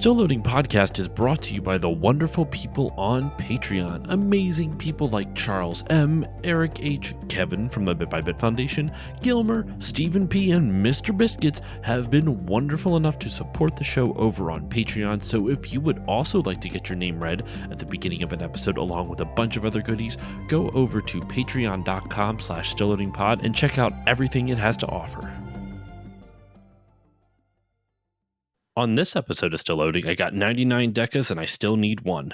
Still Loading Podcast is brought to you by the wonderful people on Patreon. Amazing people like Charles M., Eric H., Kevin from the Bit by Bit Foundation, Gilmer, Stephen P., and Mr. Biscuits have been wonderful enough to support the show over on Patreon. So if you would also like to get your name read at the beginning of an episode along with a bunch of other goodies, go over to patreon.com/stillloadingpod and check out everything it has to offer. On this episode of Still Loading, I got 99 decas and I still need one.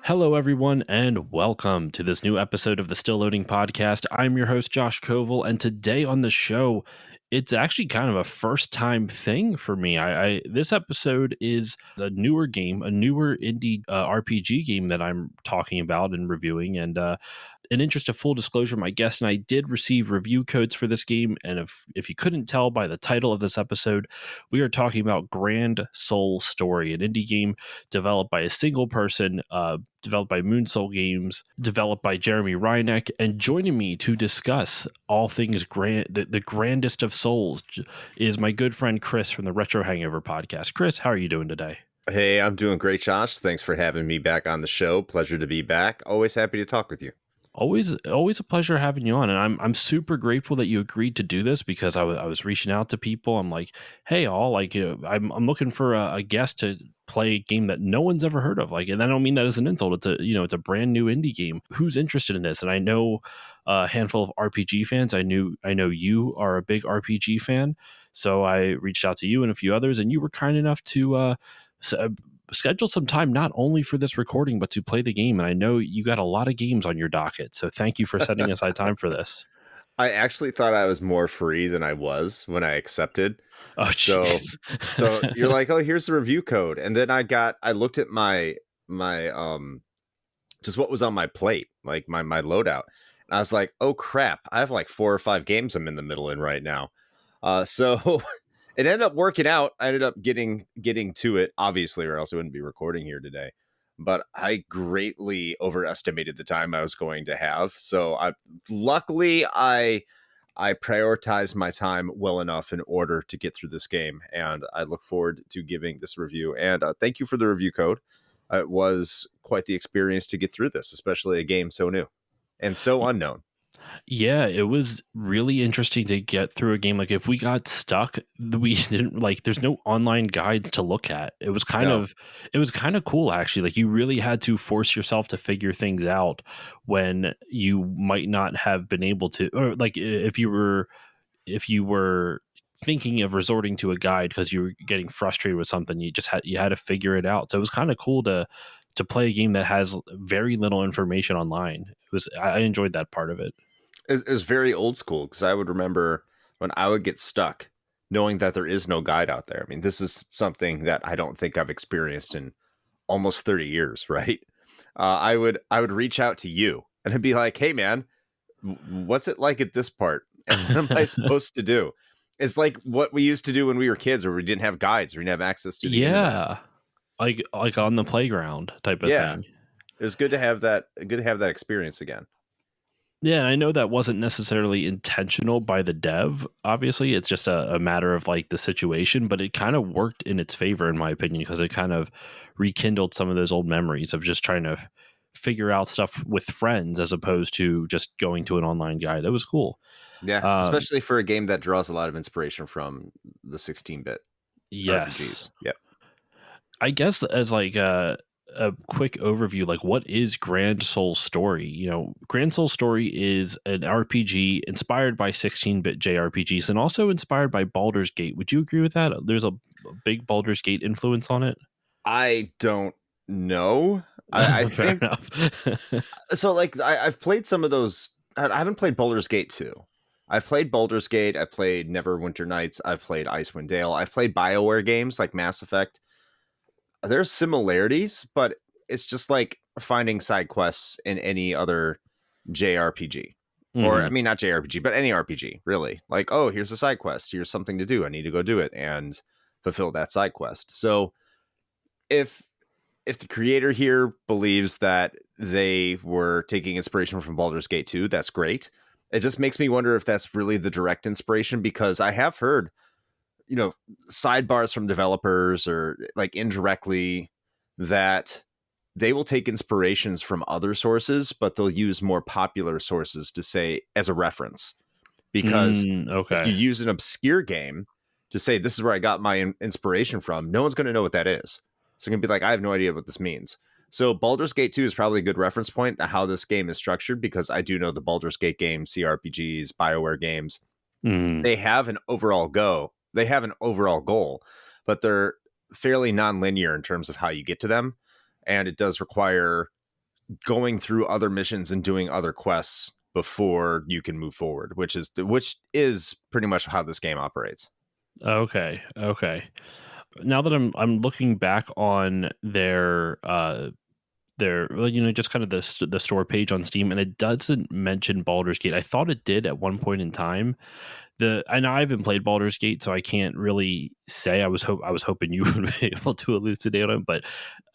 Hello, everyone, and welcome to this new episode of the Still Loading Podcast. I'm your host, Josh Koval, and today on the show, it's actually kind of a first-time thing for me. This episode is a newer game, a newer indie RPG game that I'm talking about and reviewing, and in interest of full disclosure, my guest and I did receive review codes for this game, and if you couldn't tell by the title of this episode, we are talking about Grand Soul Story, an indie game developed by a single person, developed by Moonsoul Games, developed by Jeremy Reineck, and joining me to discuss all things the grandest of souls is my good friend Chris from the Retro Hangover podcast. Chris, how are you doing today? Hey, I'm doing great, Josh. Thanks for having me back on the show. Pleasure to be back. Always happy to talk with you. Always a pleasure having you on, and I'm super grateful that you agreed to do this because I was reaching out to people. I'm like, hey, I'm looking for a guest to play a game that no one's ever heard of. And I don't mean that as an insult. It's a brand new indie game. Who's interested in this? And I know a handful of RPG fans. I know you are a big RPG fan, so I reached out to you and a few others, and you were kind enough to schedule some time not only for this recording but to play the game, and I know you got a lot of games on your docket, so thank you for setting aside time for this. I actually thought I was more free than I was when I accepted. So you're like, oh, here's the review code, and then I looked at my just what was on my plate, like my loadout, and I was like, oh crap, I have like 4 or 5 games I'm in the middle in right now. So it ended up working out. I ended up getting to it, obviously, or else I wouldn't be recording here today. But I greatly overestimated the time I was going to have. So luckily I prioritized my time well enough in order to get through this game. And I look forward to giving this review. And thank you for the review code. It was quite the experience to get through this, especially a game so new and so unknown. Yeah, it was really interesting to get through a game. Like if we got stuck, we didn't there's no online guides to look at. It was kind of cool actually. Like you really had to force yourself to figure things out when you might not have been able to, or like if you were thinking of resorting to a guide because you were getting frustrated with something, you had to figure it out. So it was kind of cool to play a game that has very little information online. I enjoyed that part of it. It was very old school because I would remember when I would get stuck knowing that there is no guide out there. I mean, this is something that I don't think I've experienced in almost 30 years, right? I would reach out to you and I'd be like, hey, man, what's it like at this part? And what am I supposed to do? It's like what we used to do when we were kids where we didn't have guides or we didn't have access to the internet. Like on the playground type of thing. It was good to have that experience again. Yeah, I know that wasn't necessarily intentional by the dev. Obviously, it's just a matter of like the situation, but it kind of worked in its favor, in my opinion, because it kind of rekindled some of those old memories of just trying to figure out stuff with friends as opposed to just going to an online guide. It was cool. Yeah, especially for a game that draws a lot of inspiration from the 16-bit yes. RPGs. Yep. I guess as like a quick overview, like what is Grand Soul Story? Grand Soul Story is an RPG inspired by 16-bit JRPGs and also inspired by Baldur's Gate. Would you agree with that? There's a big Baldur's Gate influence on it? I don't know. I Fair think enough. so. Like I've played some of those. I haven't played Baldur's Gate 2. I've played Baldur's Gate. I played Neverwinter Nights. I've played Icewind Dale. I've played BioWare games like Mass Effect there's similarities, but it's just like finding side quests in any other JRPG. Or I Hmm. mean not JRPG, but any RPG, really. Like, oh, here's a side quest. Here's something to do. I need to go do it and fulfill that side quest. So if the creator here believes that they were taking inspiration from Baldur's Gate 2, that's great. It just makes me wonder if that's really the direct inspiration, because I have heard, sidebars from developers or like indirectly that they will take inspirations from other sources, but they'll use more popular sources to say as a reference. Because if you Okay. use an obscure game to say this is where I got my inspiration from, no one's going to know what that is. So you're going to be like, I have no idea what this means. So Baldur's Gate 2 is probably a good reference point to how this game is structured, because I do know the Baldur's Gate games, CRPGs, BioWare games, Hmm. they have an overall go. They have an overall goal, but they're fairly non-linear in terms of how you get to them. And it does require going through other missions and doing other quests before you can move forward, which is pretty much how this game operates. Okay. Okay. Now that I'm looking back on their well, just kind of the store page on Steam, and it doesn't mention Baldur's Gate. I thought it did at one point in time. And I haven't played Baldur's Gate, so I can't really say. I was hoping you would be able to elucidate on it, but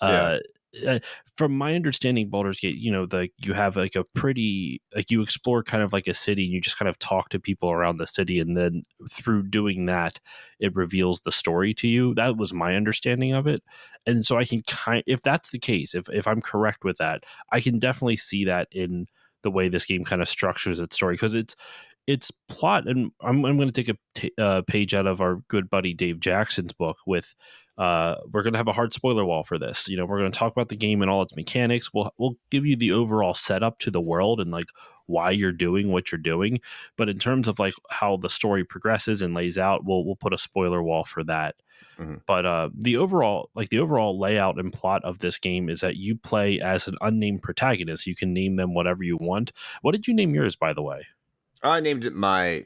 Yeah. uh, uh, from my understanding, Baldur's Gate, you have like a pretty like you explore kind of like a city, and you just kind of talk to people around the city, and then through doing that, it reveals the story to you. That was my understanding of it, and so I can if that's the case, if I'm correct with that, I can definitely see that in the way this game kind of structures its story, because it's plot, and I'm going to take a page out of our good buddy Dave Jackson's book. With we're going to have a hard spoiler wall for this. We're going to talk about the game and all its mechanics. We'll give you the overall setup to the world and like why you're doing what you're doing. But in terms of like how the story progresses and lays out, we'll put a spoiler wall for that. Mhm. But the overall layout and plot of this game is that you play as an unnamed protagonist. You can name them whatever you want. What did you name yours, by the way? I named it my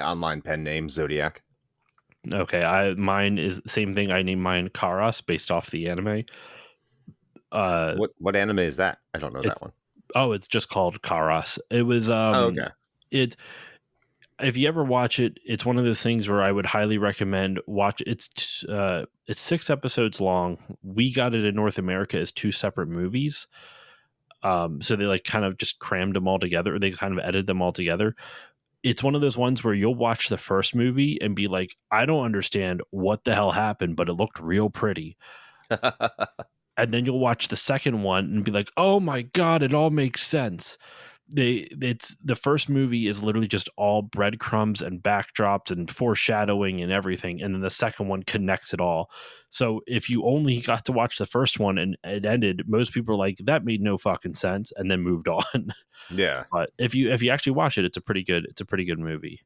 online pen name, Zodiac. Okay, I mine is the same thing. I named mine Karas based off the anime. Uh, What anime is that? I don't know that it's one. it's just called Karas. It was Oh, okay. it if you ever watch it, it's one of those things where I would highly recommend watch. It's 6 episodes long. We got it in North America as two separate movies. So they like kind of just crammed them all together. Or they kind of edited them all together. It's one of those ones where you'll watch the first movie and be like, I don't understand what the hell happened, but it looked real pretty. And then you'll watch the second one and be like, oh my God, it all makes sense. It's the first movie is literally just all breadcrumbs and backdrops and foreshadowing and everything, and then the second one connects it all. So if you only got to watch the first one and it ended, most people are like, that made no fucking sense, and then moved on. Yeah. But if you actually watch it, it's a pretty good movie.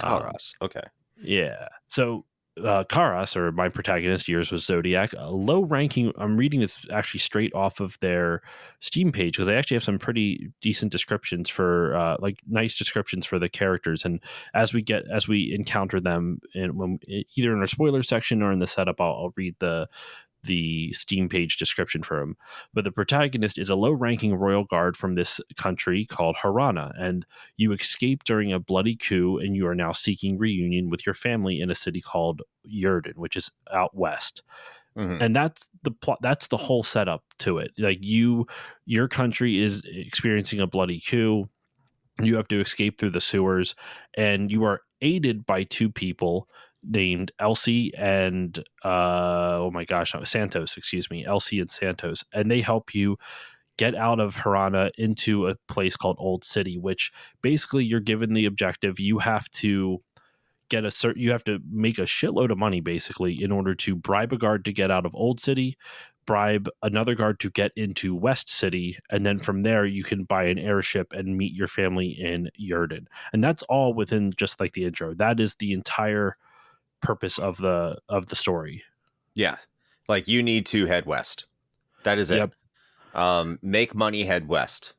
Um, Karas. Okay. yeah. So Karas, or my protagonist, yours was Zodiac, a low ranking. I'm reading this actually straight off of their Steam page, because they actually have some pretty decent descriptions for like nice descriptions for the characters. And as we encounter them either in our spoiler section or in the setup, I'll read the Steam page description for him. But the protagonist is a low ranking royal guard from this country called Herana, and you escape during a bloody coup, and you are now seeking reunion with your family in a city called Yerdan, which is out west. Hmm. And that's the plot. That's the whole setup to it. Like your country is experiencing a bloody coup. You have to escape through the sewers, and you are aided by two people named Elsie and oh my gosh, Santos, excuse me, Elsie and Santos, and they help you get out of Harana into a place called Old City, which basically you're given the objective. You have to make a shitload of money basically in order to bribe a guard to get out of Old City, bribe another guard to get into West City, and then from there you can buy an airship and meet your family in Yerdan. And that's all within just like the intro. That is the entire purpose of the story. Yeah. Like you need to head west. That is it. Yep. Make money, head west.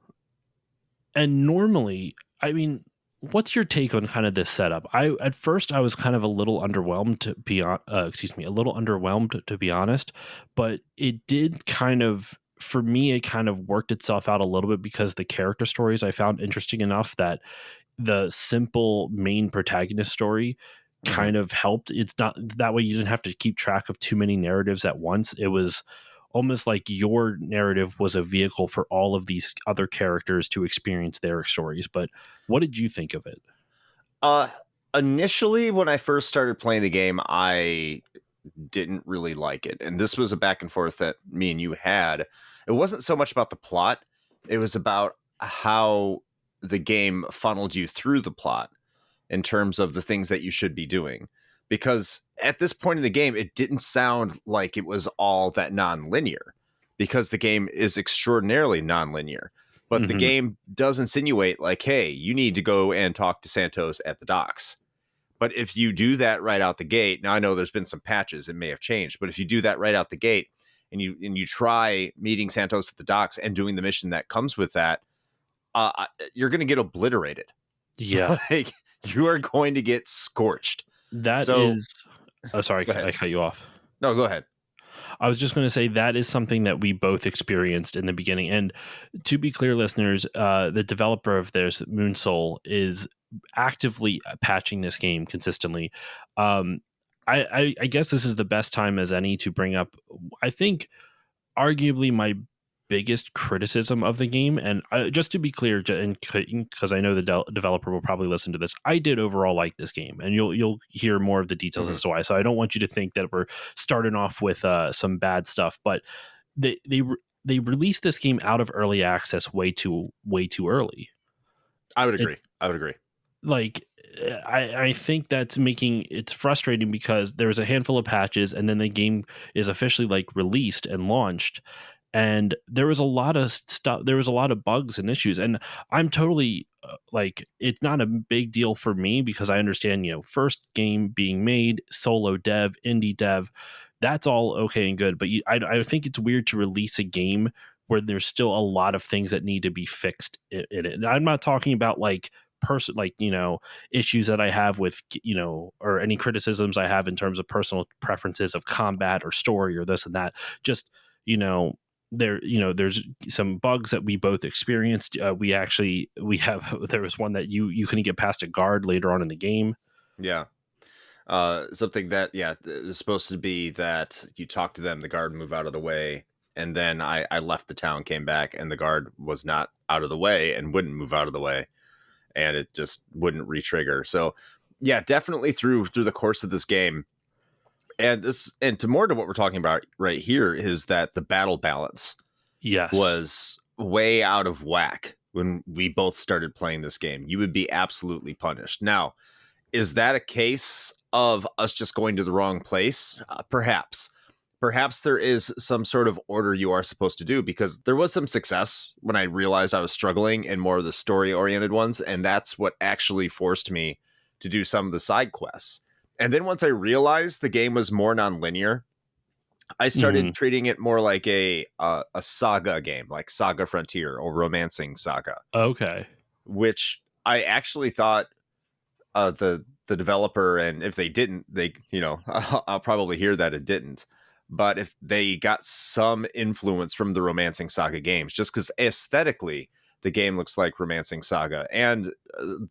And normally, I mean, what's your take on kind of this setup? At first I was kind of a little underwhelmed to be a little underwhelmed to be honest, but it did kind of, for me, it kind of worked itself out a little bit because the character stories I found interesting enough that the simple main protagonist story Hmm. kind of helped. It's not that way you didn't have to keep track of too many narratives at once. It was almost like your narrative was a vehicle for all of these other characters to experience their stories. But what did you think of it? Uh, Initially, when I first started playing the game, I didn't really like it. And this was a back and forth that me and you had. It wasn't so much about the plot, it was about how the game funneled you through the plot in terms of the things that you should be doing. Because at this point in the game, it didn't sound like it was all that non-linear, because the game is extraordinarily non-linear. But the Hmm. game does insinuate, like, hey, you need to go and talk to Santos at the docks. But if you do that right out the gate, now I know there's been some patches, it may have changed, but if you do that right out the gate and you try meeting Santos at the docks and doing the mission that comes with that, you're going to get obliterated. Yeah, Like, you are going to get scorched. that So is. Oh, sorry, go ahead. I cut you off. No, go ahead. I was just going to say that is something that we both experienced in the beginning. And to be clear, listeners, the developer of this, Moonsoul, is actively patching this game consistently. Um, I guess this is the best time as any to bring up, I think, arguably my biggest criticism of the game. And just to be clear, because I know the developer will probably listen to this, I did overall like this game, and you'll hear more of the details Hmm. as to why. So I don't want you to think that we're starting off with some bad stuff, but they released this game out of early access way too early. I would agree. It's I would agree. like I think that's making it's frustrating because there was a handful of patches and then the game is officially like released and launched, and there was a lot of stuff, there was a lot of bugs and issues, and I'm totally like, it's not a big deal for me because I understand, first game being made, solo dev, indie dev, that's all okay and good, but I think it's weird to release a game where there's still a lot of things that need to be fixed in it. And I'm not talking about like issues that I have with, or any criticisms I have in terms of personal preferences of combat or story or this and that. Just, you know, there's some bugs that we both experienced. We have there was one that you couldn't get past a guard later on in the game. Yeah. Something that, yeah, is supposed to be that you talk to them, the guard move out of the way, and then I left the town, came back, and the guard was not out of the way and wouldn't move out of the way, and it just wouldn't re-trigger. So yeah, definitely through the course of this game, and to more to what we're talking about right here, is that the battle balance Yes. was way out of whack when we both started playing this game. You would be absolutely punished. Now, is that a case of us just going to the wrong place? Perhaps. Perhaps there is some sort of order you are supposed to do, because there was some success when I realized I was struggling in more of the story oriented ones. And that's what actually forced me to do some of the side quests. And then once I realized the game was more non-linear, I Hmm. started treating it more like a saga game, like Saga Frontier or Romancing Saga, Okay. which I actually thought the developer, and if they didn't, they, I'll probably hear that it didn't, but if they got some influence from the Romancing Saga games, just because aesthetically the game looks like Romancing Saga, and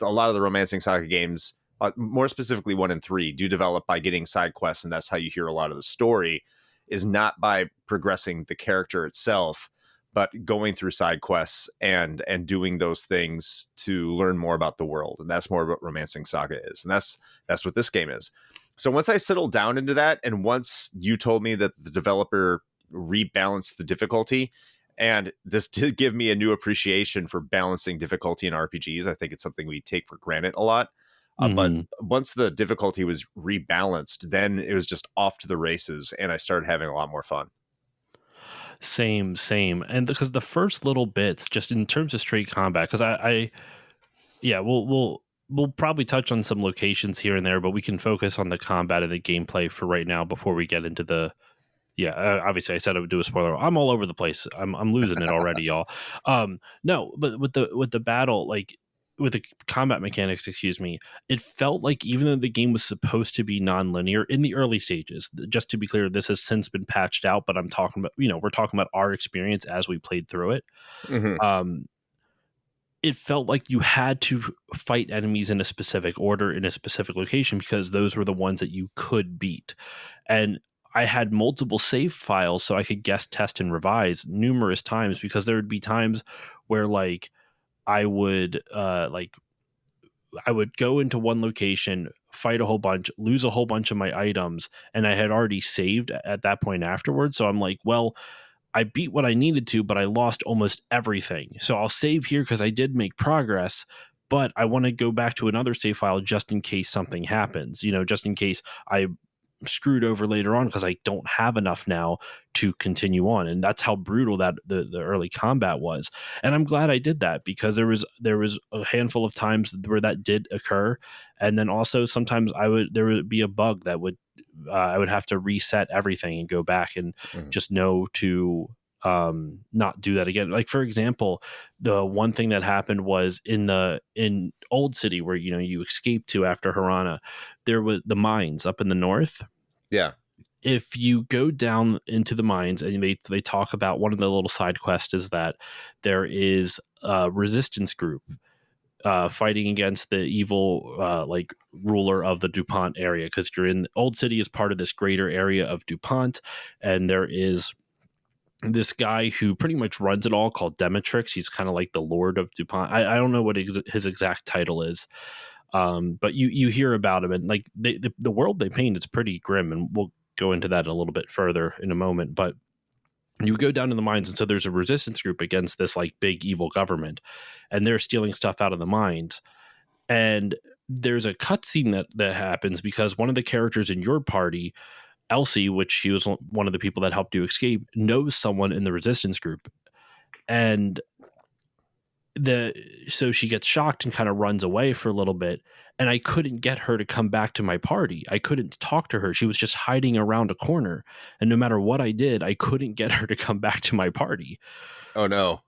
a lot of the Romancing Saga games, more specifically 1 and 3, do develop by getting side quests, and that's how you hear a lot of the story, is not by progressing the character itself, but going through side quests and doing those things to learn more about the world. And that's more what Romancing Saga is, and that's what this game is. So once I settled down into that, and once you told me that the developer rebalanced the difficulty, and this did give me a new appreciation for balancing difficulty in RPGs. I think it's something we take for granted a lot. But Hmm. once the difficulty was rebalanced, then it was just off to the races, and I started having a lot more fun. Same, and because the first little bits, just in terms of straight combat, because I yeah, we'll probably touch on some locations here and there, but we can focus on the combat and the gameplay for right now before we get into the. Yeah, obviously I said I would do a spoiler. I'm all over the place. I'm losing it already, y'all. No, but with the battle, like with the combat mechanics, excuse me, it felt like even though the game was supposed to be non-linear in the early stages, just to be clear, this has since been patched out, but I'm talking about, we're talking about our experience as we played through it. Mm-hmm. It felt like you had to fight enemies in a specific order in a specific location because those were the ones that you could beat. And I had multiple save files so I could guess, test, and revise numerous times, because there would be times where like I would go into one location, fight a whole bunch, lose a whole bunch of my items, and I had already saved at that point afterwards. So I'm like, well, I beat what I needed to, but I lost almost everything. So I'll save here because I did make progress, but I want to go back to another save file just in case something happens, just in case I screwed over later on because I don't have enough now to continue on. And that's how brutal that the early combat was. And I'm glad I did that, because there was a handful of times where that did occur. And then also sometimes there would be a bug that would I would have to reset everything and go back and just know to not do that again. Like, for example, the one thing that happened was in Old City, where you escaped to after Herana, there was the mines up in the north. Yeah. If you go down into the mines, and they talk about, one of the little side quests is that there is a resistance group fighting against the evil ruler of the DuPont area, because you're in Old City as part of this greater area of DuPont, and there is this guy who pretty much runs it all called Demetrix. He's kind of like the Lord of DuPont. I don't know what his exact title is, but you hear about him, and like the world they paint is pretty grim, and we'll go into that a little bit further in a moment. But you go down to the mines, and so there's a resistance group against this like big evil government, and they're stealing stuff out of the mines. And there's a cutscene that happens because one of the characters in your party, Elsie, which she was one of the people that helped you escape, knows someone in the resistance group. And so she gets shocked and kind of runs away for a little bit, and I couldn't get her to come back to my party. I couldn't talk to her. She was just hiding around a corner, and no matter what I did, I couldn't get her to come back to my party. Oh no.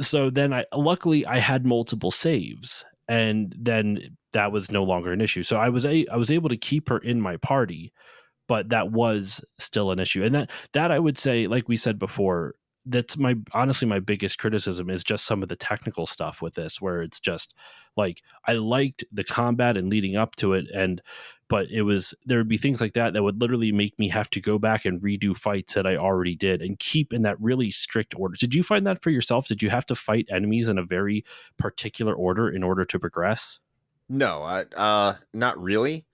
So then luckily I had multiple saves, and then that was no longer an issue. So I was able to keep her in my party, but that was still an issue. And that I would say, like we said before, that's honestly my biggest criticism, is just some of the technical stuff with this, where it's just like, I liked the combat and leading up to it, but there would be things like that would literally make me have to go back and redo fights that I already did and keep in that really strict order. Did you find that for yourself? Did you have to fight enemies in a very particular order in order to progress? No, not really.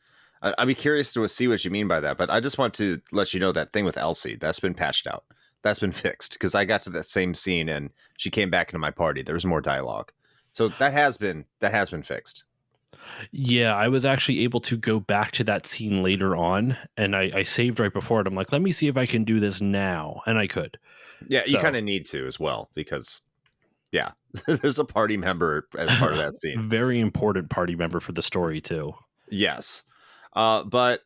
I'd be curious to see what you mean by that, but I just want to let you know that thing with Elsie, that's been patched out. That's been fixed, because I got to that same scene and she came back into my party. There was more dialogue. So that has been fixed. Yeah, I was actually able to go back to that scene later on, and I saved right before it. I'm like, let me see if I can do this now. And I could. Yeah, you kind of need to as well, because yeah, there's a party member as part of that scene. Very important party member for the story too. Yes. But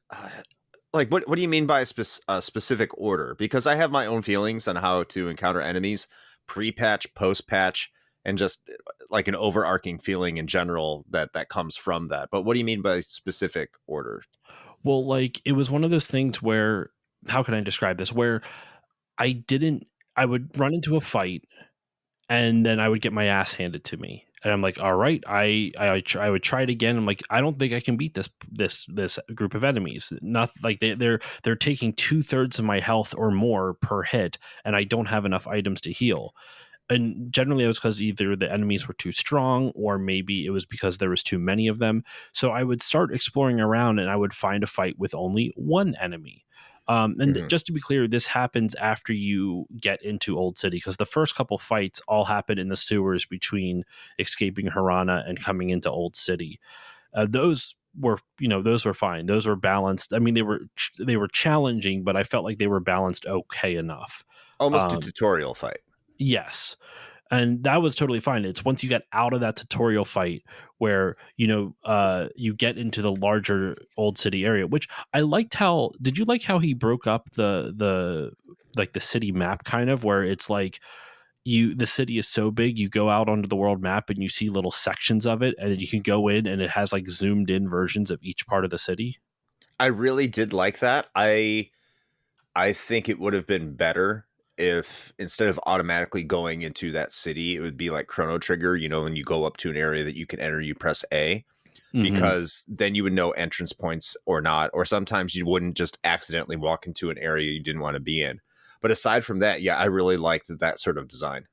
like, what do you mean by a specific order? Because I have my own feelings on how to encounter enemies, pre-patch, post-patch, and just like an overarching feeling in general that comes from that. But what do you mean by specific order? Well, like, it was one of those things where, how can I describe this? Where I would run into a fight, and then I would get my ass handed to me. And I'm like, all right, I would try it again. I'm like, I don't think I can beat this group of enemies. Not like they're taking 2/3 of my health or more per hit, and I don't have enough items to heal. And generally it was because either the enemies were too strong, or maybe it was because there was too many of them. So I would start exploring around, and I would find a fight with only one enemy. Just to be clear, this happens after you get into Old City, because the first couple fights all happen in the sewers between escaping Herana and coming into Old City. Those were fine. Those were balanced. I mean, they were challenging, but I felt like they were balanced okay enough. Almost a tutorial fight. Yes. And that was totally fine. It's once you get out of that tutorial fight where, you get into the larger Old City area, which I liked. Did you like how he broke up the city map, kind of, where it's like, the city is so big, you go out onto the world map and you see little sections of it, and then you can go in and it has like zoomed in versions of each part of the city. I really did like that. I think it would have been better if instead of automatically going into that city, it would be like Chrono Trigger, when you go up to an area that you can enter, you press A, Mm-hmm. because then you would know entrance points or not, or sometimes you wouldn't just accidentally walk into an area you didn't want to be in. But aside from that, yeah, I really liked that sort of design.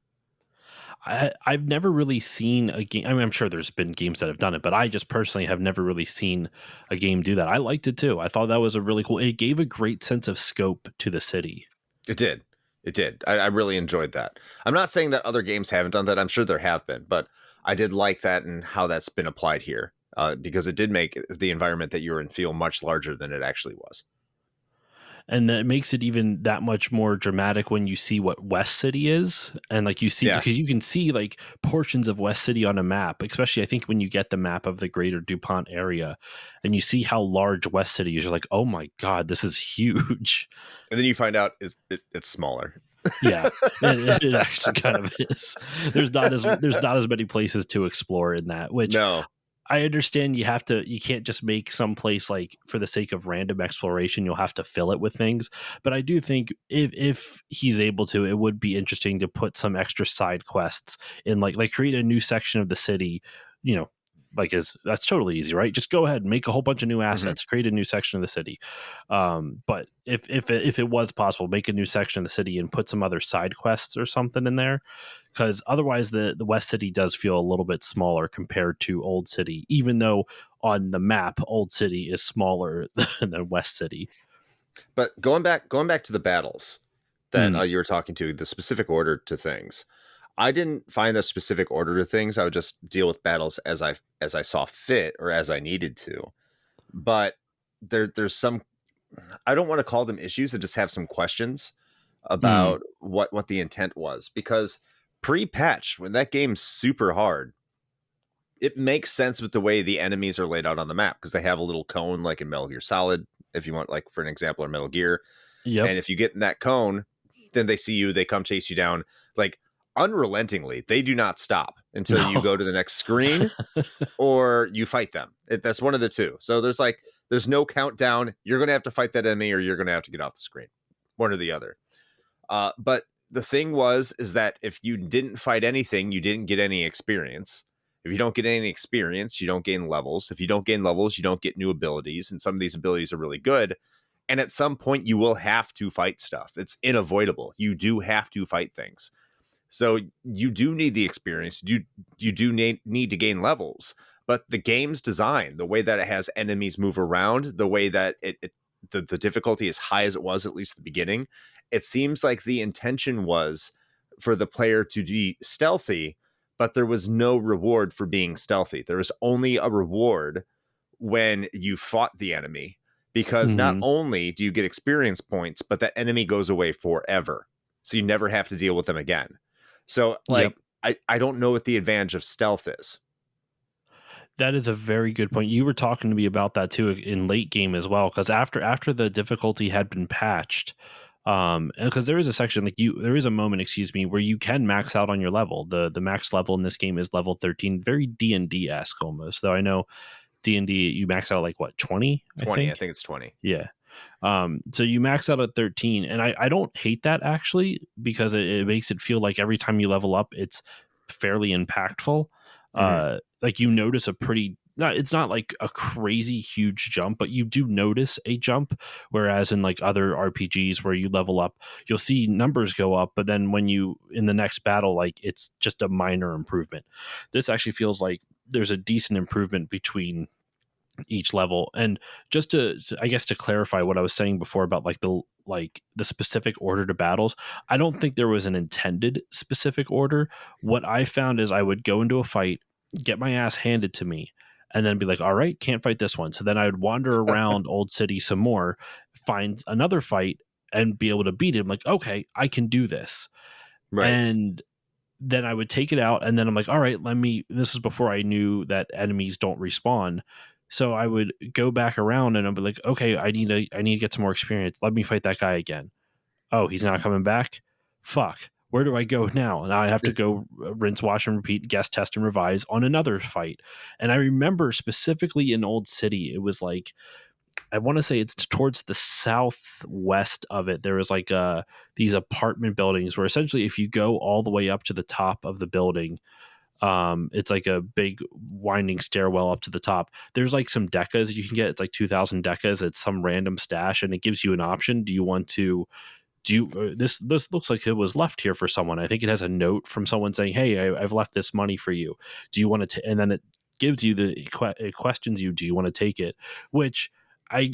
I've never really seen a game. I mean, I'm sure there's been games that have done it, but I just personally have never really seen a game do that. I liked it too. I thought that was a really cool. It gave a great sense of scope to the city. It did. It did. I really enjoyed that. I'm not saying that other games haven't done that. I'm sure there have been, but I did like that and how that's been applied here, because it did make the environment that you're in feel much larger than it actually was. And that makes it even that much more dramatic when you see what West City is, and like you see, Yeah. because you can see like portions of West City on a map, especially I think when you get the map of the greater DuPont area and you see how large West City is, you're like, oh my god, this is huge. And then you find out it's smaller. Yeah, it actually kind of is. There's not as many places to explore in that, which No. I understand. You can't just make some place like for the sake of random exploration. You'll have to fill it with things. But I do think if he's able to, it would be interesting to put some extra side quests in, like create a new section of the city. You know, that's totally easy, right? Just go ahead and make a whole bunch of new assets, create a new section of the city. But if it was possible, make a new section of the city and put some other side quests or something in there, because otherwise the West City does feel a little bit smaller compared to Old City, even though on the map Old City is smaller than West City. But going back to the battles that Mm. you were talking to, the specific order to things, I didn't find the specific order to things. I would just deal with battles as I saw fit or as I needed to. But there's some, I don't want to call them issues. I just have some questions Mm. about what the intent was, because pre-patch, when that game's super hard, it makes sense with the way the enemies are laid out on the map, because they have a little cone like in Metal Gear Solid, if you want, like for an example, or Metal Gear. Yep. And if you get in that cone, then they see you, they come chase you down like unrelentingly. They do not stop until you No. go to the next screen or you fight them. That's one of the two. So there's no countdown. You're going to have to fight that enemy or you're going to have to get off the screen, one or the other. But the thing is that if you didn't fight anything, you didn't get any experience. If you don't get any experience, you don't gain levels. If you don't gain levels, you don't get new abilities. And some of these abilities are really good. And at some point, you will have to fight stuff. It's unavoidable. You do have to fight things. So you do need the experience. You do need to gain levels. But the game's design, the way that it has enemies move around, the way that the difficulty is high as it was, at least at the beginning, it seems like the intention was for the player to be stealthy, but there was no reward for being stealthy. There was only a reward when you fought the enemy, because not Mm-hmm. only do you get experience points, but that enemy goes away forever. So you never have to deal with them again. So Yep. like, I don't know what the advantage of stealth is. That is a very good point. You were talking to me about that too in late game as well, because after the difficulty had been patched, because there is a section there is a moment, excuse me, where you can max out on your level. The max level in this game is level 13, very D&D esque almost. Though I know D&D you max out at like what 20, 20, I think it's 20. Yeah. So you max out at 13, and I don't hate that actually, because it makes it feel like every time you level up, it's fairly impactful. Like you notice it's not like a crazy huge jump, but you do notice a jump. Whereas in like other RPGs where you level up, you'll see numbers go up, but then when you in the next battle, like it's just a minor improvement. This actually feels like there's a decent improvement between each level. And just I guess to clarify what I was saying before about the specific order to battles, I don't think there was an intended specific order. What I found is I would go into a fight, get my ass handed to me, and then be like, all right, can't fight this one. So then I would wander around Old City some more, find another fight, and be able to beat him. Like, okay, I can do this. Right. And then I would take it out, and then I'm like, all right, this is before I knew that enemies don't respawn. So I would go back around and I'd be like, okay, I need to get some more experience. Let me fight that guy again. Oh, he's not coming back? Fuck. where do I go now? And I have to go rinse, wash, and repeat, guess, test, and revise on another fight. And I remember specifically in Old City, it was like, I want to say it's towards the southwest of it. There was like these apartment buildings where essentially if you go all the way up to the top of the building, it's like a big winding stairwell up to the top. There's like some decas you can get. It's like 2,000 decas. It's some random stash, and it gives you an option. Do you want to this looks like it was left here for someone. I think it has a note from someone saying, hey, I've left this money for you. Do you want to, and then it gives you it questions you, do you want to take it? Which I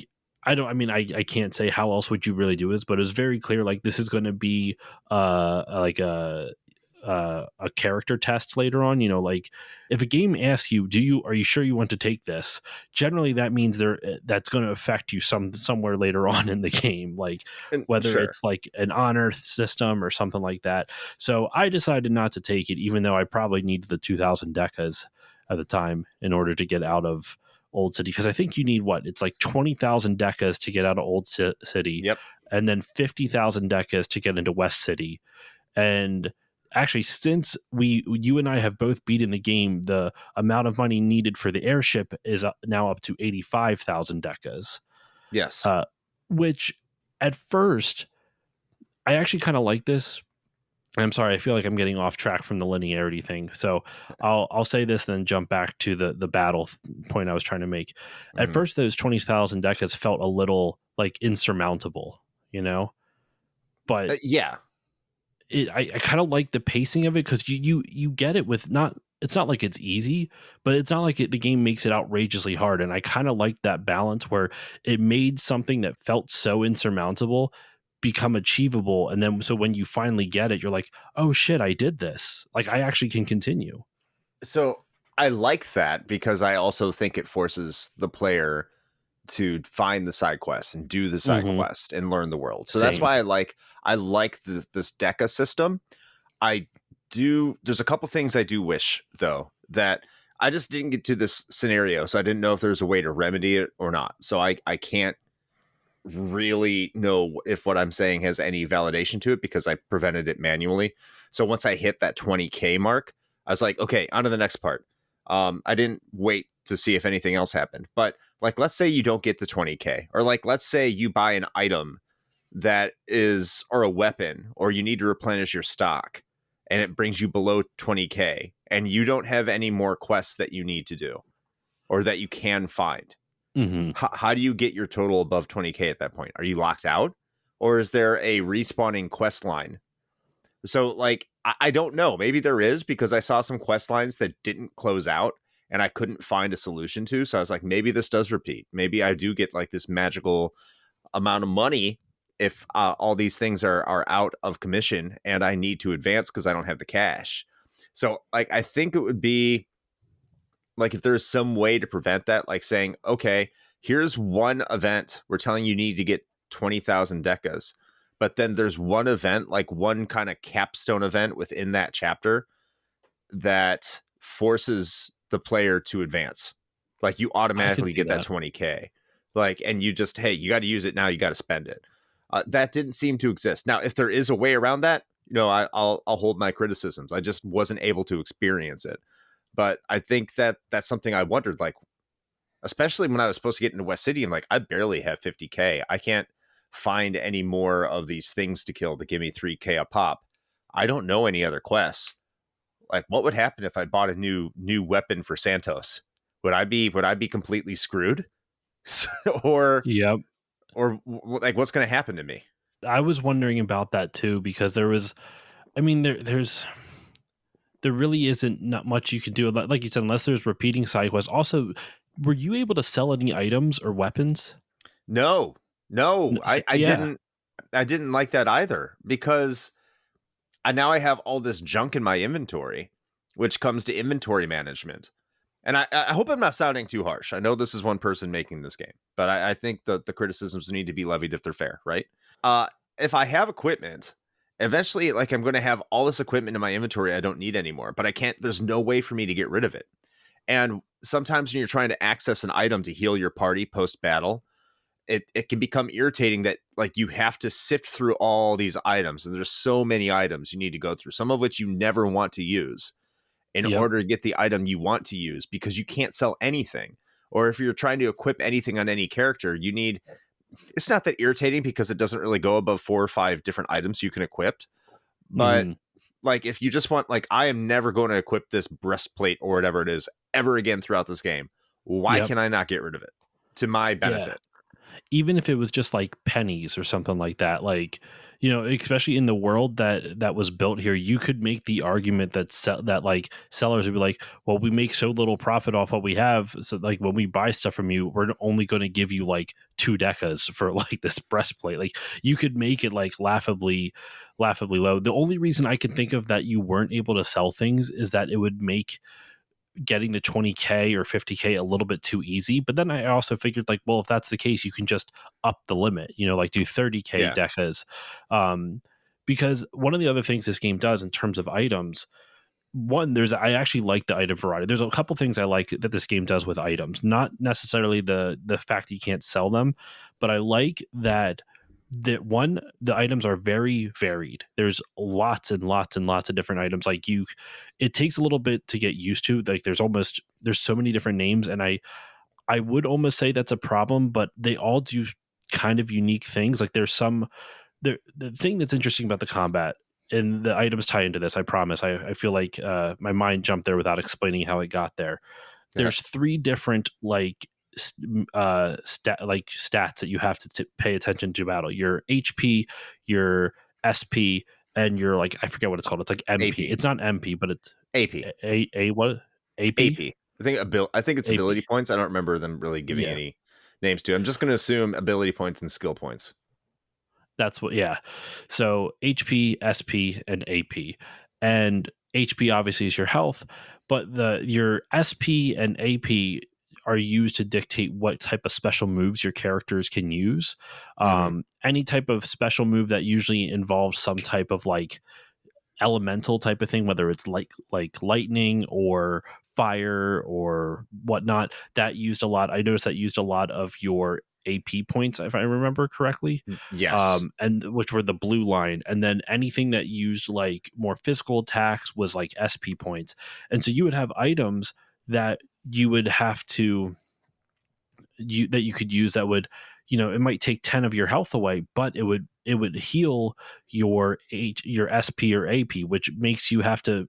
don't, I mean, I can't say how else would you really do this, but it was very clear, like, this is going to be like a character test later on. Like, if a game asks you, are you sure you want to take this, generally that means that's going to affect you somewhere later on in the game, like And whether sure. it's like an honor system or something like that. So I decided not to take it, even though I probably needed the 2,000 decas at the time in order to get out of Old City, because I think you need it's like 20,000 decas to get out of Old City. Yep. And then 50,000 decas to get into West City. And actually, since you and I have both beaten the game, the amount of money needed for the airship is now up to 85,000 decas. Yes. Which at first, I actually kind of like this. I'm sorry, I feel like I'm getting off track from the linearity thing. So I'll say this, then jump back to the battle point I was trying to make. At first, those 20,000 decas felt a little like insurmountable, but yeah. I kind of like the pacing of it, because you get it with it's not like it's easy, but it's not like the game makes it outrageously hard. And I kind of like that balance where it made something that felt so insurmountable become achievable. And then, so when you finally get it, you're like, oh shit, I did this. Like, I actually can continue. So I like that, because I also think it forces the player to find the side quest and do the side quest and learn the world. So that's why I like this Deca system. There's a couple things I do wish, though, that I just didn't get to this scenario, so I didn't know if there's a way to remedy it or not. So I can't really know if what I'm saying has any validation to it, because I prevented it manually. So once I hit that 20K mark, I was like, okay, on to the next part. I didn't wait to see if anything else happened, but like, let's say you don't get to 20K, or like, let's say you buy an item or a weapon, or you need to replenish your stock, and it brings you below 20K, and you don't have any more quests that you need to do or that you can find. How do you get your total above 20K at that point? Are you locked out, or is there a respawning quest line? So like, I don't know. Maybe there is, because I saw some quest lines that didn't close out and I couldn't find a solution to. So I was like, maybe this does repeat. Maybe I do get like this magical amount of money if all these things are out of commission and I need to advance because I don't have the cash. So like, I think it would be like, if there's some way to prevent that, like saying, okay, here's one event, we're telling you need to get 20,000 decas, but then there's one event, like one kind of capstone event within that chapter, that forces the player to advance. Like, you automatically get that 20K, like, and you just, hey, you got to use it now, you got to spend it. That didn't seem to exist. Now, if there is a way around that, I'll hold my criticisms. I just wasn't able to experience it. But I think that's something I wondered, like, especially when I was supposed to get into West City, I'm like, I barely have 50K. I can't find any more of these things to kill to give me 3K a pop. I don't know any other quests. Like, what would happen if I bought a new weapon for Santos? Would I be completely screwed? or like, what's going to happen to me? I was wondering about that too, because there really isn't not much you can do, like you said, unless there's repeating side quests. Also, were you able to sell any items or weapons? No, I didn't like that either, because now I have all this junk in my inventory, which comes to inventory management. And I hope I'm not sounding too harsh. I know this is one person making this game, but I think the criticisms need to be levied if they're fair, right? If I have equipment, eventually, like, I'm going to have all this equipment in my inventory I don't need anymore, but I can't, there's no way for me to get rid of it. And sometimes when you're trying to access an item to heal your party post-battle, it can become irritating that like you have to sift through all these items, and there's so many items you need to go through, some of which you never want to use in Yep. order to get the item you want to use, because you can't sell anything. Or if you're trying to equip anything on any character, you need, it's not that irritating because it doesn't really go above 4 or 5 different items you can equip. But Hmm. like if you just want, like, I am never going to equip this breastplate or whatever it is ever again throughout this game, why Yep. can I not get rid of it to my Yeah. benefit? Even if it was just like pennies or something like that, like, especially in the world that was built here, you could make the argument that that like sellers would be like, well, we make so little profit off what we have, so like when we buy stuff from you, we're only going to give you like 2 decas for like this breastplate. Like you could make it like laughably low. The only reason I can think of that you weren't able to sell things is that it would make getting the 20K or 50K a little bit too easy. But then I also figured like, well, if that's the case, you can just up the limit, like do 30K Yeah. decas. Because one of the other things this game does in terms of items, one, I actually like the item variety. There's a couple things I like that this game does with items, not necessarily the fact that you can't sell them, but I like that the items are very varied. There's lots and lots and lots of different items. Like it takes a little bit to get used to. Like there's so many different names, and I would almost say that's a problem, but they all do kind of unique things. Like there's some the thing that's interesting about the combat, and the items tie into this, I promise. I feel like my mind jumped there without explaining how it got there. Yeah. There's three different like stats that you have to pay attention to battle: your HP, your SP, and your, like, I forget what it's called. It's like MP. AP. It's not MP, but it's AP. what, AP. AP. I think it's ability AP. points. I don't remember them really giving Yeah, any names to it. I'm just going to assume ability points and skill points. that's what. Yeah, so HP, SP, and AP, and HP obviously is your health, but your SP and AP are used to dictate what type of special moves your characters can use. Mm-hmm. Any type of special move that usually involves some type of like elemental type of thing, whether it's like lightning or fire or whatnot, that used a lot. I noticed that used a lot of your AP points, if I remember correctly, Yes. and which were the blue line. And then anything that used like more physical attacks was like SP points. And so you would have items that you would have to that you could use that would, it might take 10 of your health away, but it would heal your SP or AP, which makes you have to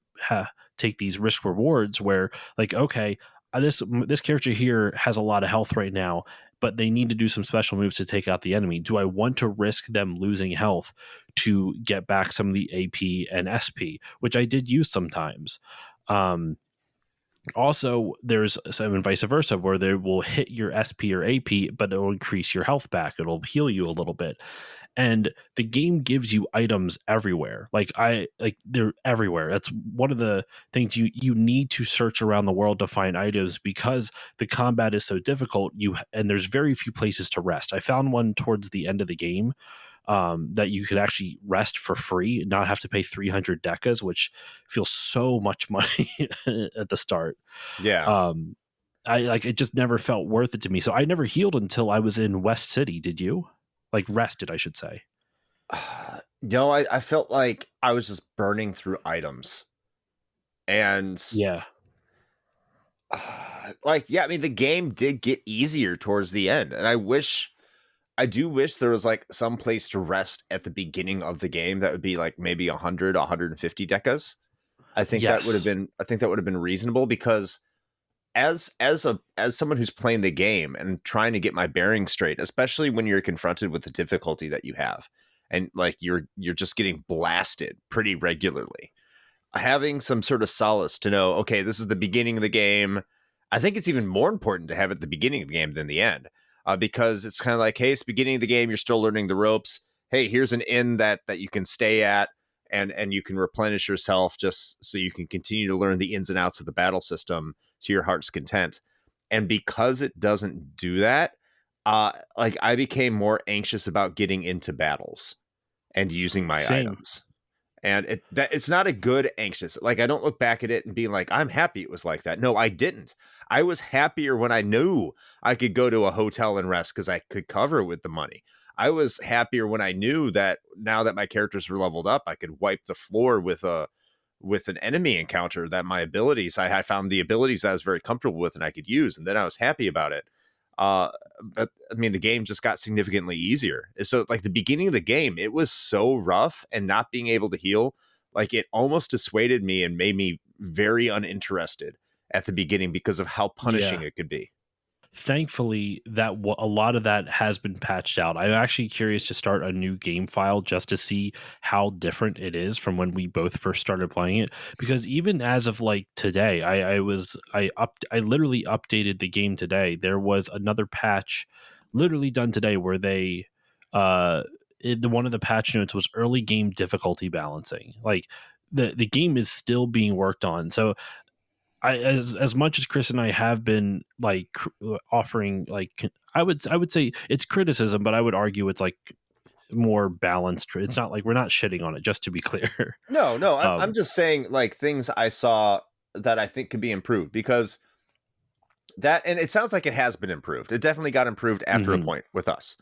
take these risk rewards where, like, okay, this character here has a lot of health right now, but they need to do some special moves to take out the enemy. Do I want to risk them losing health to get back some of the AP and SP, which I did use sometimes. Also, there's some and vice versa where they will hit your SP or AP, but it'll increase your health back. It'll heal you a little bit. And the game gives you items everywhere. Like they're everywhere. That's one of the things you need to search around the world to find items because the combat is so difficult. And there's very few places to rest. I found one towards the end of the game that you could actually rest for free, not have to pay 300 decas, which feels so much money at the start. Yeah. Um, I like it just never felt worth it to me. So I never healed until I was in West City. Did you? Like rested, I should say. No, I felt like I was just burning through items. And Yeah. like, yeah, I mean, the game did get easier towards the end. And I do wish there was like some place to rest at the beginning of the game that would be like maybe 100, 150 decas. Yes. I think that would have been reasonable, because as someone who's playing the game and trying to get my bearings straight, especially when you're confronted with the difficulty that you have, and like you're just getting blasted pretty regularly, having some sort of solace to know, okay, this is the beginning of the game. I think it's even more important to have it at the beginning of the game than the end, because it's kind of like, hey, it's the beginning of the game, you're still learning the ropes. Hey, here's an inn that you can stay at, and you can replenish yourself just so you can continue to learn the ins and outs of the battle system to your heart's content. And because it doesn't do that, like I became more anxious about getting into battles and using my Same. items. And it's not a good anxious. Like, I don't look back at it and be like, I'm happy it was like that. No, I didn't. I was happier when I knew I could go to a hotel and rest because I could cover it with the money. I was happier when I knew that now that my characters were leveled up, I could wipe the floor with an enemy encounter, that my abilities, I had found the abilities that I was very comfortable with and I could use, and then I was happy about it. Uh, but I mean, the game just got significantly easier. So, like, the beginning of the game, it was so rough, and not being able to heal, like, it almost dissuaded me and made me very uninterested at the beginning because of how punishing Yeah. it could be. Thankfully, a lot of that has been patched out. I'm actually curious to start a new game file just to see how different it is from when we both first started playing it. Because even as of like today, I literally updated the game today. There was another patch, literally done today, where they one of the patch notes was early game difficulty balancing. Like the game is still being worked on. So as much as Chris and I have been like offering like I would say it's criticism, but I would argue it's like more balanced. It's not like we're not shitting on it, just to be clear. No, I'm um just saying, like, things I saw that I think could be improved, because that, and it sounds like it has been improved. It definitely got improved after a mhm. point with us.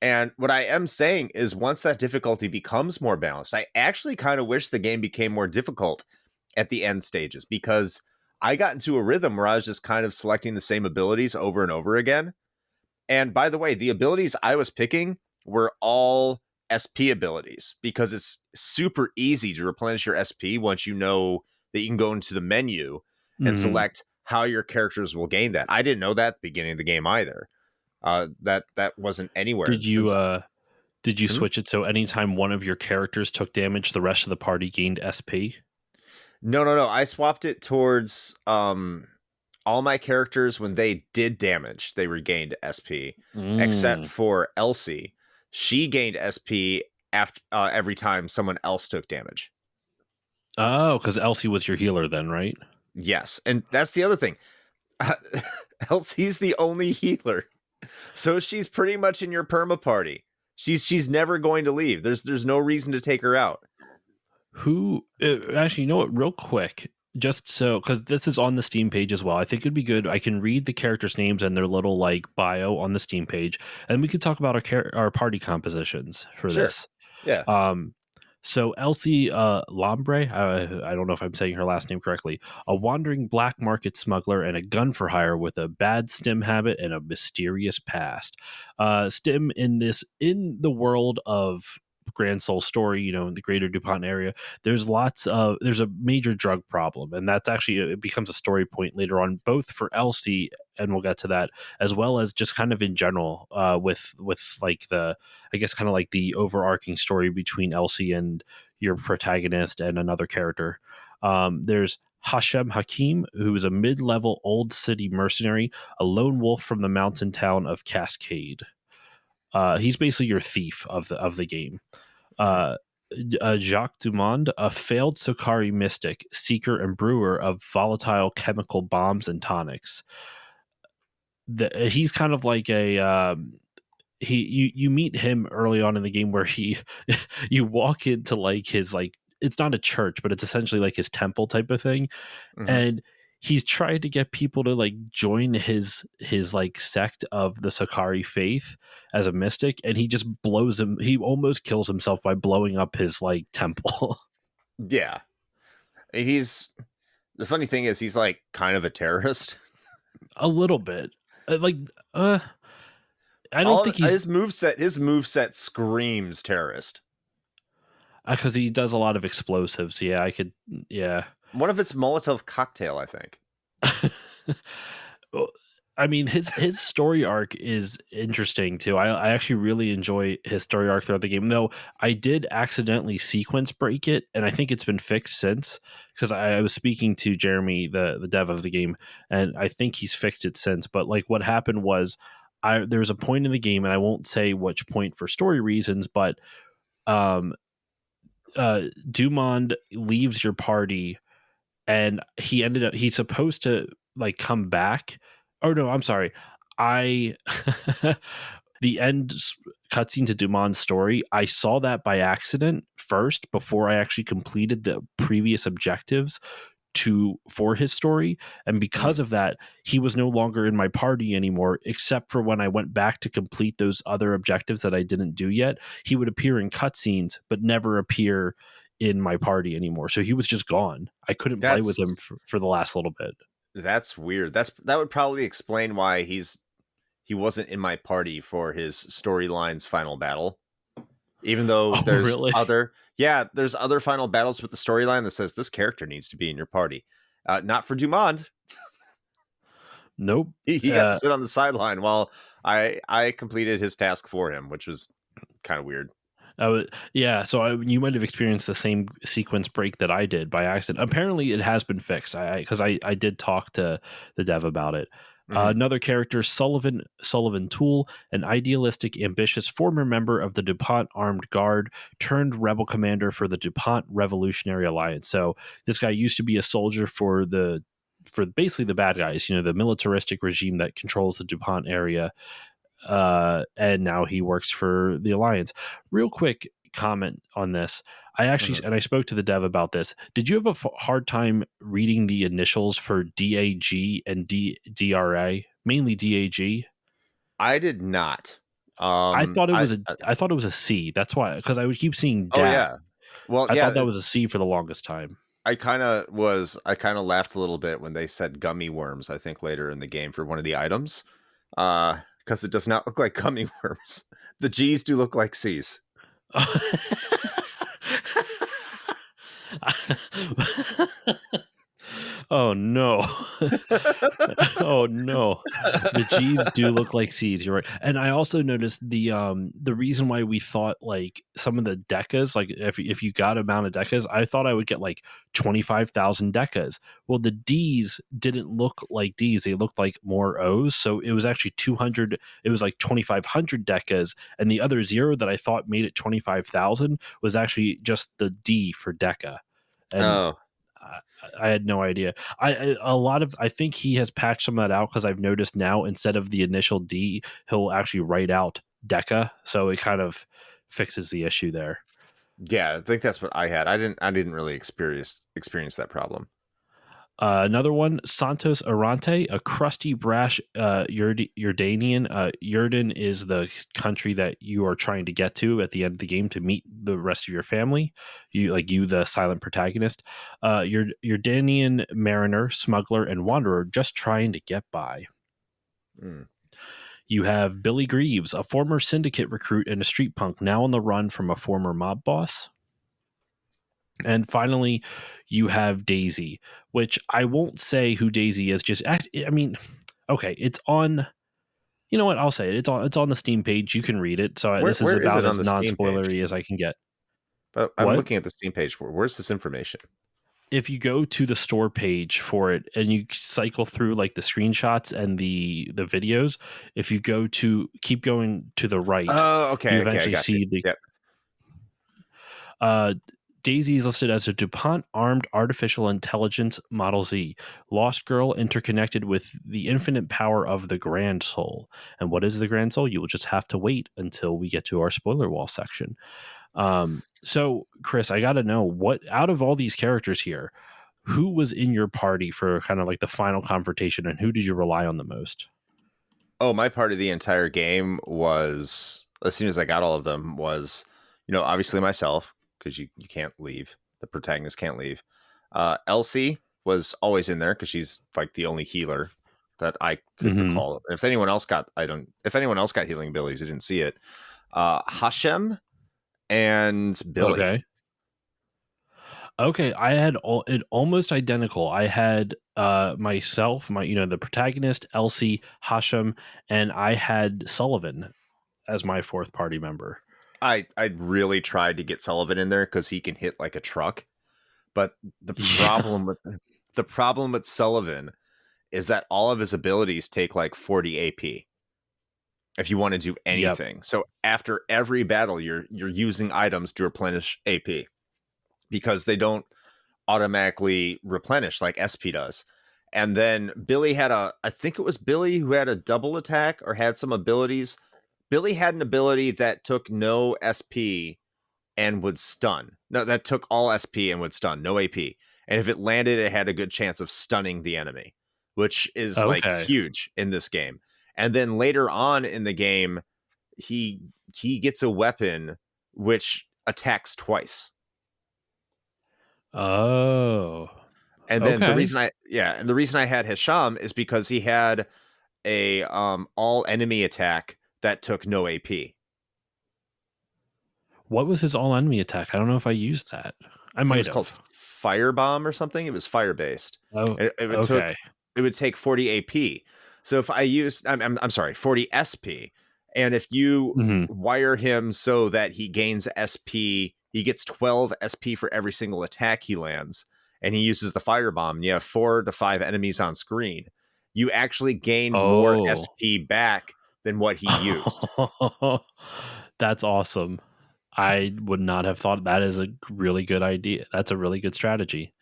And what I am saying is, once that difficulty becomes more balanced, I actually kind of wish the game became more difficult at the end stages, because I got into a rhythm where I was just kind of selecting the same abilities over and over again. And by the way, the abilities I was picking were all SP abilities, because it's super easy to replenish your SP once you know that you can go into the menu and Mhm. select how your characters will gain that. I didn't know that at the beginning of the game either. That wasn't anywhere did you since. uh did you Hmm? switch it so anytime one of your characters took damage, the rest of the party gained SP? No. I swapped it towards all my characters. When they did damage, they regained SP, except Mm. for Elsie. She gained SP after every time someone else took damage. Oh, because Elsie was your healer then, right? Yes, and that's the other thing. Elsie's the only healer, so she's pretty much in your perma party. She's never going to leave. There's no reason to take her out. Who actually, you know what? Real quick, just so because this is on the Steam page as well, I think it'd be good. I can read the characters' names and their little like bio on the Steam page, and we could talk about our party compositions for Sure. this. Yeah. Um, so Elsie Lambre, I don't know if I'm saying her last name correctly, a wandering black market smuggler and a gun for hire with a bad stim habit and a mysterious past. Stim in the world of Grand Soul Story, you know, in the greater DuPont area, there's a major drug problem, and that's actually it becomes a story point later on, both for Elsie, and we'll get to that, as well as just kind of in general, with like the I guess kind of like the overarching story between Elsie and your protagonist and another character. There's Hashem Hakim, who is a mid-level old city mercenary, a lone wolf from the mountain town of Cascade. He's basically your thief of the game. Mhm. Uh, Jacques Dumond, a failed Sokari mystic, seeker and brewer of volatile chemical bombs and tonics. He's kind of like a you meet him early on in the game where he you walk into like his like it's not a church, but it's essentially like his temple type of thing, Mhm. and he's trying to get people to like join his like sect of the Sakari faith as a mystic, and he just blows him. He almost kills himself by blowing up his like temple. Yeah. He's The funny thing is, he's like kind of a terrorist. A little bit. Like uh I don't All think he's his move set screams terrorist. because he does a lot of explosives. Yeah, I could. Yeah. One of its Molotov cocktail, I think. Well, I mean, his story arc is interesting too. I actually really enjoy his story arc throughout the game. Though I did accidentally sequence break it, and I think it's been fixed since. Because I was speaking to Jeremy, the dev of the game, and I think he's fixed it since. But like, what happened was, there was a point in the game, and I won't say which point for story reasons, but um, Dumond leaves your party and he's supposed to like come back. Oh no, I'm sorry. I the end cutscene to Dumond's story, I saw that by accident first before I actually completed the previous objectives for his story, and because of that he was no longer in my party anymore, except for when I went back to complete those other objectives that I didn't do yet. He would appear in cutscenes but never appear in my party anymore, so he was just gone. I couldn't play with him for the last little bit. That's weird. That would probably explain why he wasn't in my party for his storyline's final battle. Even though there's really? there's other final battles with the storyline that says this character needs to be in your party. Not for Dumond. Nope. He got to sit on the sideline while I completed his task for him, which was kind of weird. So you might have experienced the same sequence break that I did by accident. Apparently it has been fixed, because I did talk to the dev about it. Another character, Sullivan Toole, an idealistic, ambitious former member of the DuPont Armed Guard turned rebel commander for the DuPont Revolutionary Alliance. So this guy used to be a soldier for basically the bad guys, the militaristic regime that controls the DuPont area. And now he works for the Alliance. Real quick comment on this. I actually, and I spoke to the dev about this. Did you have a hard time reading the initials for DAG and DRA? Mainly DAG. I did not. I thought it was a C. That's why, because I would keep seeing DAG. Oh yeah. Well, I thought that was a C for the longest time. I kind of laughed a little bit when they said gummy worms, I think later in the game for one of the items. Because it does not look like gummy worms. The G's do look like C's. Oh no. Oh no. The G's do look like C's, you're right. And I also noticed the reason why we thought like some of the decas, like if you got amount of decas, I thought I would get like 25,000 decas. Well, the D's didn't look like D's, they looked like more O's, so it was actually 200, it was like 2,500 decas, and the other zero that I thought made it 25,000 was actually just the D for deca. And I had no idea. I think he has patched some of that out, because I've noticed now instead of the initial D, he'll actually write out Deca, so it kind of fixes the issue there. Yeah, I think that's what I had. I didn't really experience that problem. Another one, Santos Arante, a crusty, brash Yerdanian. Yerdan is the country that you are trying to get to at the end of the game to meet the rest of your family. You, the silent protagonist. Yerdanian mariner, smuggler, and wanderer just trying to get by. You have Billy Greaves, a former syndicate recruit and a street punk, now on the run from a former mob boss. And finally, you have Daisy, which I won't say who Daisy is. Okay, it's on. You know what? I'll say it. It's on the Steam page. You can read it. So this is about as non-spoilery as I can get. But I'm looking at the Steam page. Where's this information? If you go to the store page for it and you cycle through like the screenshots and the videos, if you keep going to the right, you eventually see the. Yep. Daisy is listed as a DuPont Armed Artificial Intelligence Model Z, lost girl interconnected with the infinite power of the Grand Soul. And what is the Grand Soul? You will just have to wait until we get to our spoiler wall section. So, Chris, I got to know, what out of all these characters here, who was in your party for kind of like the final confrontation, and who did you rely on the most? Oh, my part of the entire game was, as soon as I got all of them, was, obviously myself, because you can't leave. The protagonist can't leave. Elsie was always in there because she's like the only healer that I could recall. If anyone else got healing abilities, I didn't see it. Hashem and Billy. Okay, I had it almost identical. I had myself, the protagonist, Elsie, Hashem, and I had Sullivan as my fourth party member. I really tried to get Sullivan in there because he can hit like a truck, but the problem with Sullivan is that all of his abilities take like 40 AP if you want to do anything. Yep. So after every battle, you're using items to replenish AP because they don't automatically replenish like SP does. And then Billy I think it was Billy who had a double attack or had some abilities. Billy had an ability that took no SP and would stun. No, that took all SP and would stun, no AP. And if it landed, it had a good chance of stunning the enemy, which is like Okay. huge in this game. And then later on in the game, he gets a weapon which attacks twice. Oh. And then Okay. the reason I had Hisham is because he had a all enemy attack that took no AP. What was his all enemy attack? I don't know if I used that. I I think it might was called have. Firebomb or something. It was fire based. Oh, It okay. would take 40 AP. So if I used I'm sorry, 40 SP. And if you Hmm. wire him so that he gains SP, he gets 12 SP for every single attack he lands, and he uses the firebomb, and you have 4 to 5 enemies on screen. You actually gain more Oh. SP back than what he used. That's awesome. I would not have thought that is a really good idea. That's a really good strategy.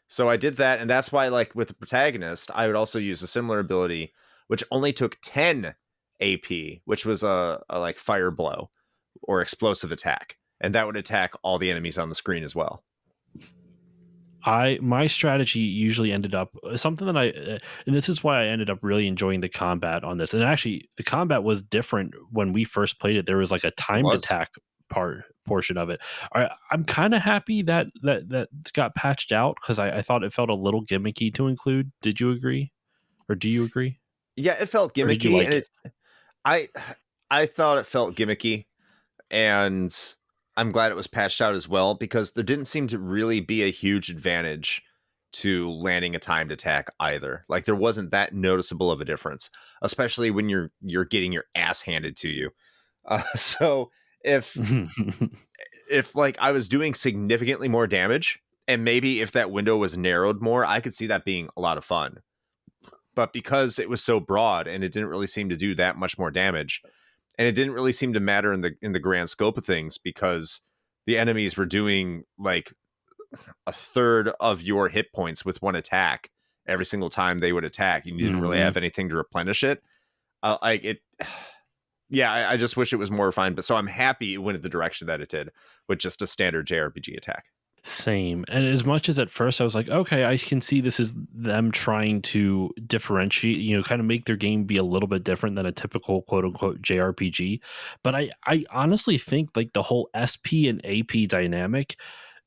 So I did that, and that's why, like with the protagonist, I would also use a similar ability, which only took 10 AP, which was a like fire blow or explosive attack, and that would attack all the enemies on the screen as well. My strategy usually ended up something that and this is why I ended up really enjoying the combat on this. And actually, the combat was different when we first played it. There was like a It timed was. attack portion of it. I'm kind of happy that got patched out because I thought it felt a little gimmicky to include. Did you agree, or do you agree, Yeah, it felt or did you gimmicky, like and it? I I thought it felt gimmicky, and I'm glad it was patched out as well because there didn't seem to really be a huge advantage to landing a timed attack either. Like there wasn't that noticeable of a difference, especially when you're getting your ass handed to you. So if like I was doing significantly more damage, and maybe if that window was narrowed more, I could see that being a lot of fun. But because it was so broad and it didn't really seem to do that much more damage, and it didn't really seem to matter in the grand scope of things because the enemies were doing like a third of your hit points with one attack every single time they would attack. You didn't really Hmm. have anything to replenish it. Like it, yeah. I just wish it was more refined. But so I'm happy it went in the direction that it did with just a standard JRPG attack. Same. And as much as at first I was like, okay, I can see this is them trying to differentiate, kind of make their game be a little bit different than a typical quote unquote JRPG. But I honestly think like the whole SP and AP dynamic,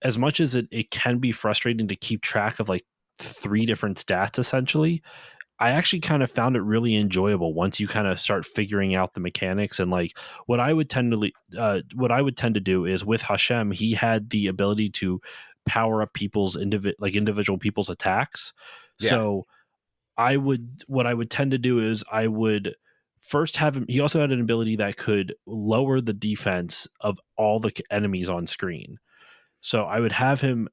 as much as it can be frustrating to keep track of like three different stats essentially, I actually kind of found it really enjoyable once you kind of start figuring out the mechanics. And like what I would tend to do is with Hashem, he had the ability to power up people's individual people's attacks. Yeah. So what I would tend to do is I would first have him. He also had an ability that could lower the defense of all the enemies on screen. So I would have him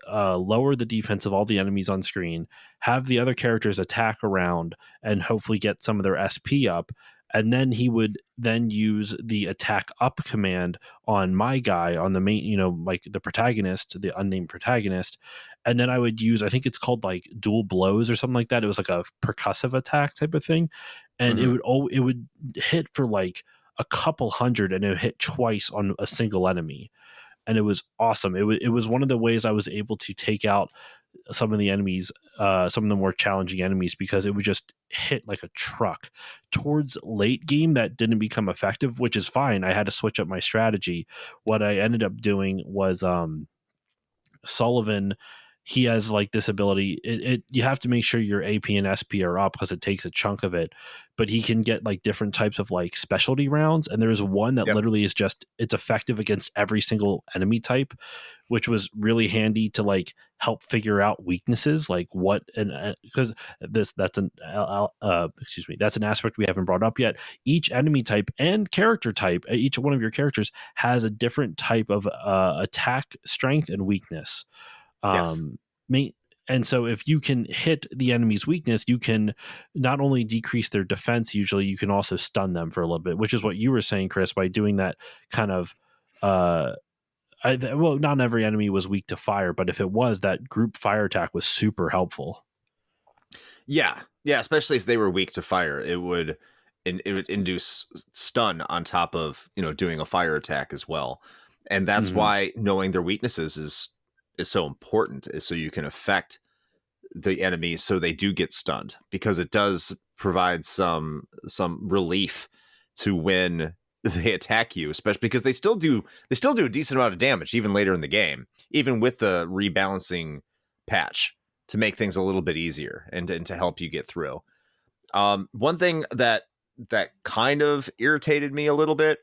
lower the defense of all the enemies on screen, have the other characters attack around, and hopefully get some of their SP up. And then he would then use the attack up command on my guy, on the main, like the protagonist, the unnamed protagonist. And then I would use, I think it's called like dual blows or something like that. It was like a percussive attack type of thing. And Hmm. it would hit for like a couple hundred, and it would hit twice on a single enemy, and it was awesome. It was one of the ways I was able to take out some of the enemies, some of the more challenging enemies, because it would just hit like a truck. Towards late game, that didn't become effective, which is fine. I had to switch up my strategy. What I ended up doing was Sullivan. He has like this ability. You have to make sure your AP and SP are up because it takes a chunk of it. But he can get like different types of like specialty rounds, and there's one that Yep. literally is just it's effective against every single enemy type, which was really handy to like help figure out weaknesses, like what and because that's an excuse me, that's an aspect we haven't brought up yet. Each enemy type and character type, each one of your characters has a different type of attack strength and weakness. Yes. um main and so if you can hit the enemy's weakness, you can not only decrease their defense, usually you can also stun them for a little bit, which is what you were saying, Chris, by doing that kind of uh well, not every enemy was weak to fire, but if it was, that group fire attack was super helpful. Yeah. Yeah. Especially if they were weak to fire, it would induce stun on top of doing a fire attack as well. And that's Mhm. why knowing their weaknesses is so important, is so you can affect the enemies so they do get stunned, because it does provide some relief to when they attack you, especially because they still do a decent amount of damage even later in the game, even with the rebalancing patch to make things a little bit easier and to help you get through. One thing that kind of irritated me a little bit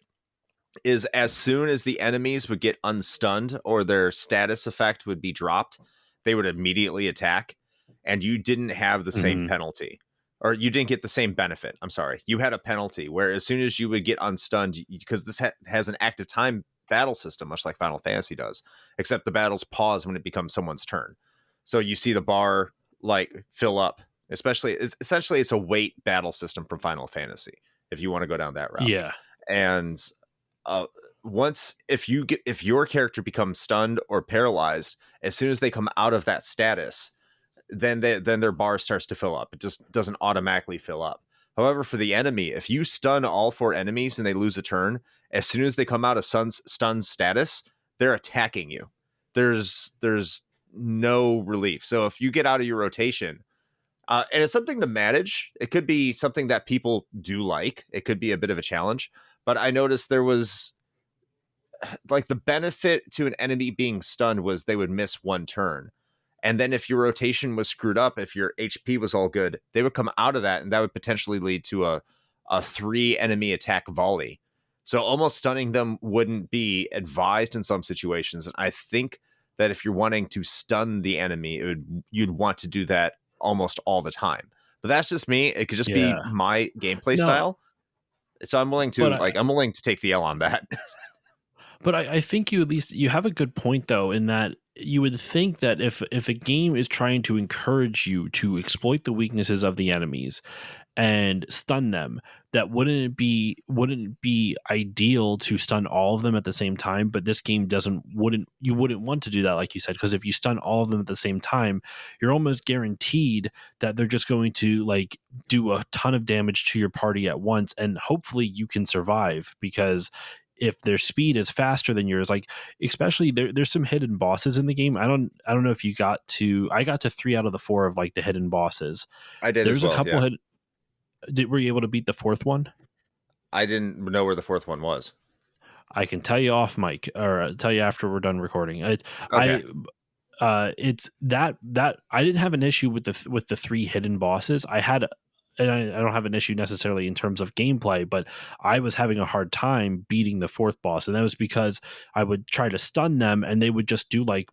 is as soon as the enemies would get unstunned or their status effect would be dropped, they would immediately attack, and you didn't have the same Mhm. penalty, or you didn't get the same benefit. I'm sorry. You had a penalty where as soon as you would get unstunned, because this has an active time battle system, much like Final Fantasy does, except the battles pause when it becomes someone's turn. So you see the bar like fill up, especially essentially it's a wait battle system from Final Fantasy if you want to go down that route. Yeah. And uh, once if your character becomes stunned or paralyzed, as soon as they come out of that status, then their bar starts to fill up. It just doesn't automatically fill up. However, for the enemy, if you stun all 4 enemies and they lose a turn, as soon as they come out of stun status, they're attacking you. There's no relief. So if you get out of your rotation, and it's something to manage. It could be something that people do like. It could be a bit of a challenge. But I noticed there was like the benefit to an enemy being stunned was they would miss one turn. And then if your rotation was screwed up, if your HP was all good, they would come out of that, and that would potentially lead to a 3 enemy attack volley. So almost stunning them wouldn't be advised in some situations. And I think that if you're wanting to stun the enemy, you'd want to do that almost all the time. But that's just me. It could just be Yeah. my gameplay No, style. So but I I'm willing to take the L on that. but I think you at least you have a good point though, in that you would think that if a game is trying to encourage you to exploit the weaknesses of the enemies and stun them, that wouldn't it be ideal to stun all of them at the same time? But this game doesn't wouldn't you wouldn't want to do that, like you said, because if you stun all of them at the same time, you're almost guaranteed that they're just going to like do a ton of damage to your party at once, and hopefully you can survive, because if their speed is faster than yours, like especially there's some hidden bosses in the game. I don't know if you I got to 3 out of the 4 of like the hidden bosses. I did as There's a well. couple Yeah. were you able to beat the 4th one? I didn't know where the 4th one was. I can tell you off mic, or tell you after we're done recording. Okay. It's that I didn't have an issue with the 3 hidden bosses. And I don't have an issue necessarily in terms of gameplay, but I was having a hard time beating the 4th boss, and that was because I would try to stun them, and they would just do like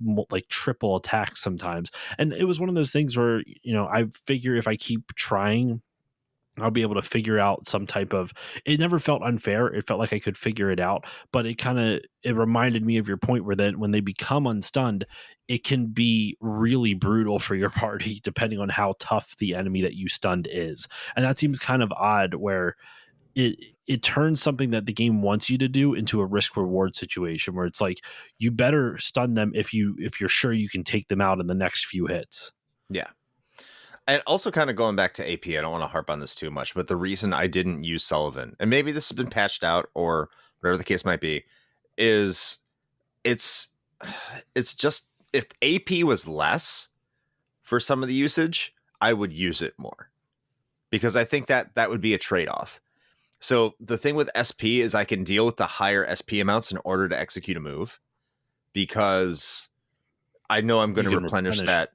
triple attacks sometimes. And it was one of those things where I figure if I keep trying, I'll be able to figure out some type of. It never felt unfair. It felt like I could figure it out, but it reminded me of your point where that when they become unstunned, it can be really brutal for your party depending on how tough the enemy that you stunned is, and that seems kind of odd. Where it turns something that the game wants you to do into a risk reward situation, where it's like you better stun them if you're sure you can take them out in the next few hits. Yeah. And also, kind of going back to AP, I don't want to harp on this too much, but the reason I didn't use Sullivan, and maybe this has been patched out or whatever the case might be, is it's it's just if AP was less for some of the usage, I would use it more, because I think that would be a trade-off. So the thing with SP is I can deal with the higher SP amounts in order to execute a move, because I know I'm going You to can replenish replenish it. that.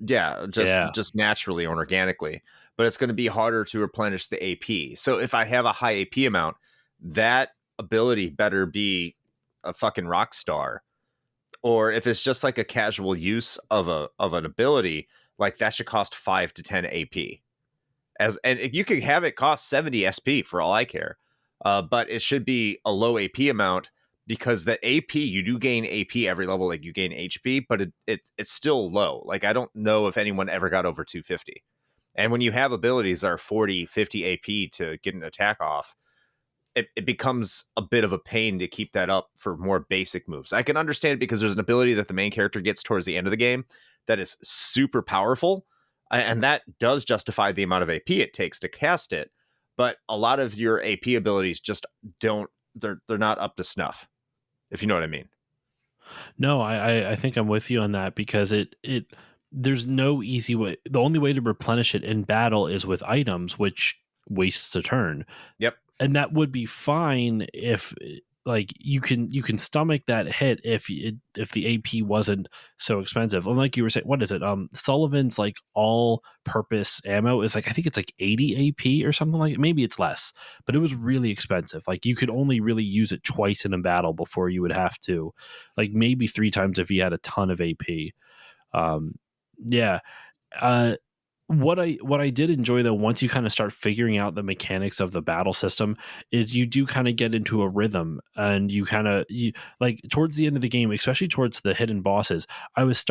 Yeah, Yeah. just naturally or organically, but it's going to be harder to replenish the AP. So if I have a high AP amount, that ability better be a fucking rock star. Or if it's just like a casual use of an ability, like that should cost 5 to 10 AP. And you could have it cost 70 SP for all I care. But it should be a low AP amount, because the AP, you do gain AP every level, like you gain HP, but it's still low. Like I don't know if anyone ever got over 250. And when you have abilities that are 40, 50 AP to get an attack off, it becomes a bit of a pain to keep that up for more basic moves. I can understand it because there's an ability that the main character gets towards the end of the game that is super powerful, and that does justify the amount of AP it takes to cast it. But a lot of your AP abilities just don't. They're not up to snuff, if you know what I mean. No, I think I'm with you on that because it there's no easy way. The only way to replenish it in battle is with items, which wastes a turn. Yep. And that would be fine if like you can stomach that hit if the AP wasn't so expensive. And like you were saying, what is it? Sullivan's like all purpose ammo is like I think it's like 80 AP or something like it. Maybe it's less, but it was really expensive. Like you could only really use it twice in a battle before you would have to, like maybe three times if you had a ton of AP. Um, yeah. Uh, what I did enjoy though, once you kind of start figuring out the mechanics of the battle system, is you do kind of get into a rhythm, and you like towards the end of the game, especially towards the hidden bosses. I was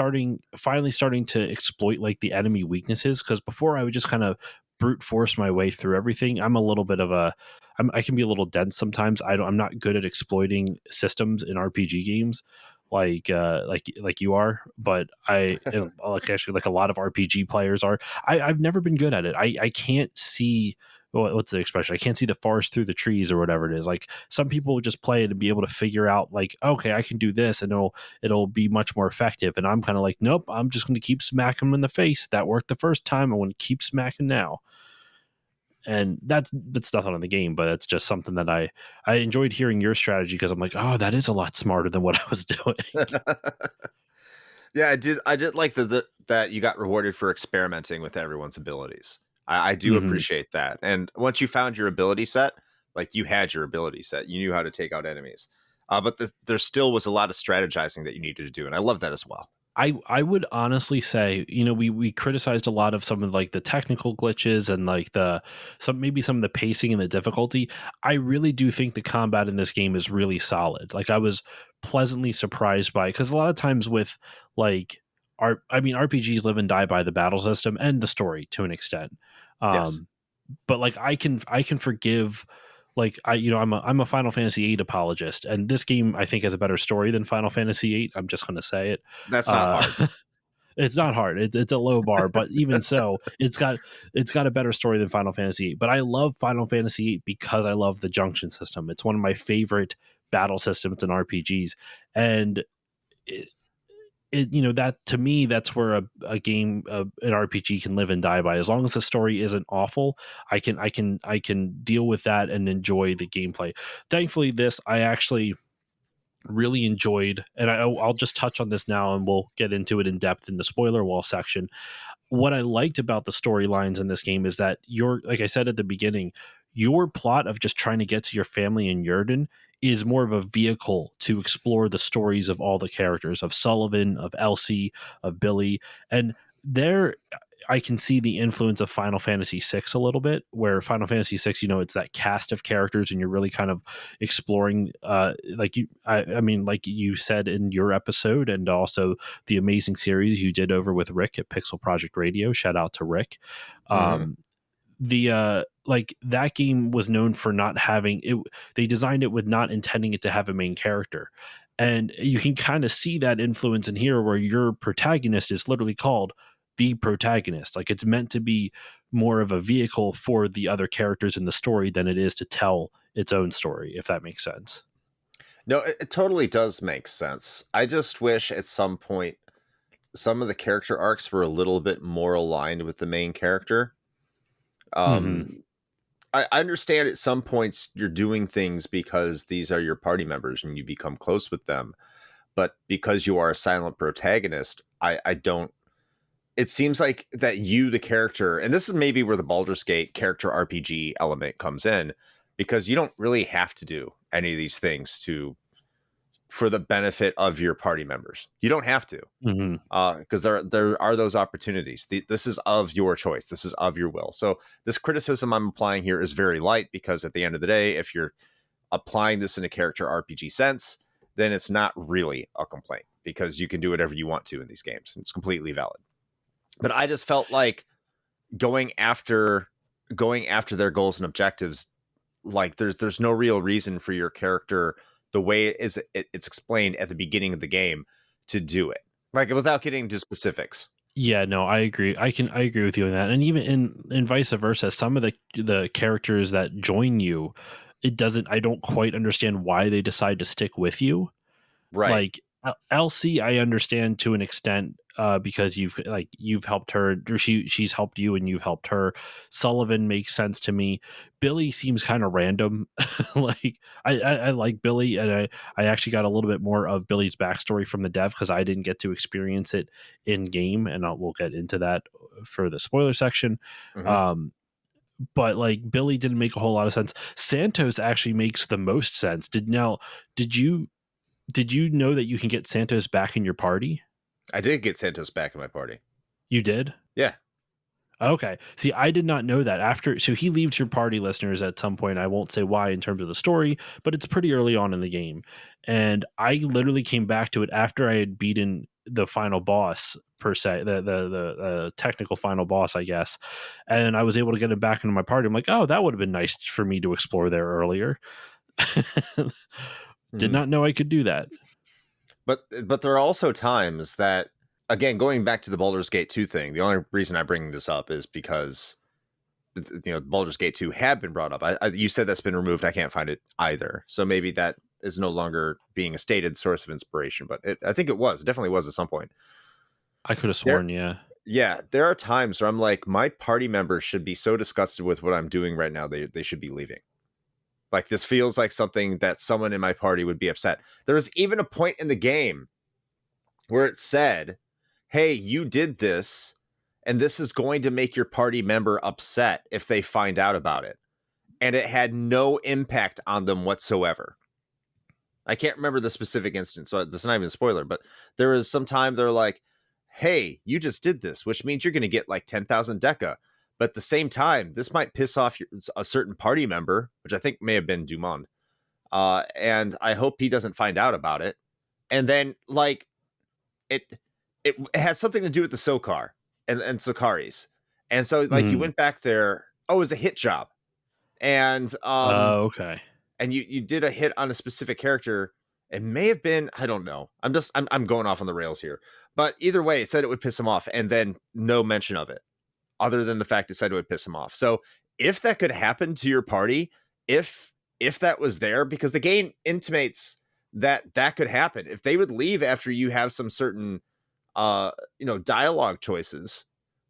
finally starting to exploit like the enemy weaknesses, because before I would just kind of brute force my way through everything. I'm a little bit of I can be a little dense sometimes. I'm not good at exploiting systems in RPG games like you are, but like actually like a lot of RPG players are. I've never been good at it. I can't see what's the expression? I can't see the forest through the trees or whatever it is. Like some people will just play it and be able to figure out like, okay, I can do this and it'll be much more effective. And I'm kind of like, nope, I'm just going to keep smacking them in the face. That worked the first time. I want to keep smacking now. And that's nothing on the game, but it's just something that I enjoyed hearing your strategy, because I'm like, oh, that is a lot smarter than what I was doing. Yeah, I did like that you got rewarded for experimenting with everyone's abilities. I do Hmm. appreciate that. And once you found your ability set, like you had your ability set, you knew how to take out enemies. But there still was a lot of strategizing that you needed to do, and I love that as well. I would honestly say, we criticized a lot of some of like the technical glitches and like some of the pacing and the difficulty. I really do think the combat in this game is really solid. Like I was pleasantly surprised by, because a lot of times with like RPGs live and die by the battle system and the story to an extent. Yes. Um, but like I can forgive, like I'm a Final Fantasy VIII apologist, and this game I think has a better story than Final Fantasy VIII. I'm just gonna say it. That's not Uh, hard. it's not hard. It's a low bar, but even so, it's got a better story than Final Fantasy VIII. But I love Final Fantasy VIII because I love the junction system. It's one of my favorite battle systems in RPGs, and that to me, that's where a game, an RPG can live and die by. As long as the story isn't awful, I can deal with that and enjoy the gameplay. Thankfully, this I actually really enjoyed, and I'll just touch on this now, and we'll get into it in depth in the spoiler wall section. What I liked about the storylines in this game is that like I said at the beginning, your plot of just trying to get to your family in Yerdan is more of a vehicle to explore the stories of all the characters, of Sullivan, of Elsie, of Billy. And there I can see the influence of Final Fantasy VI a little bit, where Final Fantasy VI, it's that cast of characters, and you're really kind of exploring, I mean, like you said in your episode, and also the amazing series you did over with Rick at Pixel Project Radio. Shout out to Rick. Hmm. The like that game was known for not having it. They designed it with not intending it to have a main character, and you can kind of see that influence in here, where your protagonist is literally called the protagonist. Like it's meant to be more of a vehicle for the other characters in the story than it is to tell its own story, if that makes sense. No, it totally does make sense. I just wish at some point some of the character arcs were a little bit more aligned with the main character. Hmm. Um, I understand at some points you're doing things because these are your party members and you become close with them. But because you are a silent protagonist, I don't. It seems like that you, the character, and this is maybe where the Baldur's Gate character RPG element comes in, because you don't really have to do any of these things for the benefit of your party members. You don't have to, Hmm. because there are those opportunities. This is of your choice. This is of your will. So this criticism I'm applying here is very light, because at the end of the day, if you're applying this in a character RPG sense, then it's not really a complaint, because you can do whatever you want to in these games. It's completely valid. But I just felt like going after their goals and objectives, like there's no real reason for your character, the way it's explained at the beginning of the game, to do it, like without getting into specifics. Yeah, no, I agree. I agree with you on that. And even in vice versa, some of the characters that join you, I don't quite understand why they decide to stick with you. Right. Like Elsie, I understand to an extent, because you've helped her, or she's helped you, and you've helped her. Sullivan makes sense to me. Billy seems kind of random. Like I like Billy, and I actually got a little bit more of Billy's backstory from the dev because I didn't get to experience it in game, and we'll get into that for the spoiler section. Mhm. But like Billy didn't make a whole lot of sense. Santos actually makes the most sense. Did you know that you can get Santos back in your party? I did get Santos back in my party. You did? Yeah. Okay. See, I did not know that. So he leaves your party, listeners, at some point. I won't say why in terms of the story, but it's pretty early on in the game. And I literally came back to it after I had beaten the final boss, per se, the technical final boss, I guess. And I was able to get him back into my party. I'm like, oh, that would have been nice for me to explore there earlier. Did Mhm. not know I could do that. But there are also times that, again, going back to the Baldur's Gate 2 thing, the only reason I bring this up is because Baldur's Gate 2 had been brought up. You said that's been removed. I can't find it either. So maybe that is no longer being a stated source of inspiration, but I think it was. It definitely was at some point. I could have There, sworn, yeah. yeah, there are times where I'm like, my party members should be so disgusted with what I'm doing right now, they should be leaving. Like, this feels like something that someone in my party would be upset. There was even a point in the game where it said, hey, you did this, and this is going to make your party member upset if they find out about it. And it had no impact on them whatsoever. I can't remember the specific instance, so that's not even a spoiler, but there was some time they're like, hey, you just did this, which means you're going to get like 10,000 deca. But at the same time, this might piss off a certain party member, which I think may have been Dumont. And I hope he doesn't find out about it. And then, like, it has something to do with the Sokar and Sokaris. And so, like, you Mm. went back there. Oh, it was a hit job. And Okay. and you did a hit on a specific character. It may have been, I don't know. I'm going off on the rails here. But either way, it said it would piss him off, and then no mention of it, other than the fact it said it would piss him off. So if that could happen to your party, if that was there, because the game intimates that that could happen, if they would leave after you have some certain dialogue choices,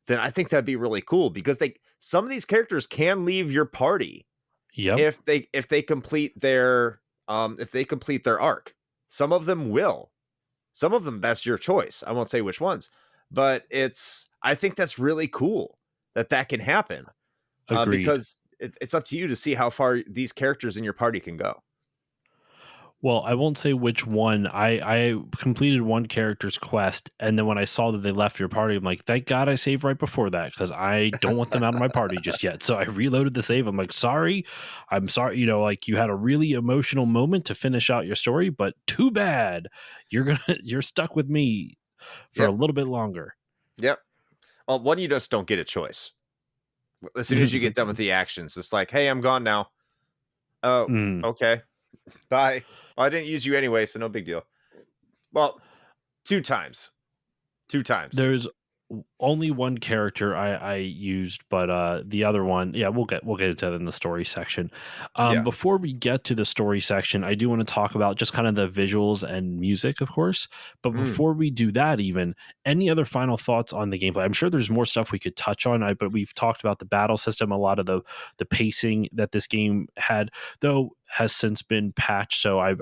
then I think that'd be really cool, because some of these characters can leave your party Yep. if they complete their arc. Some of them will. Some of them, that's your choice. I won't say which ones, but I think that's really cool that can happen, Agreed. because it's up to you to see how far these characters in your party can go. Well, I won't say which one. I completed one character's quest, and then when I saw that they left your party, I'm like, thank God I saved right before that, because I don't want them out of my party just yet. So I reloaded the save. I'm like, I'm sorry. Like, you had a really emotional moment to finish out your story, but too bad. You're stuck with me for a Yep. little bit longer. Well, one, you just don't get a choice. As soon as you get done with the actions, it's like, hey, I'm gone now. Oh, Mm. okay. Bye. Well, I didn't use you anyway, so no big deal. Well, two times. There's only one character I used, but the other one, yeah, we'll get into that in the story section. Yeah. Before we get to the story section, I do want to talk about just kind of the visuals and music, of course. But before we do that, even any other final thoughts on the gameplay? I'm sure there's more stuff we could touch on, but we've talked about the battle system, a lot of the pacing that this game had, though, has since been patched. So I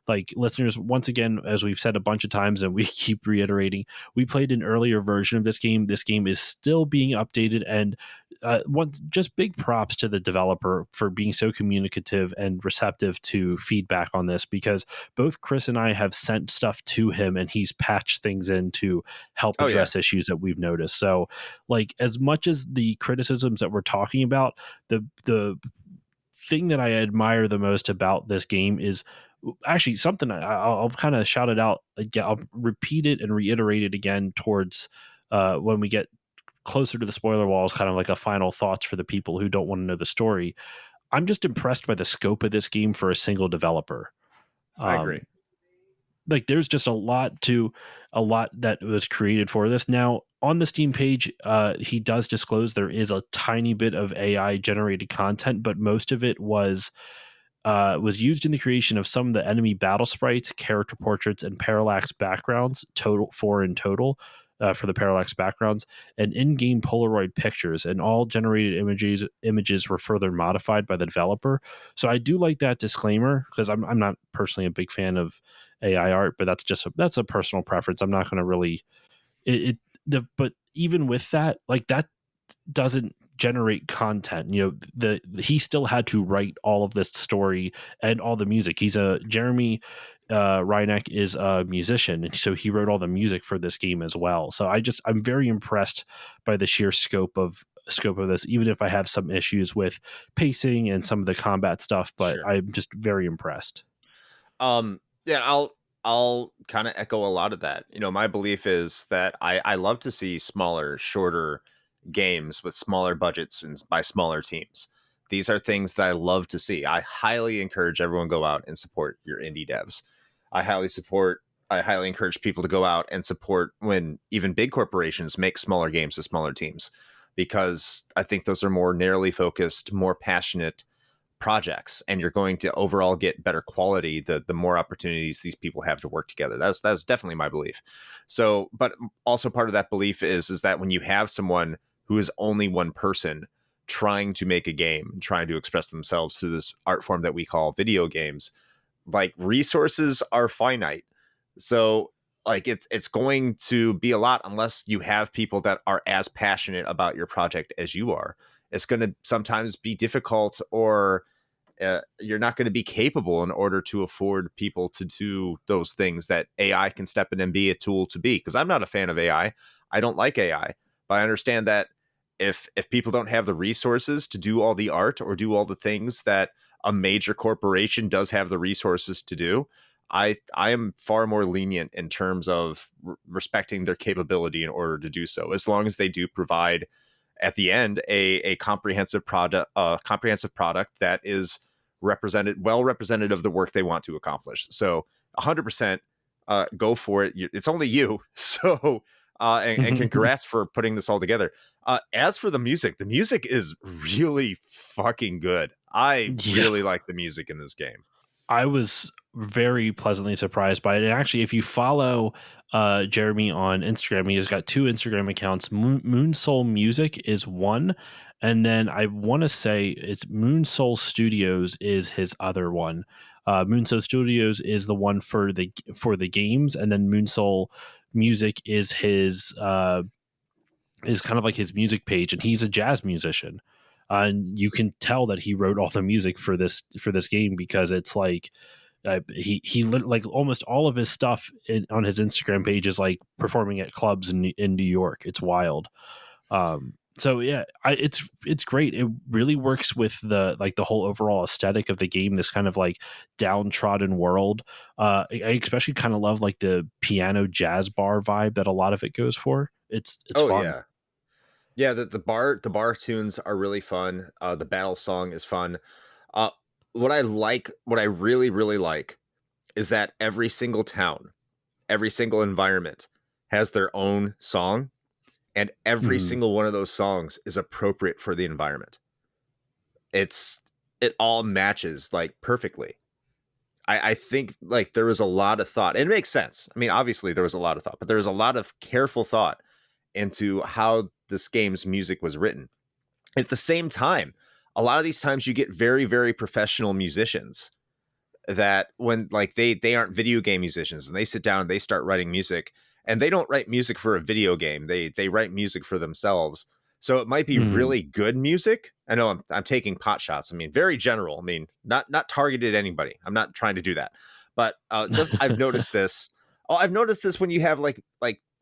like, listeners, once again, as we've said a bunch of times and we keep reiterating, we played an earlier version of this game. This game is still being updated, and just big props to the developer for being so communicative and receptive to feedback on this, because both Chris and I have sent stuff to him, and he's patched things in to help address issues that we've noticed. So, like, as much as the criticisms that we're talking about, the thing that I admire the most about this game is actually something I'll kind of shout it out again. I'll repeat it and reiterate it again towards when we get closer to the spoiler walls, kind of like a final thoughts for the people who don't want to know the story. I'm just impressed by the scope of this game for a single developer. I agree. Like, there's just a lot that was created for this. Now, on the Steam page, he does disclose there is a tiny bit of AI generated content, but most of it was was used in the creation of some of the enemy battle sprites, character portraits, and parallax backgrounds, total 4 in total for the parallax backgrounds, and in-game Polaroid pictures, and all generated images were further modified by the developer. So I do like that disclaimer, because I'm not personally a big fan of AI art, but that's a personal preference. I'm not going to really but even with that, like, that doesn't generate content. He still had to write all of this story and all the music. He's a Jeremy Reineck is a musician, and so he wrote all the music for this game as well. So I'm very impressed by the sheer scope of this, even if I have some issues with pacing and some of the combat stuff, but Sure. I'm just very impressed. Yeah, I'll kind of echo a lot of that. My belief is that I love to see smaller, shorter games with smaller budgets and by smaller teams. These are things that I love to see. I highly encourage everyone go out and support your indie devs. I highly encourage people to go out and support when even big corporations make smaller games with smaller teams, because I think those are more narrowly focused, more passionate projects, and you're going to overall get better quality the more opportunities these people have to work together. That's definitely my belief. So, but also part of that belief is that when you have someone who is only one person trying to make a game, trying to express themselves through this art form that we call video games, like, resources are finite. So, like, it's going to be a lot unless you have people that are as passionate about your project as you are. It's going to sometimes be difficult, or you're not going to be capable in order to afford people to do those things that AI can step in and be a tool to be. Because I'm not a fan of AI. I don't like AI, but I understand that if people don't have the resources to do all the art or do all the things that a major corporation does have the resources to do, I am far more lenient in terms of respecting their capability in order to do so, as long as they do provide at the end a comprehensive product that is represented of the work they want to accomplish. So 100% go for it. It's only you. So and congrats for putting this all together. As for the music is really fucking good. I Yeah. really like the music in this game. I was very pleasantly surprised by it. And actually, if you follow Jeremy on Instagram, he has got 2 Instagram accounts. Moon Soul Music is one, and then I want to say it's Moon Soul Studios is his other one. Moon Soul Studios is the one for the games, and then Moon Soul Music is his is kind of like his music page, and he's a jazz musician. And you can tell that he wrote all the music for this game, because it's like like almost all of his stuff on his Instagram page is like performing at clubs in New York. It's wild. So yeah, it's great. It really works with the whole overall aesthetic of the game. This kind of like downtrodden world. I especially kind of love like the piano jazz bar vibe that a lot of it goes for. It's Oh fun. yeah. Yeah, the bar tunes are really fun. The battle song is fun. Uh, what I really, really like, is that every single town, every single environment has their own song, and every Mhm. single one of those songs is appropriate for the environment. It all matches like perfectly. I think like there was a lot of thought. And it makes sense. I mean, obviously there was a lot of thought, but there was a lot of careful thought into how this game's music was written. At the same time, a lot of these times you get very, very professional musicians that, when like they aren't video game musicians, and they sit down and they start writing music, and they don't write music for a video game. They write music for themselves. So it might be Mhm. really good music. I know I'm taking pot shots. I mean, very general. I mean, not targeted at anybody. I'm not trying to do that. But just I've noticed this. Oh, I've noticed this when you have like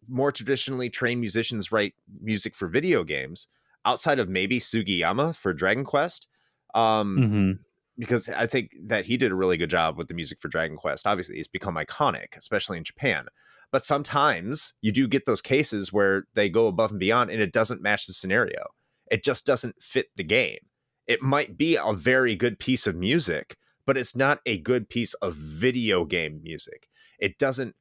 more traditionally trained musicians write music for video games, outside of maybe Sugiyama for Dragon Quest. Um, Mhm. because I think that he did a really good job with the music for Dragon Quest. Obviously, it's become iconic, especially in Japan. But sometimes you do get those cases where they go above and beyond and it doesn't match the scenario. It just doesn't fit the game. It might be a very good piece of music, but it's not a good piece of video game music. It doesn't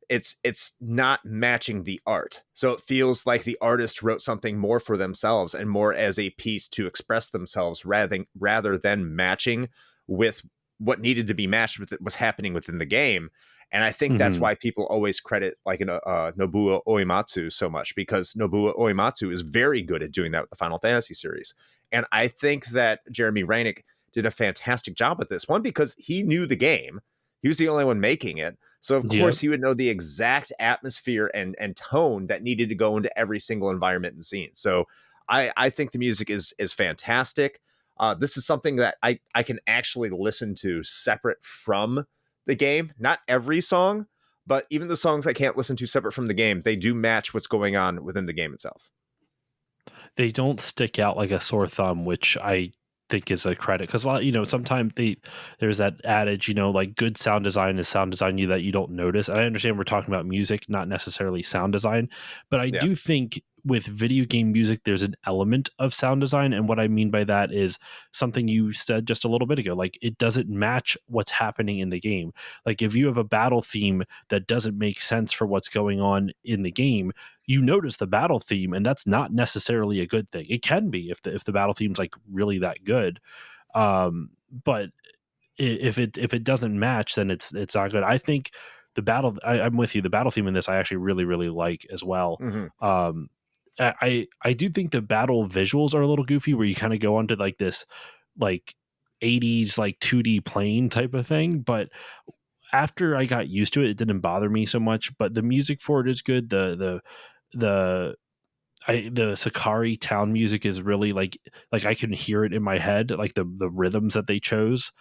it's not matching the art. So it feels like the artist wrote something more for themselves and more as a piece to express themselves, rather than matching with what needed to be matched with it was happening within the game. And I think that's Mhm. why people always credit like Nobuo Uematsu so much, because Nobuo Uematsu is very good at doing that with the Final Fantasy series. And I think that Jeremy Reineck did a fantastic job with this one, because he knew the game. He was the only one making it. So of Yep. course he would know the exact atmosphere and tone that needed to go into every single environment and scene. So I think the music is fantastic. This is something that I can actually listen to separate from the game. Not every song, but even the songs I can't listen to separate from the game, they do match what's going on within the game itself. They don't stick out like a sore thumb, which I think is a credit, because a lot, sometimes there's that adage, like good sound design is sound design you that you don't notice. And I understand we're talking about music, not necessarily sound design, but I Yeah. do think with video game music there's an element of sound design, and what I mean by that is something you said just a little bit ago, like it doesn't match what's happening in the game. Like if you have a battle theme that doesn't make sense for what's going on in the game, you notice the battle theme, and that's not necessarily a good thing. It can be if the battle theme's like really that good, but if it doesn't match, then it's not good. I think I'm with you. The battle theme in this I actually really really like as well. Mm-hmm. Um, I do think the battle visuals are a little goofy, where you kind of go onto like this like 80s like 2D plane type of thing, but after I got used to it, it didn't bother me so much. But the music for it is good. The the Sakari town music is really like I can hear it in my head, like the rhythms that they chose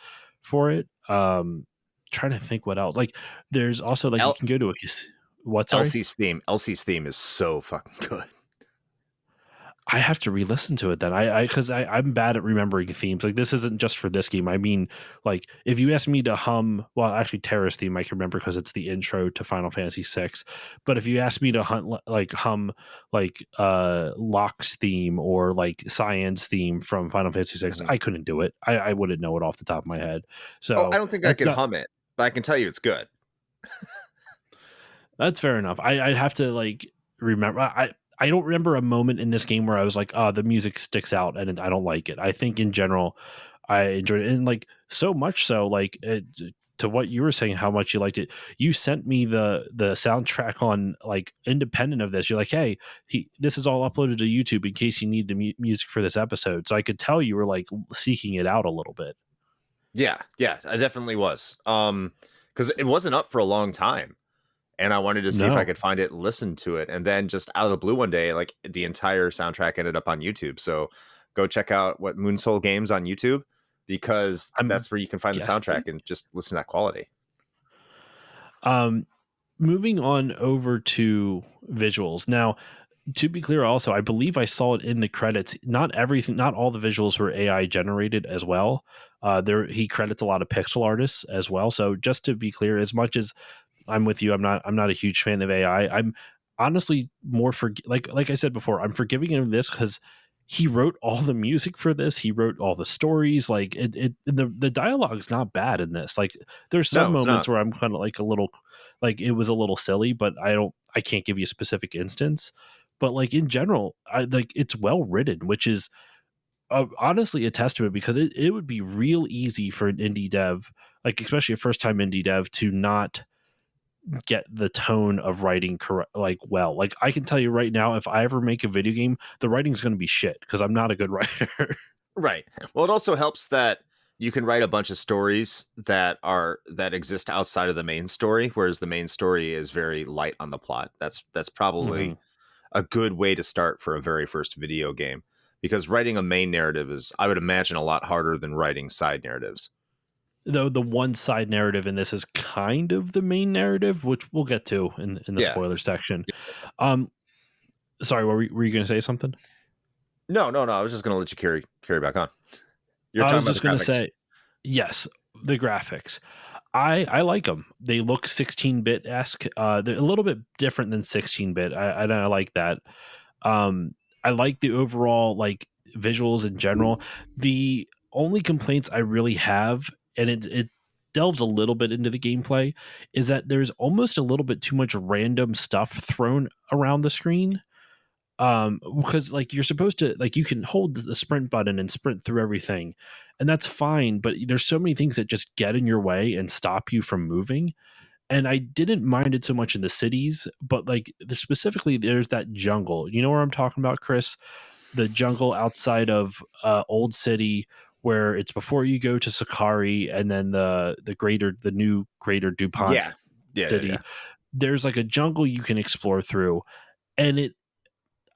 for it. Trying to think what else. Like there's also like you L- can go to a what? Sorry, Elsie's theme is so fucking good. I have to re-listen to it then. I because I'm bad at remembering themes. Like this isn't just for this game. I mean, like if you ask me to hum, well, actually Terra's theme I can remember because it's the intro to Final Fantasy VI. But if you ask me to hum like Locke's theme or like Cyan's theme from Final Fantasy VI, Mm-hmm. I couldn't do it. I wouldn't know it off the top of my head. Oh, I So don't think I that's can not hum it, but I can tell you it's good. That's fair enough. I'd have to like remember. I don't remember a moment in this game where I was like, "Oh, the music sticks out and I don't like it." I think in general, I enjoyed it, and like so much so, like to what you were saying, how much you liked it. You sent me the soundtrack on like independent of this. You're like, "Hey, this is all uploaded to YouTube in case you need the music for this episode." So I could tell you were like seeking it out a little bit. Yeah, I definitely was. Because it wasn't up for a long time, and I wanted to see if I No, could find it and listen to it. And then just out of the blue one day, like the entire soundtrack ended up on YouTube. So go check out what Moonsoul Games on YouTube, because I'm that's where you can find the soundtrack guessing. and just listen to that quality. Um, Moving on over to visuals now, to be clear, also I believe I saw it in the credits, not everything, not all the visuals were AI generated as well. There he credits a lot of pixel artists as well, so just to be clear, as much as I'm with you, I'm not a huge fan of AI. I'm honestly more for like I said before, I'm forgiving him this because he wrote all the music for this. He wrote all the stories. Like the dialogue's not bad in this. Like there's some No, it's moments not. where I'm kind of like a little, like it was a little silly, but I can't give you a specific instance. But like in general, I like it's well written, which is honestly a testament, because it would be real easy for an indie dev, like especially a first time indie dev, to not get the tone of writing correct, like well. Like I can tell you right now, if I ever make a video game, the writing's going to be shit because I'm not a good writer. Right. Well, it also helps that you can write a bunch of stories that exist outside of the main story, whereas the main story is very light on the plot. That's hmm probably a good way to start for a very first video game, because writing a main narrative is, I would imagine, a lot harder than writing side narratives. Though the one side narrative in this is kind of the main narrative, which we'll get to in the Yeah. spoiler section. Um, Sorry, were you going to say something? No. I was just going to let you carry back on. You're I talking was about the just going to graphics. say, yes, the graphics. I like them. They look 16-bit esque. They're a little bit different than 16-bit. I like that. Um, I like the overall like visuals in general. The only complaints I really have, and it delves a little bit into the gameplay, is that there's almost a little bit too much random stuff thrown around the screen. Because like you're supposed to, like, you can hold the sprint button and sprint through everything, and that's fine, but there's so many things that just get in your way and stop you from moving. And I didn't mind it so much in the cities, but like specifically there's that jungle, you know where I'm talking about, Chris? The jungle outside of Old City, where it's before you go to Sakari, and then the new greater DuPont Yeah. Yeah. Yeah. city. Yeah. There's like a jungle you can explore through, and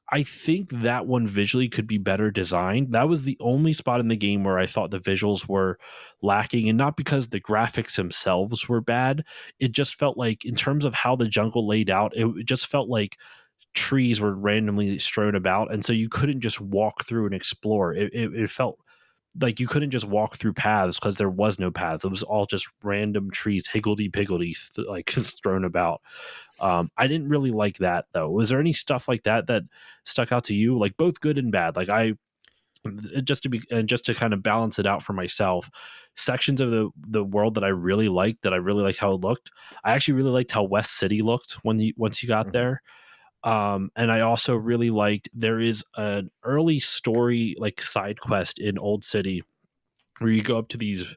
I think that one visually could be better designed. That was the only spot in the game where I thought the visuals were lacking, and not because the graphics themselves were bad. It just felt like, in terms of how the jungle laid out, it just felt like trees were randomly strewn about, and so you couldn't just walk through and explore. It felt like you couldn't just walk through paths because there was no paths. It was all just random trees, higgledy piggledy, like thrown about. I didn't really like that though. Was there any stuff like that that stuck out to you, like both good and bad? Like I just to kind of balance it out for myself, sections of the world that I really liked, that I really liked how it looked. I actually really liked how West City looked once you got Mhm. there. And I also really liked, there is an early story like side quest in Old City where you go up to these.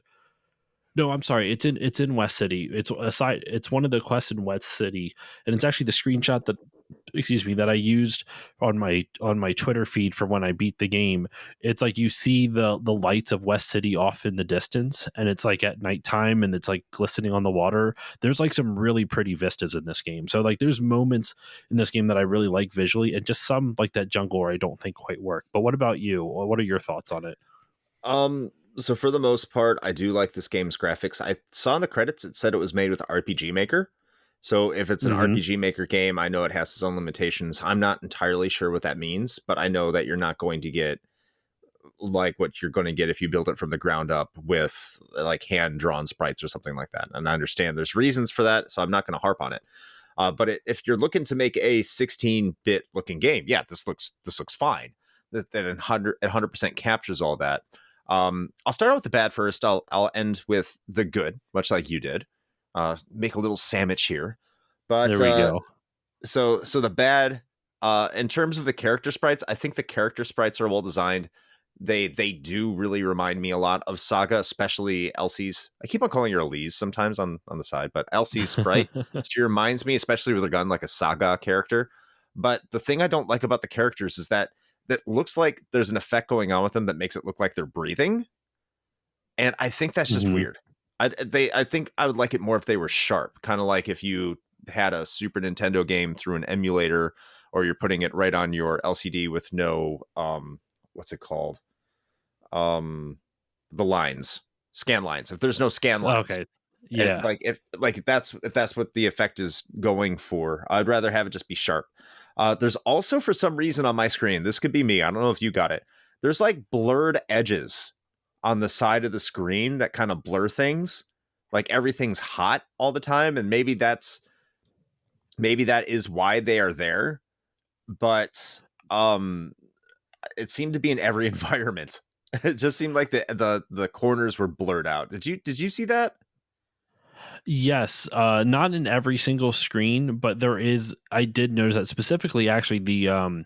No, I'm sorry. It's in West City. It's a side. It's one of the quests in West City, and it's actually the screenshot that, excuse me, that I used on my Twitter feed for when I beat the game. It's like you see the lights of West City off in the distance, and it's like at nighttime, and it's like glistening on the water. There's like some really pretty vistas in this game. So like there's moments in this game that I really like visually, and just some like that jungle where I don't think quite work. But what about you? What are your thoughts on it? So for the most part, I do like this game's graphics. I saw in the credits it said it was made with RPG Maker. So if it's an Mm-hmm. RPG Maker game, I know it has its own limitations. I'm not entirely sure what that means, but I know that you're not going to get like what you're going to get if you build it from the ground up with like hand drawn sprites or something like that. And I understand there's reasons for that, so I'm not going to harp on it. If you're looking to make a 16-bit looking game, yeah, this looks fine. That 100% captures all that. I'll start out with the bad first. I'll end with the good, much like you did. Make a little sandwich here, but There we go. so the bad, in terms of the character sprites, I think the character sprites are well designed. They do really remind me a lot of Saga, especially Elsie's. I keep on calling her Elise sometimes on the side, but Elsie's sprite, she reminds me, especially with a gun, like a Saga character. But the thing I don't like about the characters is that looks like there's an effect going on with them that makes it look like they're breathing, and I think that's just Hmm. weird. I think I would like it more if they were sharp, kind of like if you had a Super Nintendo game through an emulator, or you're putting it right on your LCD with no what's it called, um the lines, scan lines. If there's no scan lines, Okay. Yeah. if that's what the effect is going for, I'd rather have it just be sharp. There's also, for some reason on my screen, this could be me, I don't know if you got it, there's like blurred edges on the side of the screen that kind of blur things, like everything's hot all the time, and maybe that is why they are there. But it seemed to be in every environment. It just seemed like the corners were blurred out. Did you see that? Yes, not in every single screen, but there is. I did notice that specifically. Actually, the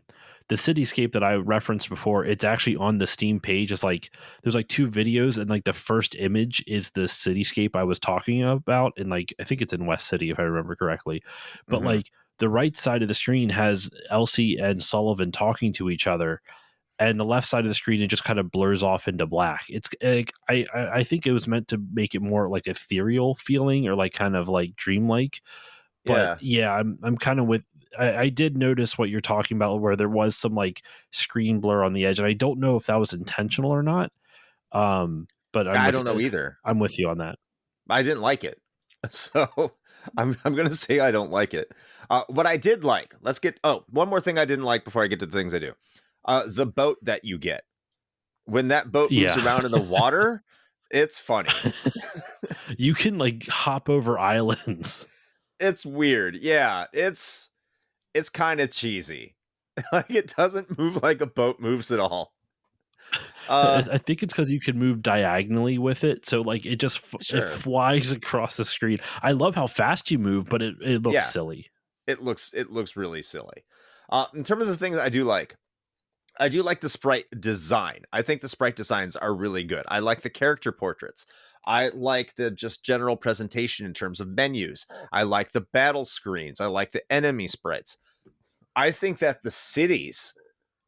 cityscape that I referenced before, it's actually on the Steam page. It's like there's like two videos, and like the first image is the cityscape I was talking about, and like I think it's in West City if I remember correctly. But Mm-hmm. like the right side of the screen has Elsie and Sullivan talking to each other, and the left side of the screen it just kind of blurs off into black. It's like I think it was meant to make it more like ethereal feeling, or like kind of like dreamlike. But Yeah, yeah, I'm kind of with. I did notice what you're talking about, where there was some like screen blur on the edge, and I don't know if that was intentional or not. But I don't know either. I'm with you on that. I didn't like it, so I'm gonna say I don't like it. What I did like, let's get. Oh, one more thing I didn't like before I get to the things I do. The boat that you get when that boat moves Yeah, around in the water, it's funny. you can like hop over islands. It's weird. Yeah, it's kind of cheesy. Like it doesn't move like a boat moves at all. Uh, I think it's because you can move diagonally with it, so like it just it sure. flies across the screen. I love how fast you move, but it looks Yeah, silly. it looks really silly. In terms of the things I do like the sprite design. I think the sprite designs are really good. I like the character portraits. I like the just general presentation in terms of menus. I like the battle screens. I like the enemy sprites. I think that the cities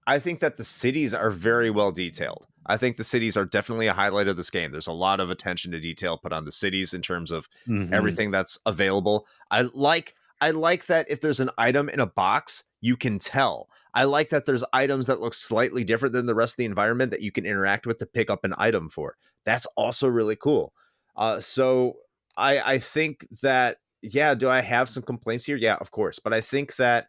are very well detailed. I think the cities are definitely a highlight of this game. There's a lot of attention to detail put on the cities in terms of Mm-hmm. everything that's available. I like that if there's an item in a box, you can tell. I like that there's items that look slightly different than the rest of the environment that you can interact with to pick up an item for. That's also really cool. So I think that, yeah, do I have some complaints here? Yeah, of course. But I think that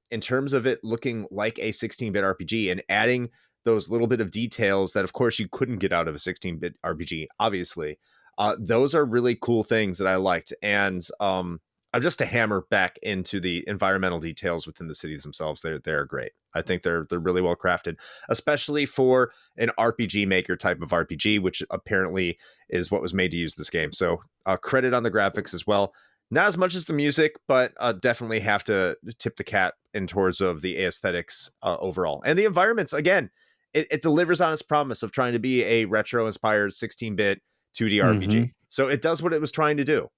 in terms of it looking like a 16-bit RPG and adding those little bit of details that, of course, you couldn't get out of a 16-bit RPG, obviously, those are really cool things that I liked. And I'm just to hammer back into the environmental details within the cities themselves. They're great. I think they're really well crafted, especially for an RPG Maker type of RPG, which apparently is what was made to use this game. So credit on the graphics as well. Not as much as the music, but definitely have to tip the cap in towards of the aesthetics overall. And the environments, again, it delivers on its promise of trying to be a retro-inspired 16-bit 2D Mm-hmm. RPG. So it does what it was trying to do.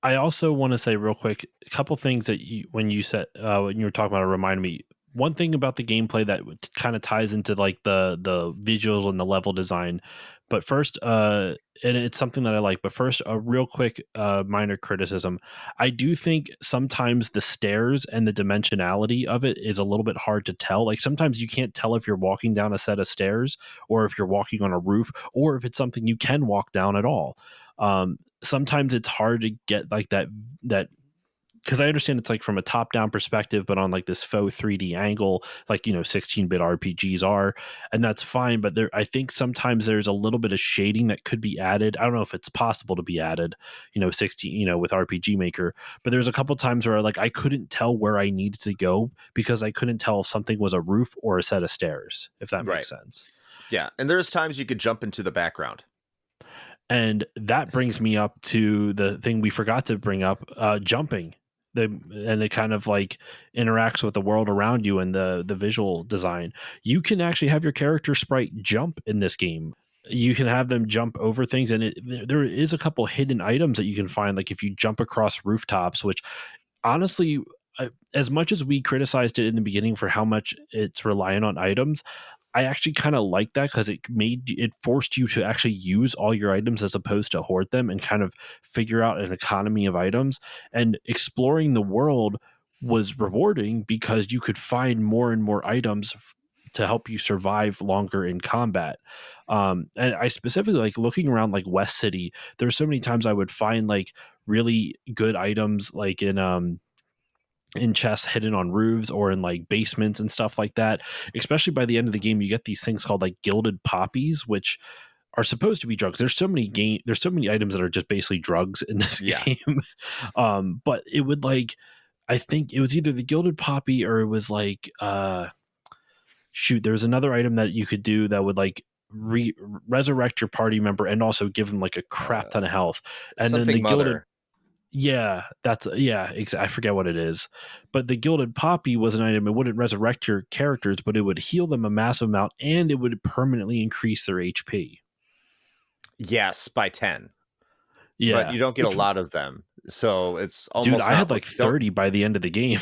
I also want to say real quick a couple things that when you were talking about it reminded me. One thing about the gameplay that kind of ties into like the visuals and the level design, but first, and it's something that I like. But first, a real quick minor criticism. I do think sometimes the stairs and the dimensionality of it is a little bit hard to tell. Like sometimes you can't tell if you're walking down a set of stairs or if you're walking on a roof or if it's something you can walk down at all. Sometimes it's hard to get like that because I understand it's like from a top down perspective, but on like this faux 3D angle, like 16-bit RPGs are, and that's fine. But I think sometimes there's a little bit of shading that could be added. I don't know if it's possible to be added, 16, with RPG Maker. But there's a couple times where like I couldn't tell where I needed to go because I couldn't tell if something was a roof or a set of stairs, if that Right. makes sense. Yeah. And there's times you could jump into the background. And that brings me up to the thing we forgot to bring up, jumping. And it kind of like interacts with the world around you and the visual design. You can actually have your character sprite jump in this game. You can have them jump over things, and there is a couple hidden items that you can find, like if you jump across rooftops, which honestly, as much as we criticized it in the beginning for how much it's reliant on items, I actually kind of like that because it forced you to actually use all your items as opposed to hoard them and kind of figure out an economy of items. And exploring the world was rewarding because you could find more and more items to help you survive longer in combat. And I specifically like looking around like West City. There's so many times I would find like really good items like in chests hidden on roofs or in like basements and stuff like that. Especially by the end of the game, you get these things called like gilded poppies, which are supposed to be drugs. There's so many items that are just basically drugs in this Yeah. game. But it would like, I think it was either the gilded poppy or it was like, there was another item that you could do that would like resurrect your party member and also give them like a crap ton of health. And then Something the gilded mother. yeah, I forget what it is. But the Gilded Poppy was an item. It wouldn't resurrect your characters, but it would heal them a massive amount and it would permanently increase their HP. Yes, by 10. But Yeah. you don't get a Which, lot of them. So it's dude, almost I not had like like you don't. 30 by the end of the game.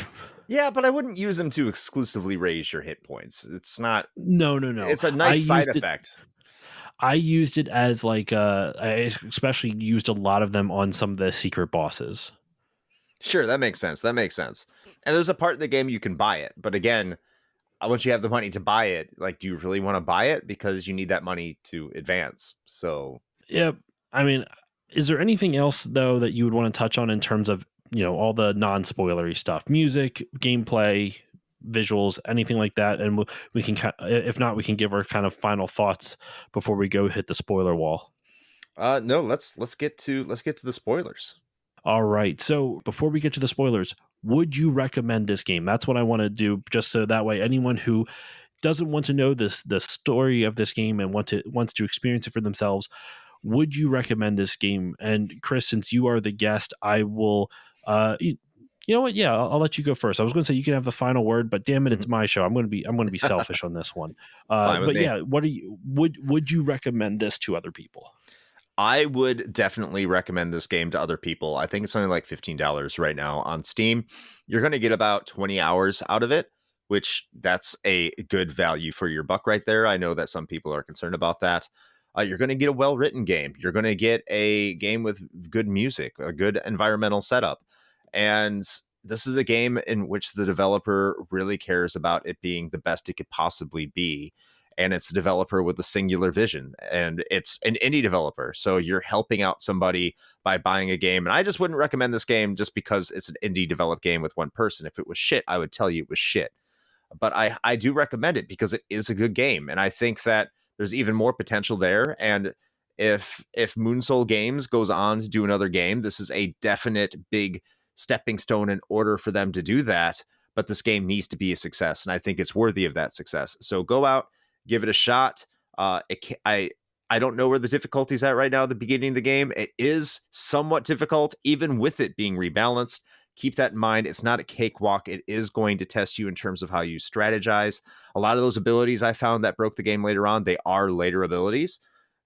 Yeah, but I wouldn't use them to exclusively raise your hit points. It's not. No, no, no. It's a nice side effect. I used it as like I especially used a lot of them on some of the secret bosses. Sure, that makes sense. That makes sense. And there's a part in the game you can buy it, but again, once you have the money to buy it, like, do you really want to buy it because you need that money to advance? So, Yep. I mean, is there anything else though that you would want to touch on in terms of all the non-spoilery stuff, music, gameplay, visuals, anything like that? And we can, if not, we can give our kind of final thoughts before we go hit the spoiler wall. no, let's get to the spoilers. All right. So before we get to the spoilers, would you recommend this game? That's what I want to do, just so that way anyone who doesn't want to know the story of this game and wants to experience it for themselves, would you recommend this game? And Chris, since you are the guest, I will You know what? Yeah, I'll let you go first. I was going to say you can have the final word, but damn it, Mhm. it's my show. I'm going to be selfish on this one. Fine with But me. yeah, what are you would you recommend this to other people? I would definitely recommend this game to other people. I think it's only like $15 right now on Steam. You're going to get about 20 hours out of it, which that's a good value for your buck right there. I know that some people are concerned about that. You're going to get a well-written game. You're going to get a game with good music, a good environmental setup. And this is a game in which the developer really cares about it being the best it could possibly be, and it's a developer with a singular vision, and it's an indie developer, so you're helping out somebody by buying a game. And I just wouldn't recommend this game just because it's an indie developed game with one person. If it was shit, I would tell you it was shit, but I do recommend it because it is a good game, and I think that there's even more potential there. And if Moonsoul Games goes on to do another game, this is a definite big stepping stone in order for them to do that. But this game needs to be a success, and I think it's worthy of that success. So go out, give it a shot. I don't know where the difficulty's at right now at the beginning of the game. It is somewhat difficult, even with it being rebalanced. Keep that in mind. It's not a cakewalk. It is going to test you in terms of how you strategize. A lot of those abilities I found that broke the game later on, they are later abilities.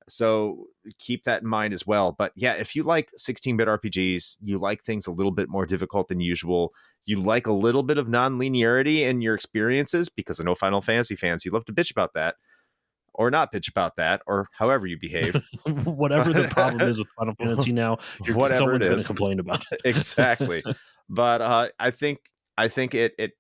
So keep that in mind as well. But yeah, if you like 16-bit RPGs, you like things a little bit more difficult than usual, you like a little bit of non-linearity in your experiences, because I know Final Fantasy fans, you love to bitch about that, or not bitch about that, or however you behave. Whatever the problem is with Final Fantasy now, Whatever it someone's going to is. complain about it. Exactly. But I think it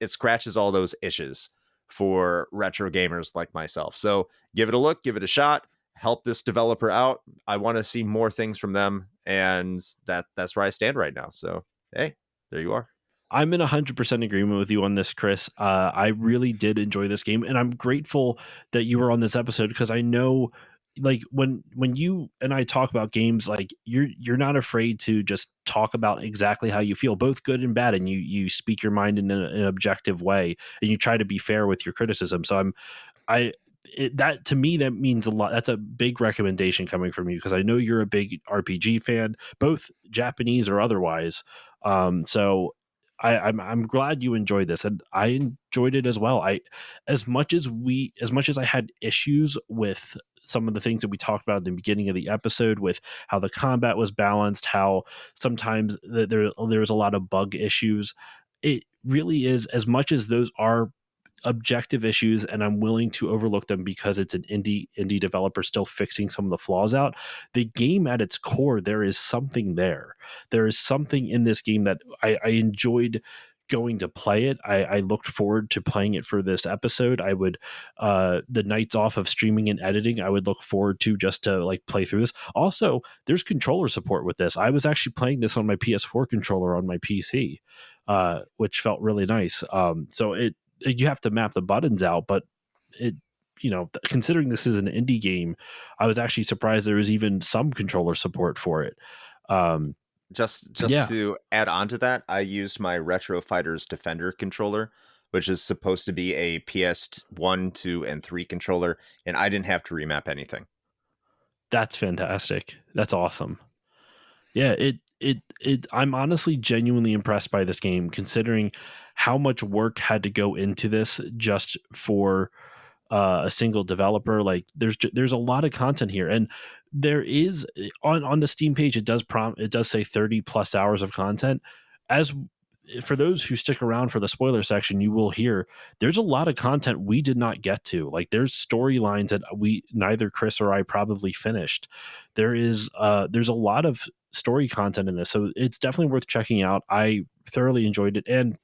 scratches all those issues for retro gamers like myself. So give it a look, give it a shot, help this developer out. I want to see more things from them, and that's where I stand right now. So hey, there you are. I'm in 100% agreement with you on this, Chris. I really did enjoy this game, and I'm grateful that you were on this episode, because I know, like, when you and I talk about games, like, you're not afraid to just talk about exactly how you feel, both good and bad, and you speak your mind in an objective way, and you try to be fair with your criticism. So I that to me, that means a lot. That's a big recommendation coming from you, because I know you're a big RPG fan, both Japanese or otherwise. So I'm glad you enjoyed this, and I enjoyed it as well. As much as I had issues with some of the things that we talked about at the beginning of the episode, with how the combat was balanced, how sometimes there was a lot of bug issues. It really is, as much as those are objective issues, and I'm willing to overlook them because it's an indie developer still fixing some of the flaws out. The game at its core, there is something there. There is something in this game that I enjoyed going to play it. I looked forward to playing it for this episode. I would the nights off of streaming and editing, I would look forward to just to like play through this. Also, there's controller support with this. I was actually playing this on my PS4 controller on my PC, which felt really nice. So you have to map the buttons out, but it, considering this is an indie game, I was actually surprised there was even some controller support for it. Um, Just yeah, to add on to that, I used my Retro Fighters Defender controller, which is supposed to be a PS1, 2, and 3 controller, and I didn't have to remap anything. that's fantastic. That's awesome. Yeah, I'm honestly genuinely impressed by this game, considering how much work had to go into this just for a single developer. Like, there's a lot of content here, and there is, on the Steam page, it does say 30 plus hours of content. As for those who stick around for the spoiler section, you will hear there's a lot of content we did not get to. Like, there's storylines that we neither Chris or I probably finished. There's a lot of story content in this, so it's definitely worth checking out. I thoroughly enjoyed it, and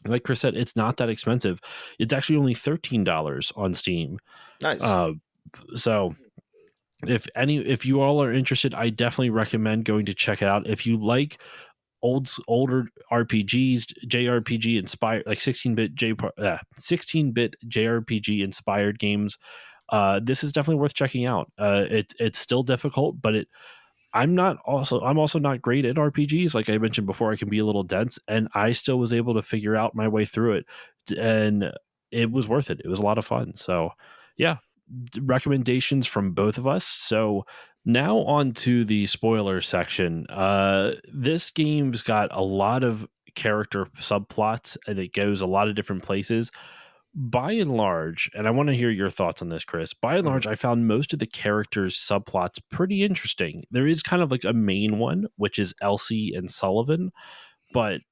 like Chris said, it's not that expensive. It's actually only $13 on Steam. Nice. Uh, so if you all are interested, I definitely recommend going to check it out. If you like older RPGs, JRPG inspired, like 16-bit JRPG inspired games, this is definitely worth checking out. It's still difficult, but I'm also not great at RPGs. Like I mentioned before, I can be a little dense, and I still was able to figure out my way through it, and it was worth it. It was a lot of fun. So, yeah, recommendations from both of us. So, Now on to the spoiler section. This game's got a lot of character subplots and it goes a lot of different places. By and large, and I want to hear your thoughts on this, Chris. By and Mhm. large, I found most of the characters' subplots pretty interesting. There is kind of like a main one, which is Elsie and Sullivan. But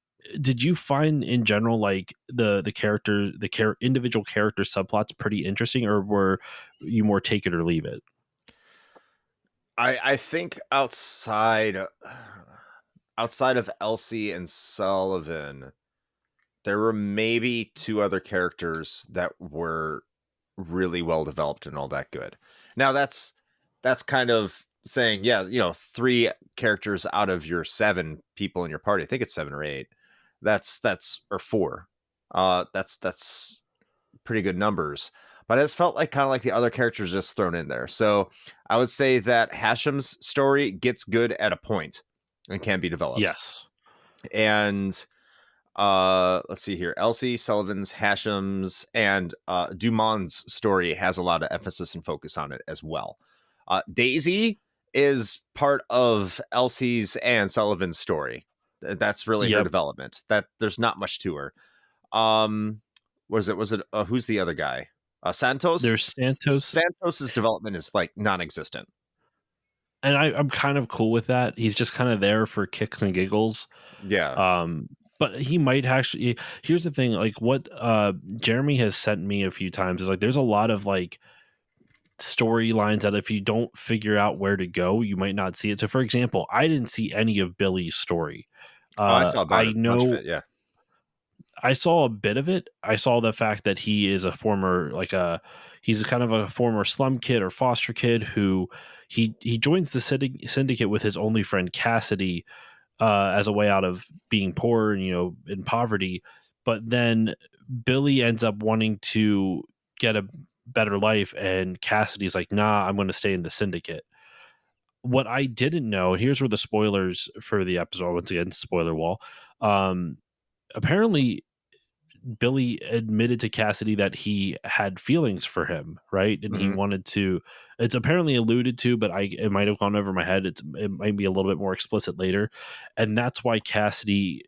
did you find in general like individual character subplots pretty interesting, or were you more take it or leave it? I think outside of Elsie and Sullivan, there were maybe two other characters that were really well developed and all that good. Now that's kind of saying, yeah, three characters out of your seven people in your party. I think it's seven or eight. That's or four. That's pretty good numbers. But I just felt like kind of like the other characters just thrown in there. So I would say that Hashem's story gets good at a point and can be developed. Yes. And let's see here. Elsie, Sullivan's, Hashem's, and Dumont's story has a lot of emphasis and focus on it as well. Daisy is part of Elsie's and Sullivan's story. That's really her Yep. development. That there's not much to her. Um, was it who's the other guy? Santos. There's Santos, Santos's development is like non-existent. and I'm kind of cool with that. He's just kind of there for kicks and giggles. Yeah. But he might actually. Here's the thing: like what Jeremy has sent me a few times is like there's a lot of like storylines that if you don't figure out where to go, you might not see it. So, for example, I didn't see any of Billy's story. Oh, I saw about I a bunch of know it. Yeah. I saw a bit of it. I saw the fact that he is a former he's kind of a former slum kid or foster kid who he joins the syndicate with his only friend Cassidy as a way out of being poor and in poverty. But then Billy ends up wanting to get a better life, and Cassidy's like, "Nah, I'm going to stay in the syndicate." What I didn't know, and here's where the spoilers for the episode once again, spoiler wall. Apparently Billy admitted to Cassidy that he had feelings for him, right? And he Hmm. wanted to. It's apparently alluded to, but it might have gone over my head. It might be a little bit more explicit later, and that's why Cassidy.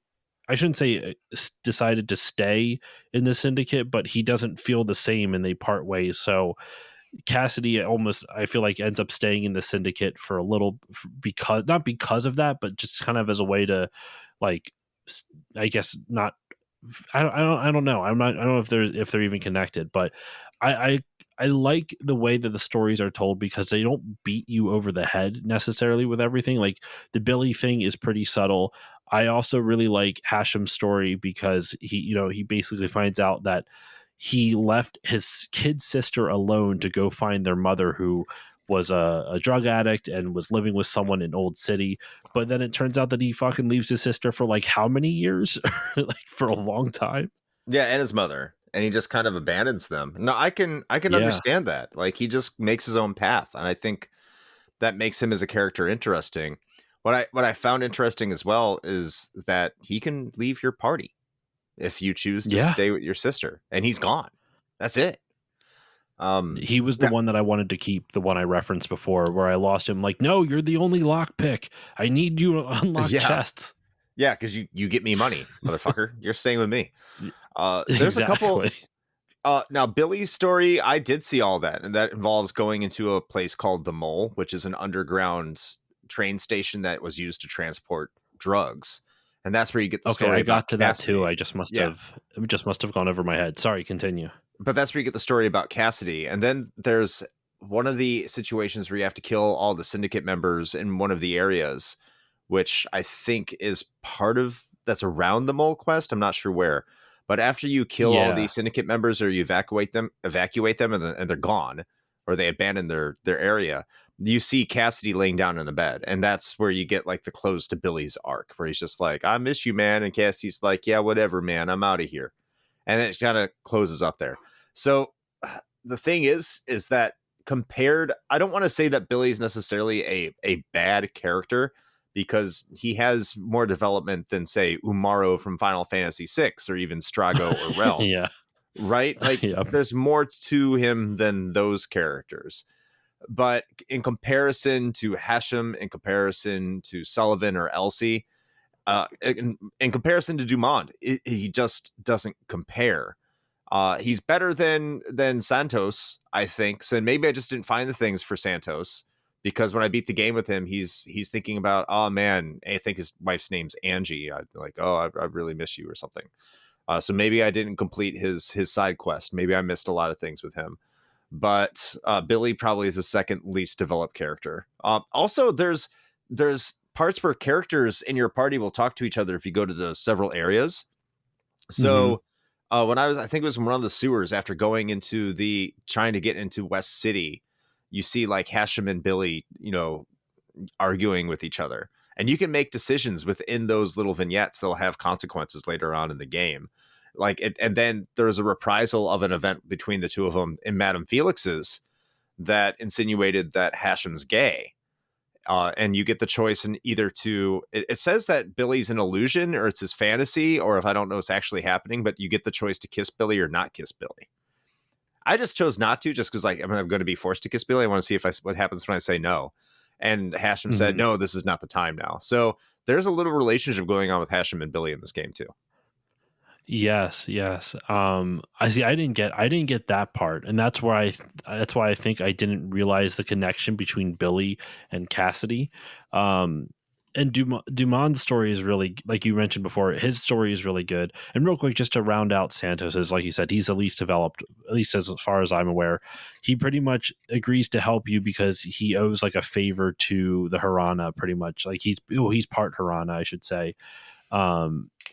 I shouldn't say decided to stay in the syndicate, but he doesn't feel the same, and they part ways. So Cassidy almost, I feel like, ends up staying in the syndicate for a little because not because of that, but just kind of as a way to, like, I guess not. I don't know. I don't know if they're even connected, but I, I I like the way that the stories are told because they don't beat you over the head necessarily with everything. Like the Billy thing is pretty subtle. I also really like Hashem's story because he basically finds out that he left his kid sister alone to go find their mother who was a drug addict and was living with someone in Old City. But then it turns out that he fucking leaves his sister for like how many years? Like for a long time. Yeah, and his mother, and he just kind of abandons them. No, I can Yeah. understand that. Like he just makes his own path, and I think that makes him as a character interesting. What I found interesting as well is that he can leave your party if you choose to Yeah. stay with your sister, and he's gone. That's it. He was the Yeah, one that I wanted to keep, the one I referenced before where I lost him. Like, no, you're the only lock pick. I need you to unlock yeah, chests. yeah, because you get me money, motherfucker. You're staying with me. There's a couple. Exactly. Now Billy's story, I did see all that, and that involves going into a place called the Mole, which is an underground train station that was used to transport drugs, and that's where you get the Okay, story I about got to that too. Cassidy. I just must Yeah, have it just must have gone over my head. Sorry, continue. but that's where you get the story about Cassidy, and then there's one of the situations where you have to kill all the syndicate members in one of the areas, which I think is part of that's around the Mole quest. I'm not sure where. But after you kill all Yeah. these syndicate members or you evacuate them and they're gone or they abandon their area, you see Cassidy laying down in the bed. And that's where you get like the close to Billy's arc where he's just like, I miss you, man. And Cassidy's like, yeah, whatever, man. I'm out of here. And it kind of closes up there. So the thing is that compared, I don't want to say that Billy's necessarily a bad character because he has more development than say Umaro from Final Fantasy VI or even Strago or Realm, Yeah. right? Like Yep. there's more to him than those characters. But in comparison to Hashem, in comparison to Sullivan or Elsie, in comparison to Dumont, he just doesn't compare. He's better than Santos, I think. So maybe I just didn't find the things for Santos, because when I beat the game with him, he's thinking about, oh man, I think his wife's name's Angie. I like, oh, I really miss you or something. So maybe I didn't complete his side quest. Maybe I missed a lot of things with him. But Billy probably is the second least developed character. Also, there's parts where characters in your party will talk to each other if you go to the several areas. So when I think it was one of the sewers, after going into trying to get into West City, you see like Hashem and Billy, arguing with each other, and you can make decisions within those little vignettes that'll have consequences later on in the game. And then there's a reprisal of an event between the two of them in Madame Felix's that insinuated that Hashem's gay. And you get the choice in either it says that Billy's an illusion or it's his fantasy, or if I don't know it's actually happening, but you get the choice to kiss Billy or not kiss Billy. I just chose not to, just because I'm going to be forced to kiss Billy. I want to see what happens when I say no. And Hashem said, no, this is not the time now. So there's a little relationship going on with Hashem and Billy in this game too. Yes. I see. I didn't get that part, and that's why I think I didn't realize the connection between Billy and Cassidy. And Dumont's story is really, like you mentioned before, his story is really good. And real quick, just to round out Santos, is like you said, he's the least developed, at least as far as I'm aware. He pretty much agrees to help you because he owes like a favor to the Herana, pretty much. Like he's part Herana, I should say.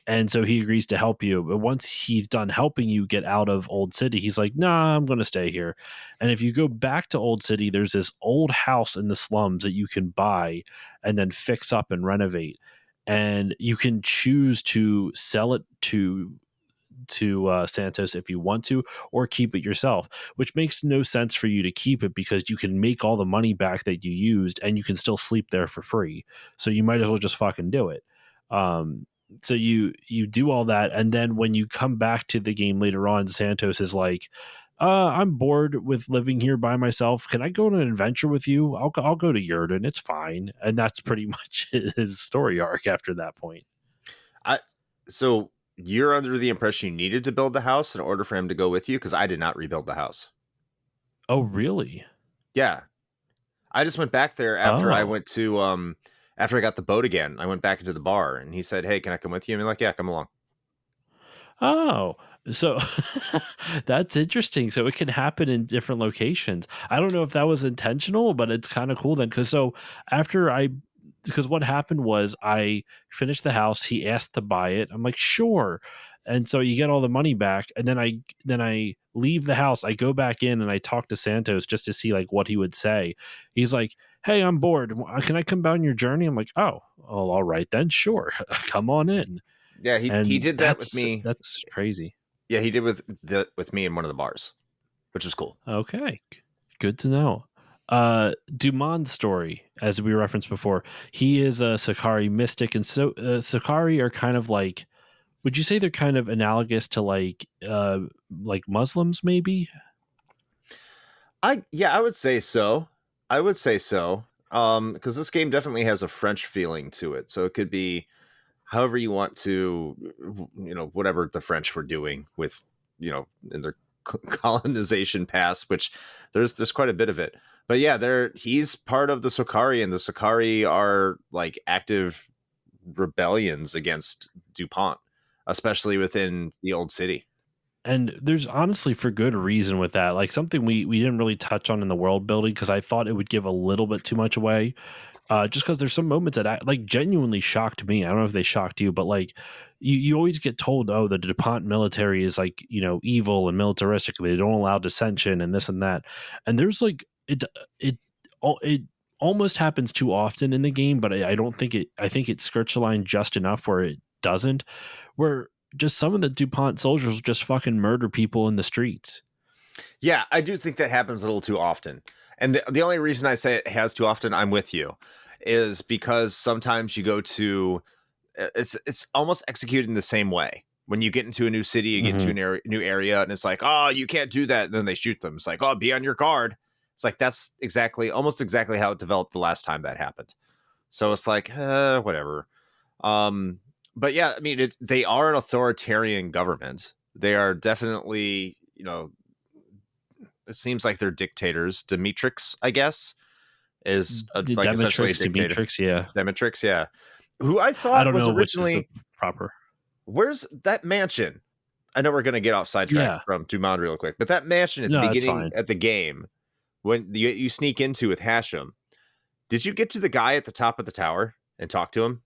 And so he agrees to help you. But once he's done helping you get out of Old City, he's like, nah, I'm going to stay here. And if you go back to Old City, there's this old house in the slums that you can buy and then fix up and renovate. And you can choose to sell it to Santos if you want to, or keep it yourself, which makes no sense for you to keep it because you can make all the money back that you used and you can still sleep there for free. So you might as well just fucking do it. So you do all that, and then when you come back to the game later on, Santos is like, I'm bored with living here by myself. Can I go on an adventure with you? I'll go to Yerdan. It's fine. And that's pretty much his story arc after that point. So you're under the impression you needed to build the house in order for him to go with you? Because I did not rebuild the house. Oh, really? Yeah. I just went back there after I went to... After I got the boat again, I went back into the bar and he said, hey, can I come with you? And I'm like, yeah, come along. Oh, so that's interesting. So it can happen in different locations. I don't know if that was intentional, but it's kind of cool then. Because what happened was I finished the house. He asked to buy it. I'm like, sure. And so you get all the money back. And then I leave the house. I go back in and I talk to Santos just to see like what he would say. He's like, hey, I'm bored. Can I come down your journey? I'm like, oh, all right then. Sure. Come on in. Yeah, he did that with me. That's crazy. Yeah, he did with me in one of the bars, which was cool. Okay. Good to know. Dumont's story, as we referenced before, he is a Sakari mystic. And so Sakari are kind of like, would you say they're kind of analogous to like Muslims maybe? I would say so. Because this game definitely has a French feeling to it. So it could be however you want to, whatever the French were doing with, in their colonization past, which there's quite a bit of it. But yeah, he's part of the Sakari, and the Sakari are like active rebellions against DuPont, especially within the Old City. And there's honestly for good reason with that. Like something we didn't really touch on in the world building because I thought it would give a little bit too much away. Just because there's some moments that like genuinely shocked me. I don't know if they shocked you, but like you always get told, oh, the DuPont military is like, evil and militaristic. They don't allow dissension and this and that. And there's like it almost happens too often in the game, but I don't think I think it skirts the line just enough where it doesn't. Where just some of the DuPont soldiers just fucking murder people in the streets. Yeah, I do think that happens a little too often. And the only reason I say it has too often, I'm with you, is because sometimes you go to, it's almost executed in the same way. When you get into a new city, you get into a new area, and it's like, oh, you can't do that. And then they shoot them. It's like, oh, be on your guard. It's like that's almost exactly how it developed the last time that happened. So it's like, whatever. But yeah, I mean, they are an authoritarian government. They are definitely, it seems like they're dictators. Demetrix, I guess, is like essentially a Demetrix, dictator. Demetrix, yeah. Demetrix, yeah. Who I I thought don't was know which is the originally, proper. where's that mansion? I know we're going to get off sidetracked Yeah. from Dumond real quick, but that mansion at the No, it's beginning fine. at the game, when you sneak into with Hashem, did you get to the guy at the top of the tower and talk to him?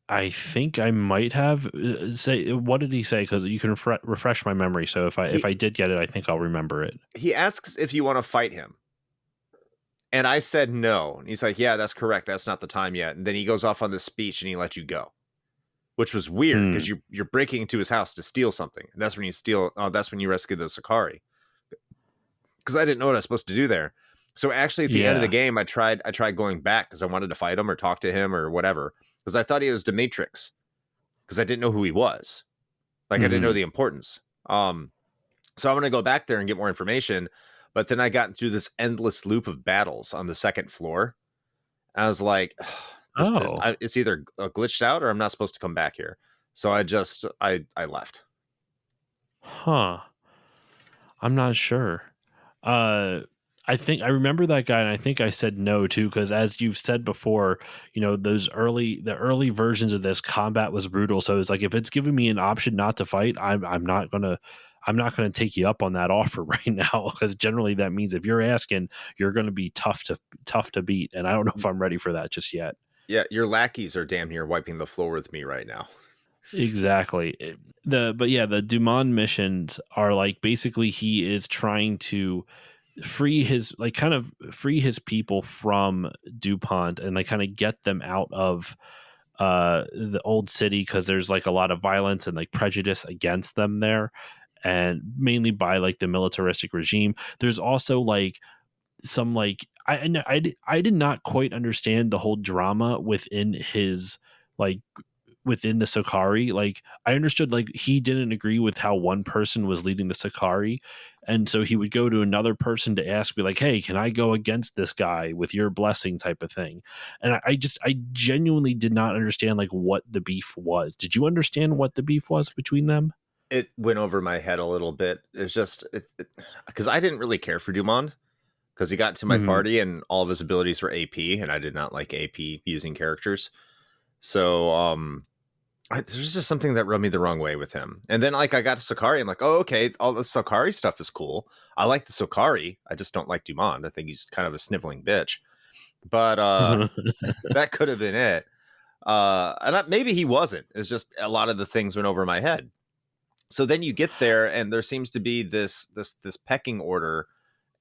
I think I might have say what did he say? Because you can refresh my memory. So if I did get it, I think I'll remember it. He asks if you want to fight him. And I said no. And he's like, yeah, that's correct. That's not the time yet. And then he goes off on this speech and he lets you go, which was weird because you're breaking into his house to steal something. And that's when you steal. That's when you rescue the Sakari. Because I didn't know what I was supposed to do there. So actually, at the end of the game, I tried going back because I wanted to fight him or talk to him or whatever. Because I thought he was Demetrix. Because I didn't know who he was. Like I didn't know the importance. So I'm going to go back there and get more information. But then I got through this endless loop of battles on the second floor. I was like, it's either glitched out or I'm not supposed to come back here. So I left. Huh. I'm not sure. I think I remember that guy, and I think I said no too, because as you've said before, the early versions of this combat was brutal. So it's like if it's giving me an option not to fight, I'm not gonna take you up on that offer right now, because generally that means if you're asking, you're gonna be tough to beat, and I don't know if I'm ready for that just yet. Yeah, your lackeys are damn near wiping the floor with me right now. Exactly. The Dumond missions are like basically he is trying to free his people from DuPont and like kind of get them out of the old city, because there's like a lot of violence and like prejudice against them there, and mainly by like the militaristic regime. There's also like some like I did not quite understand the whole drama within his like within the Sakari. Like I understood like he didn't agree with how one person was leading the Sakari, and so he would go to another person to ask, be like, hey, can I go against this guy with your blessing, type of thing. And I genuinely did not understand like what the beef was. Did you understand what the beef was between them? It went over my head a little bit. It's just because I didn't really care for Dumond, because he got to my party and all of his abilities were AP, and I did not like AP using characters. So there's just something that rubbed me the wrong way with him. And then like I got to Sakari, I'm like, oh, okay, all the Sakari stuff is cool. I like the Sakari. I just don't like Dumond. I think he's kind of a sniveling bitch. But that could have been it. And maybe he wasn't. It's just a lot of the things went over my head. So then you get there, and there seems to be this pecking order.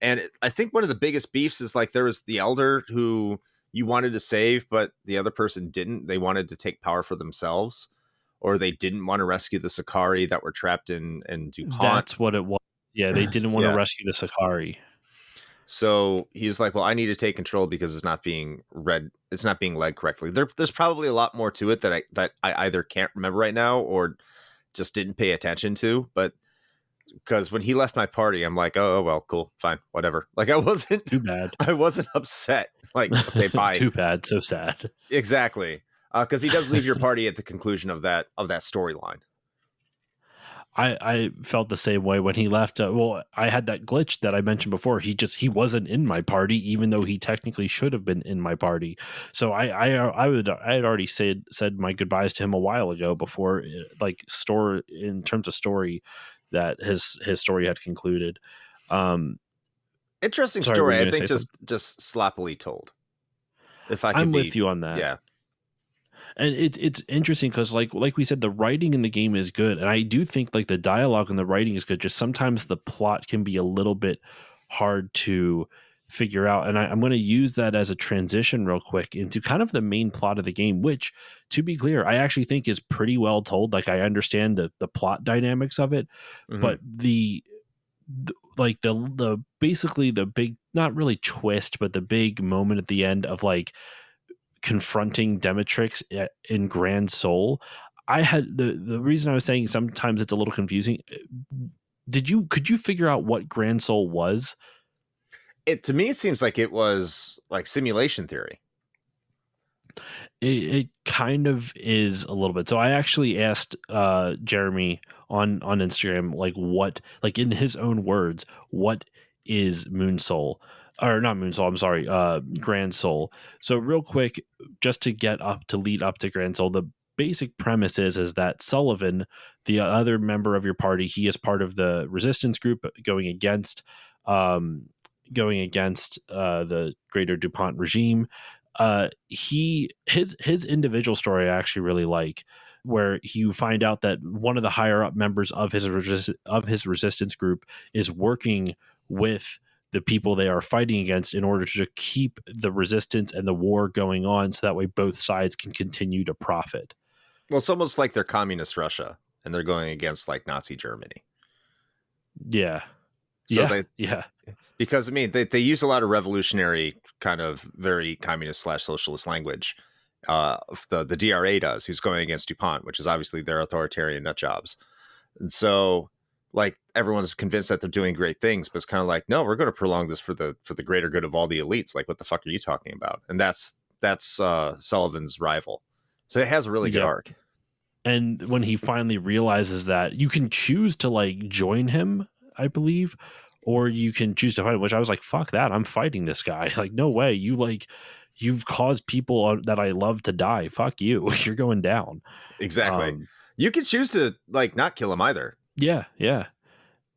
And I think one of the biggest beefs is like there was the elder who you wanted to save, but the other person didn't. They wanted to take power for themselves, or they didn't want to rescue the Sakari that were trapped in DuPont. That's what it was. Yeah, they didn't want to rescue the Sakari. So he was like, well, I need to take control because it's not being read. It's not being led correctly. There's probably a lot more to it that I either can't remember right now or just didn't pay attention to. But because when he left my party, I'm like, oh, well, cool, fine, whatever. Like I wasn't too bad. I wasn't upset. Like, okay, bye. Too bad. So sad. Exactly. Because he does leave your party at the conclusion of that storyline. I felt the same way when he left. Well, I had that glitch that I mentioned before. He wasn't in my party, even though he technically should have been in my party. So I had already said my goodbyes to him a while ago, before like in terms of story, that his story had concluded. Interesting story. I think just sloppily told. If I'm with you on that. Yeah. And it's interesting because like we said, the writing in the game is good, and I do think like the dialogue and the writing is good. Just sometimes the plot can be a little bit hard to figure out, and I'm going to use that as a transition real quick into kind of the main plot of the game, which, to be clear, I actually think is pretty well told. Like I understand the plot dynamics of it, but the basically the big, not really twist, but the big moment at the end of like confronting Demetrix in Grand Soul. I had the reason I was saying sometimes it's a little confusing. Could you figure out what Grand Soul was? It to me it seems like it was like simulation theory. It kind of is a little bit. So I actually asked Jeremy on Instagram, like, what, like, in his own words, what is Moon Soul, or not Moon Soul, I'm sorry, Grand Soul. So real quick, just to get up to lead up to Grand Soul, the basic premise is that Sullivan, the other member of your party, he is part of the resistance group um going against the greater DuPont regime. His individual story I actually really like, where you find out that one of the higher up members of his resistance group is working with the people they are fighting against in order to keep the resistance and the war going on, so that way both sides can continue to profit. Well, it's almost like they're communist Russia and they're going against like Nazi Germany. Yeah. So Yeah. they Yeah. because I mean they use a lot of revolutionary kind of very communist / socialist language. The DRA does, who's going against DuPont, which is obviously their authoritarian nut jobs. And so like everyone's convinced that they're doing great things, but it's kind of like, no, we're going to prolong this for the greater good of all the elites. Like, what the fuck are you talking about? And that's Sullivan's rival. So it has a really good Yep. arc. And when he finally realizes that you can choose to like join him, I believe, or you can choose to fight him, which I was like, fuck that, I'm fighting this guy. Like, no way. You've caused people that I love to die. Fuck you. You're going down. Exactly. You can choose to like not kill him either. Yeah. Yeah.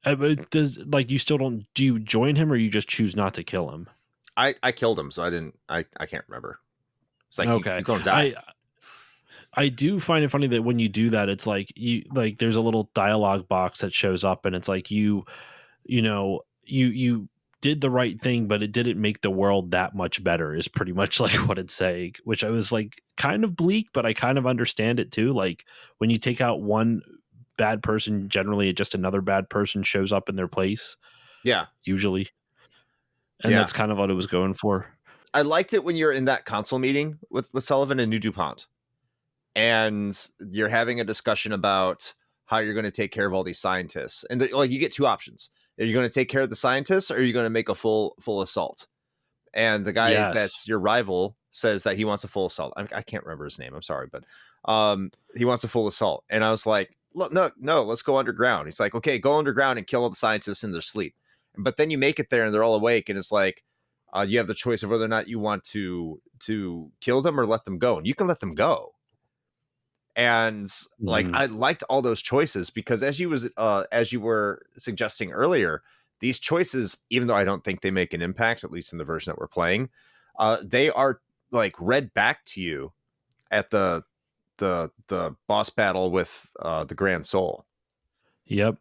But does, like, you still don't, do you join him or you just choose not to kill him? I killed him, so I can't remember. It's like Okay. you're gonna die. I do find it funny that when you do that, it's like there's a little dialogue box that shows up, and it's like you did the right thing, but it didn't make the world that much better, is pretty much like what it's saying, which I was like kind of bleak, but I kind of understand it too. Like, when you take out one bad person, generally just another bad person shows up in their place. Yeah. Usually. And that's kind of what it was going for. I liked it when you're in that council meeting with Sullivan and New DuPont, and you're having a discussion about how you're going to take care of all these scientists. And like, you get two options. Are you going to take care of the scientists, or are you going to make a full assault? And the guy that's your rival says that he wants a full assault. I can't remember his name. I'm sorry, but he wants a full assault. And I was like, look, no, let's go underground. He's like, okay, go underground and kill all the scientists in their sleep. But then you make it there and they're all awake, and it's like, you have the choice of whether or not you want to kill them or let them go. And you can let them go. And like, I liked all those choices, because as you were suggesting earlier, these choices, even though I don't think they make an impact, at least in the version that we're playing, they are like read back to you at the boss battle with the Grand Soul. Yep.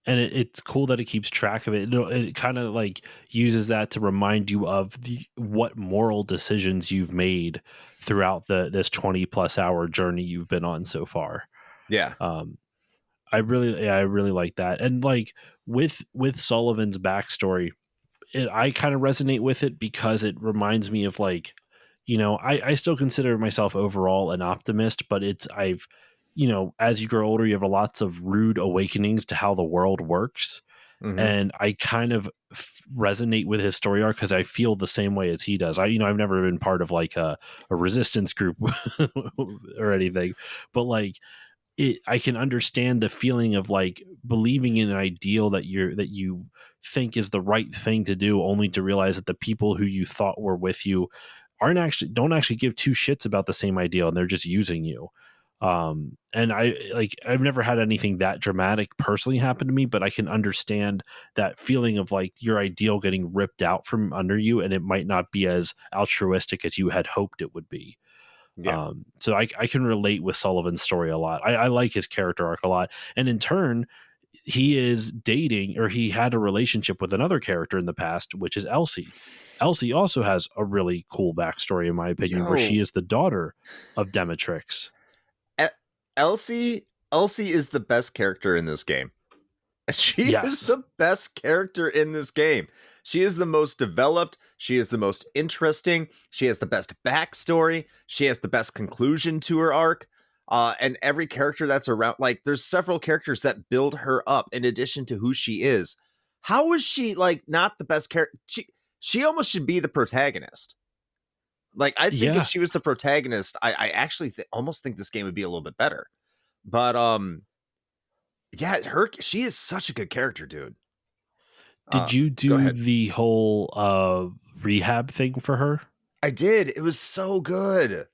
And it's cool that it keeps track of it. It kind of like uses that to remind you of what moral decisions you've made throughout this 20+ hour journey you've been on so far. Yeah. I really like that. And like with Sullivan's backstory, I kind of resonate with it, because it reminds me of like, I still consider myself overall an optimist, but as you grow older, you have lots of rude awakenings to how the world works. Mm-hmm. And I kind of resonate with his story arc, because I feel the same way as he does. I've never been part of like a resistance group or anything, but like, I can understand the feeling of like believing in an ideal that you think is the right thing to do, only to realize that the people who you thought were with you don't actually give two shits about the same ideal, and they're just using you. And I've never had anything that dramatic personally happen to me, but I can understand that feeling of like your ideal getting ripped out from under you, and it might not be as altruistic as you had hoped it would be. Yeah. So I can relate with Sullivan's story a lot. I like his character arc a lot. And in turn, he is dating, or he had a relationship with another character in the past, which is Elsie. Elsie also has a really cool backstory, in my opinion, where she is the daughter of Demetrix. Elsie is the best character in this game. She is the best character in this game. She is the most developed. She is the most interesting. She has the best backstory. She has the best conclusion to her arc. And every character that's around, like, there's several characters that build her up in addition to who she is. how is she like not the best character? She almost should be the protagonist. Like, I think if Yeah. she was the protagonist, I actually almost think this game would be a little bit better. But yeah, she is such a good character, dude. Did you Go do ahead. the whole rehab thing for her? I did. It was so good.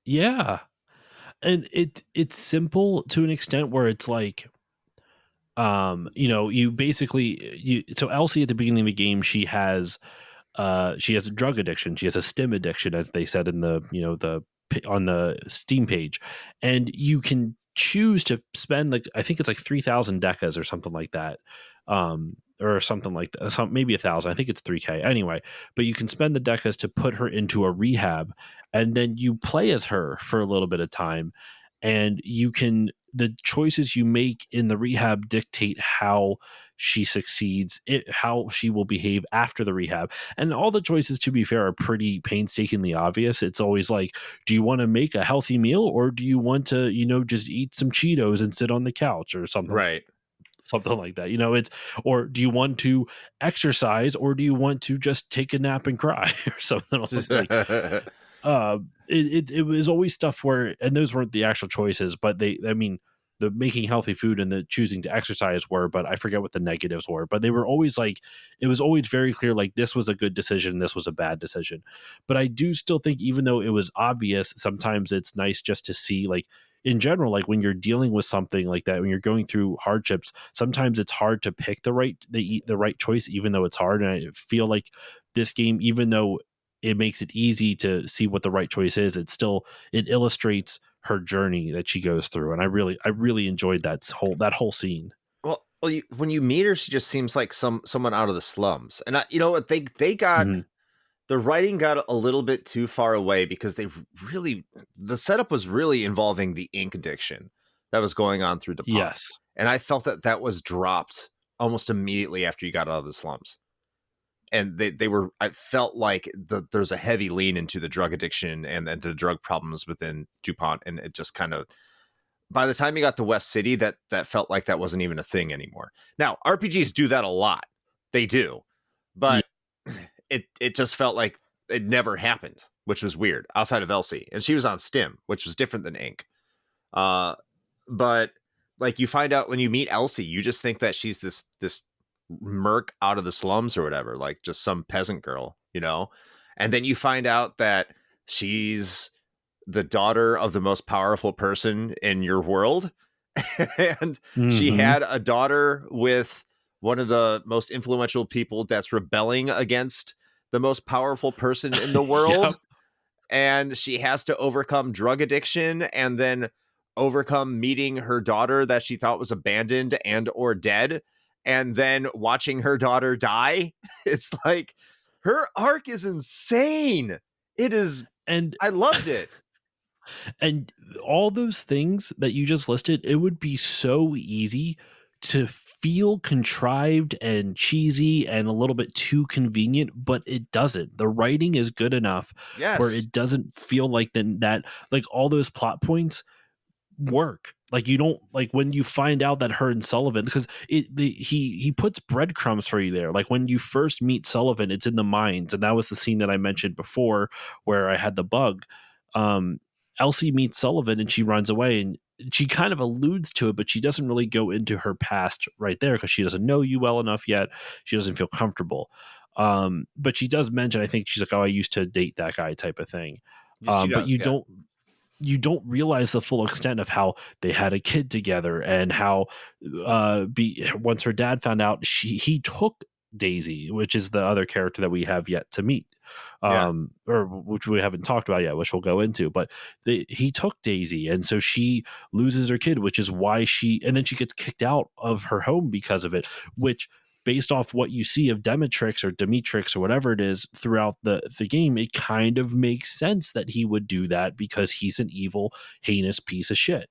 Yeah. And it's simple to an extent where it's like you basically you so Elsie at the beginning of the game, she has a drug addiction. She has a stim addiction, as they said in the on the Steam page, and you can choose to spend like I think it's like 3,000 decas or something like that, or something like that. Maybe 1,000. I think it's 3K anyway. But you can spend the decas to put her into a rehab, and then you play as her for a little bit of time, and the choices you make in the rehab dictate how she succeeds, how she will behave after the rehab. And all the choices, to be fair, are pretty painstakingly obvious. It's always like, do you want to make a healthy meal, or do you want to, just eat some Cheetos and sit on the couch or Right. something like that. It's, or do you want to exercise, or do you want to just take a nap and cry or something like it was always stuff where, and those weren't the actual choices, but the making healthy food and the choosing to exercise were, but I forget what the negatives were, but they were always like, it was always very clear, like this was a good decision, this was a bad decision. But I do still think, even though it was obvious, sometimes it's nice just to see, like, in general, like when you're dealing with something like that, when you're going through hardships, sometimes it's hard to pick the right choice, even though it's hard. And I feel like this game, even though it makes it easy to see what the right choice is, it illustrates her journey that she goes through. And I really enjoyed that whole scene. Well, when you meet her, she just seems like someone out of the slums. And you know what, they got Mhm. the writing got a little bit too far away because the setup was really involving the ink addiction that was going on through DuPont. Yes. And I felt that was dropped almost immediately after you got out of the slums. And I felt like there's a heavy lean into the drug addiction and the drug problems within DuPont. And it just kind of, by the time you got to West City, that felt like that wasn't even a thing anymore. Now, RPGs do that a lot. They do. Yeah. But it just felt like it never happened, which was weird, outside of Elsie. And she was on Stim, which was different than Ink. But like, you find out when you meet Elsie, you just think that she's this merc out of the slums or whatever, like just some peasant girl, and then you find out that she's the daughter of the most powerful person in your world. And she Hmm. had a daughter with one of the most influential people that's rebelling against the most powerful person in the Yep. world. And she has to overcome drug addiction and then overcome meeting her daughter that she thought was abandoned and or dead, and then watching her daughter die. It's like, her arc is insane. It is. And I loved it. and all those things that you just listed, it would be so easy to feel contrived and cheesy and a little bit too convenient, but it doesn't. The writing is good enough where Yes. it doesn't feel like that, like all those plot points work. Like, you don't, like when you find out that her and Sullivan, because he puts breadcrumbs for you there. Like when you first meet Sullivan, it's in the mines, and that was the scene that I mentioned before where I had the bug. Um, Elsie meets Sullivan and she runs away, and she kind of alludes to it, but she doesn't really go into her past right there because she doesn't know you well enough yet. She doesn't feel comfortable. But she does mention, I think she's like, "Oh, I used to date that guy," type of thing. Yes, she But does. Yeah. you don't realize the full extent of how they had a kid together, and how once her dad found out, he took Daisy, which is the other character that we have yet to meet, Yeah. or which we haven't talked about yet, which we'll go into. But he took Daisy, and so she loses her kid, which is why and then she gets kicked out of her home because of it, which, based off what you see of Demetrix or whatever it is throughout the game, it kind of makes sense that he would do that because he's an evil, heinous piece of shit.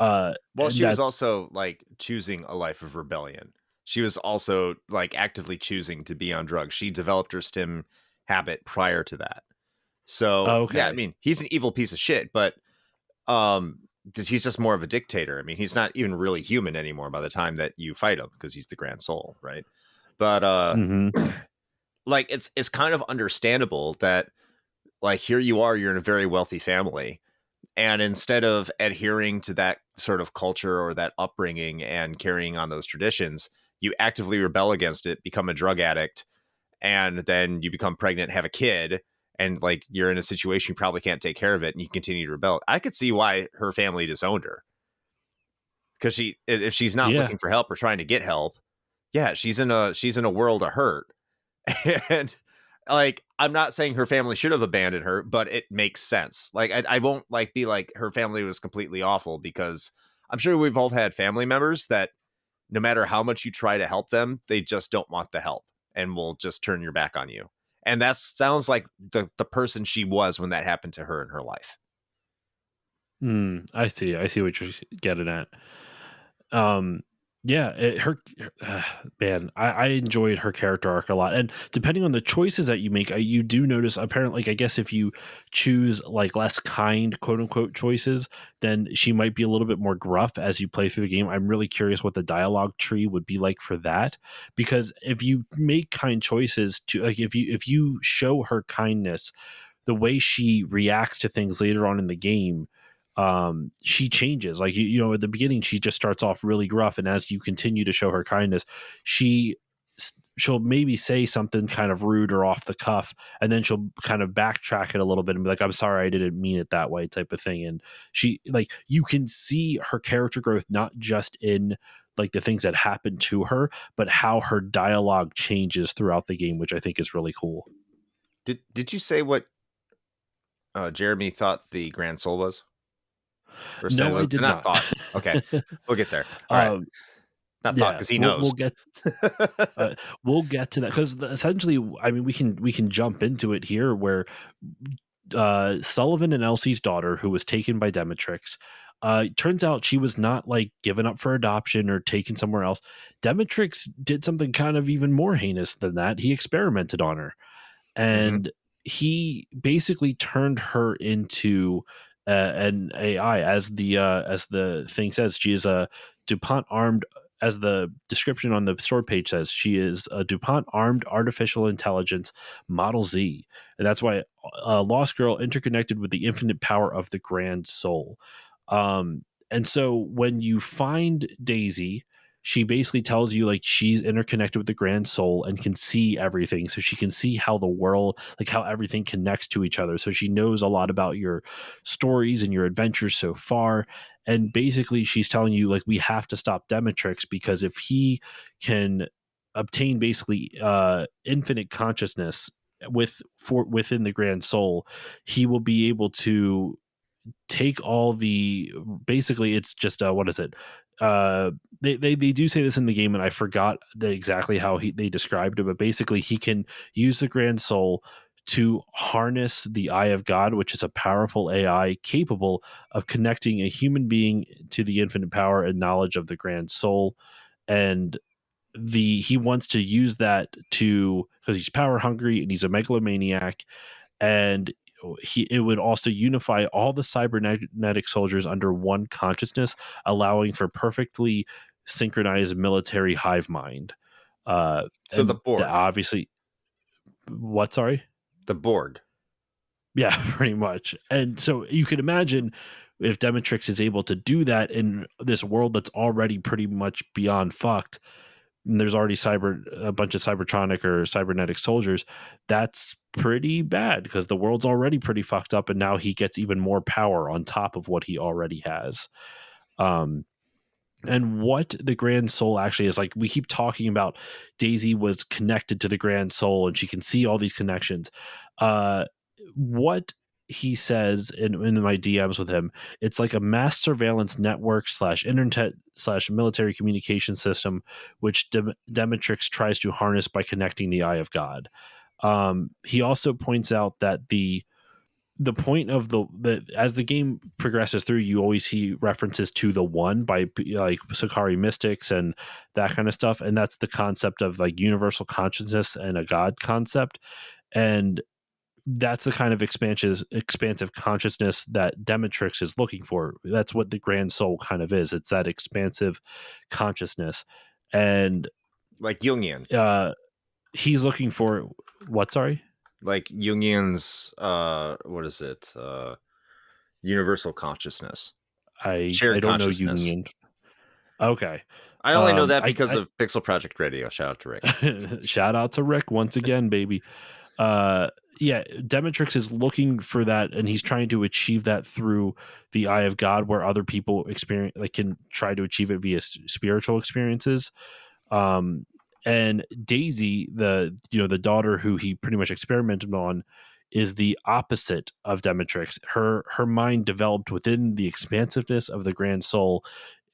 Well, And she was that's also like choosing a life of rebellion. She was also like actively choosing to be on drugs. She developed her stim habit prior to that. So yeah, I okay. mean, he's an evil piece of shit, but um he's just more of a dictator. I mean, he's not even really human anymore by the time that you fight him, because he's the Grand Soul, right? But Mm-hmm. like it's kind of understandable that, like, here you are, you're in a very wealthy family, and instead of adhering to that sort of culture or that upbringing and carrying on those traditions, you actively rebel against it, become a drug addict, and then you become pregnant, have a kid, and like you're in a situation you probably can't take care of it, and you continue to rebel. I could see why her family disowned her, because if she's not Yeah. looking for help or trying to get help, yeah, she's in a world of hurt. And like, I'm not saying her family should have abandoned her, but it makes sense. Like, I won't like be like her family was completely awful, because I'm sure we've all had family members that no matter how much you try to help them, they just don't want the help and will just turn your back on you. And that sounds like the person she was when that happened to her in her life. I see. I see what you're getting at. Um, yeah, man, I enjoyed her character arc a lot. And depending on the choices that you make, you do notice apparently, like, I guess if you choose like less kind, quote unquote, choices, then she might be a little bit more gruff as you play through the game. I'm really curious what the dialogue tree would be like for that, because if you make kind choices to, like, if you show her kindness, the way she reacts to things later on in the game, she changes. Like, you know, at the beginning she just starts off really gruff, and as you continue to show her kindness, she she'll maybe say something kind of rude or off the cuff, and then she'll kind of backtrack it a little bit and be like, I'm sorry, I didn't mean it that way, type of thing. And she, like, you can see her character growth not just in like the things that happen to her, but how her dialogue changes throughout the game, which I think is really cool. Did you say what Jeremy thought the Grand Soul was? Or said it No, I was? did Not not. thought. Okay, we'll get there. All right, um not thought, yeah, because he we'll knows. get Uh, we'll get to that, because essentially, I mean, we can jump into it here, where Sullivan and Elsie's daughter, who was taken by Demetrix, turns out she was not like given up for adoption or taken somewhere else. Demetrix did something kind of even more heinous than that. He experimented on her, Hmm. and he basically turned her into an AI, as the thing says. She is a DuPont armed, as the description on the store page says. She is a DuPont armed artificial intelligence Model Z, and that's why a Lost Girl interconnected with the infinite power of the Grand Soul. And so when you find Daisy, she basically tells you like she's interconnected with the Grand Soul and can see everything. So she can see how the world, like how everything connects to each other. So she knows a lot about your stories and your adventures so far. And basically she's telling you like, we have to stop Demetrix, because if he can obtain basically infinite consciousness within the Grand Soul, he will be able to take all the, basically it's just what is it, they do say this in the game, and I forgot exactly how they described it, but basically he can use the Grand Soul to harness the Eye of God, which is a powerful AI capable of connecting a human being to the infinite power and knowledge of the Grand Soul. And he wants to use that to, because he's power hungry and he's a megalomaniac, and it would also unify all the cybernetic soldiers under one consciousness, allowing for perfectly synchronized military hive mind. So the And Borg, obviously, what? Sorry. the Borg. Yeah, pretty much. And so you can imagine if Demetrix is able to do that in this world that's already pretty much beyond fucked, and there's already a bunch of cybertronic or cybernetic soldiers, that's pretty bad, because the world's already pretty fucked up, and now he gets even more power on top of what he already has. And what the Grand Soul actually is, like, we keep talking about Daisy was connected to the Grand Soul and she can see all these connections. What he says in my DMs with him, it's like a mass surveillance network slash internet slash military communication system, which Demetrix tries to harness by connecting the Eye of God. He also points out that the point of the as the game progresses through, you always see references to the One by like Sakari mystics and that kind of stuff, and that's the concept of like universal consciousness and a God concept. And that's the kind of expansive consciousness that Demetrix is looking for. That's what the Grand Soul kind of is. It's that expansive consciousness, and Like Jungian, he's looking for what? Sorry, like Jungian's what is it? Universal consciousness, I shared don't know consciousness. Jungian. Okay, I only know that because I of Pixel Project Radio. Shout out to Rick. shout out to Rick once again, baby. Yeah, Demetrix is looking for that, and he's trying to achieve that through the eye of God, where other people experience, like, can try to achieve it via spiritual experiences. Um, and Daisy, the daughter who he pretty much experimented on, is the opposite of Demetrix. Her mind developed within the expansiveness of the Grand Soul,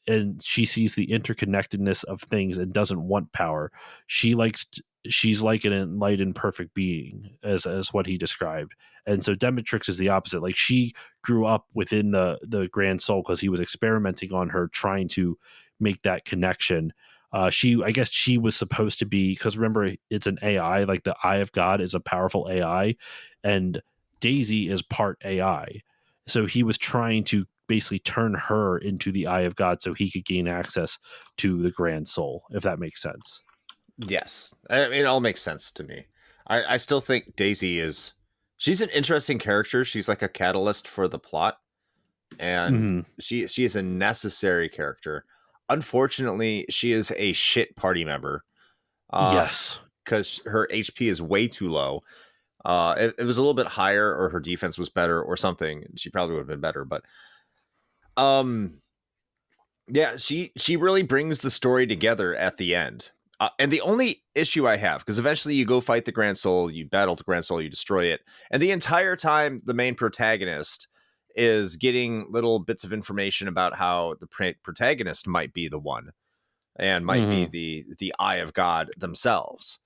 and she sees the interconnectedness of things and doesn't want power. She's like an enlightened perfect being, as what he described. And so Demetrix is the opposite. Like, she grew up within the Grand Soul because he was experimenting on her, trying to make that connection. I guess she was supposed to be, because remember, it's an AI, like the Eye of God is a powerful AI, and Daisy is part AI. So he was trying to basically turn her into the Eye of God so he could gain access to the Grand Soul, if that makes sense. Yes, I mean, it all makes sense to me. I still think Daisy she's an interesting character. She's like a catalyst for the plot, and she is a necessary character. Unfortunately, she is a shit party member. Yes, because her HP is way too low. It was a little bit higher, or her defense was better, or something. She probably would have been better, but yeah, she really brings the story together at the end. And the only issue I have, because eventually you go fight the Grand Soul, you battle the Grand Soul, you destroy it, and the entire time the main protagonist is getting little bits of information about how the protagonist might be the one, and might be the Eye of God themselves.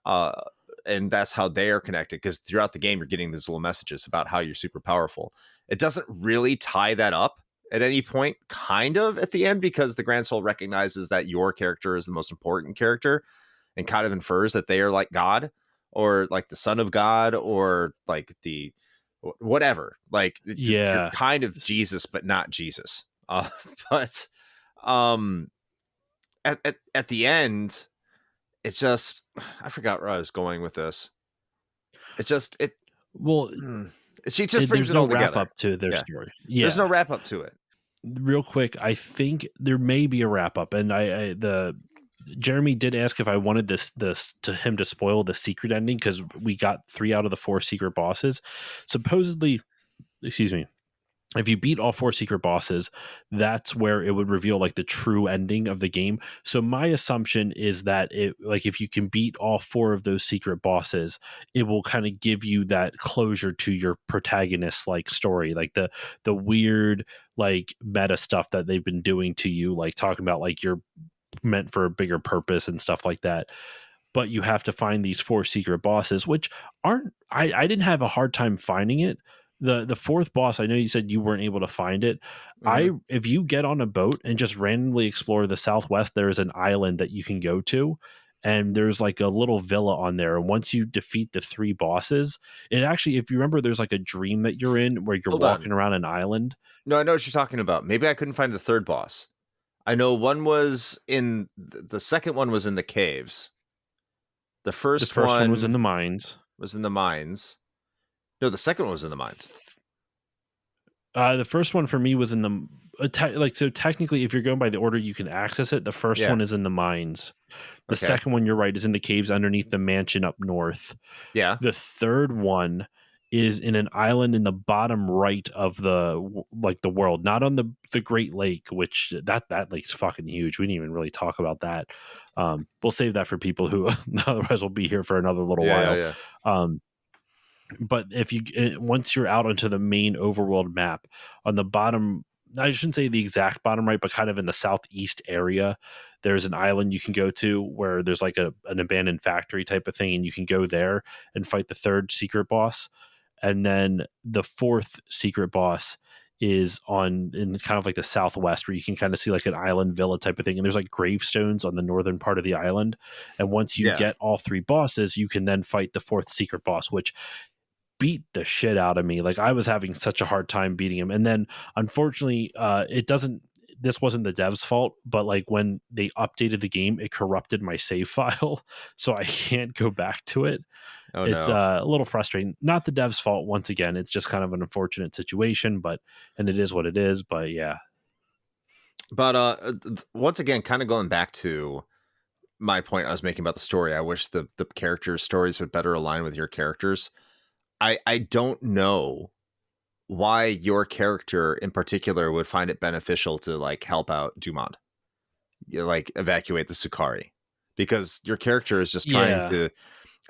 And that's how they are connected, because throughout the game you're getting these little messages about how you're super powerful. It doesn't really tie that up at any point, kind of at the end, because the Grand Soul recognizes that your character is the most important character, and kind of infers that they are like God, or like the son of God, or like the whatever. Like, you're kind of Jesus, but not Jesus. But at the end, it's just, I forgot where I was going with this. She just brings it all together. Wrap up to their story. Yeah, there's no wrap up to it. Real quick, I think there may be a wrap up, and Jeremy did ask if I wanted this to him to spoil the secret ending, because we got 3 out of the 4 secret bosses. Supposedly, excuse me, if you beat all 4 secret bosses, that's where it would reveal like the true ending of the game. So my assumption is that if you can beat all 4 of those secret bosses, it will kind of give you that closure to your protagonist like story, like the weird like meta stuff that they've been doing to you, like talking about like you're meant for a bigger purpose and stuff like that. But you have to find these 4 secret bosses, which aren't, I didn't have a hard time finding it. The 4th boss, I know you said you weren't able to find it. If you get on a boat and just randomly explore the Southwest, there is an island that you can go to, and there's like a little villa on there. And once you defeat the 3 bosses, it actually, if you remember, there's like a dream that you're in where you're walking around an island. No, I know what you're talking about. Maybe I couldn't find the 3rd boss. I know one was in the second one was in the caves. The first one was in the mines. No, the second one was in the mines. The first one for me was in the so technically, if you're going by the order you can access it, the first one is in the mines. The second one, you're right, is in the caves underneath the mansion up north. Yeah. The third one is in an island in the bottom right of the world, not on the Great Lake, which that lake's fucking huge. We didn't even really talk about that. We'll save that for people who otherwise will be here for another little while. Yeah. But once you're out onto the main overworld map, on the bottom, I shouldn't say the exact bottom right, but kind of in the southeast area, there's an island you can go to where there's like an abandoned factory type of thing, and you can go there and fight the 3rd secret boss. And then the 4th secret boss is in kind of like the southwest, where you can kind of see like an island villa type of thing, and there's like gravestones on the northern part of the island. And once you get all 3 bosses, you can then fight the 4th secret boss, which beat the shit out of me. Like, I was having such a hard time beating him. And then unfortunately, this wasn't the dev's fault, but like when they updated the game, it corrupted my save file. So I can't go back to it. Oh It's no. a little frustrating. Not the dev's fault once again. It's just kind of an unfortunate situation, and it is what it is. But yeah. But once again, kind of going back to my point I was making about the story, I wish the characters' stories would better align with your characters. I don't know why your character in particular would find it beneficial to like help out Dumont, like evacuate the Sukari, because your character is just trying Yeah. to,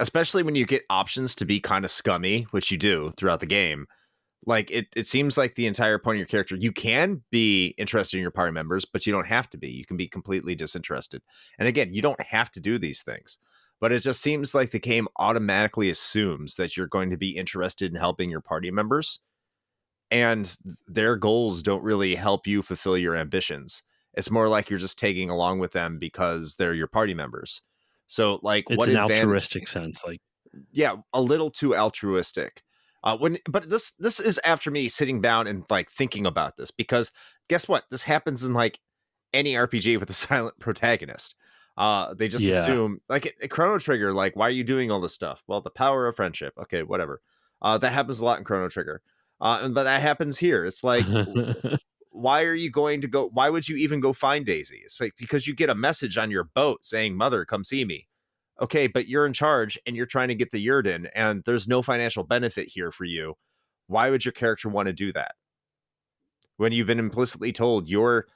especially when you get options to be kind of scummy, which you do throughout the game. Like it seems like the entire point of your character, you can be interested in your party members, but you don't have to be. You can be completely disinterested. And again, you don't have to do these things. But it just seems like the game automatically assumes that you're going to be interested in helping your party members, and their goals don't really help you fulfill your ambitions. It's more like you're just tagging along with them because they're your party members. So like It's what an advantage? altruistic sense. Like, Yeah, a little too altruistic. But this is after me sitting down and like thinking about this, because guess what? This happens in like any RPG with a silent protagonist. They just yeah. assume like Chrono Trigger, like, why are you doing all this stuff? Well, the power of friendship. Okay, whatever. That happens a lot in Chrono Trigger. But that happens here. It's like, why are you going to go? Why would you even go find Daisy? It's like because you get a message on your boat saying, "Mother, come see me." Okay, but you're in charge and you're trying to get the Yerdan, and there's no financial benefit here for you. Why would your character want to do that when you've been implicitly told your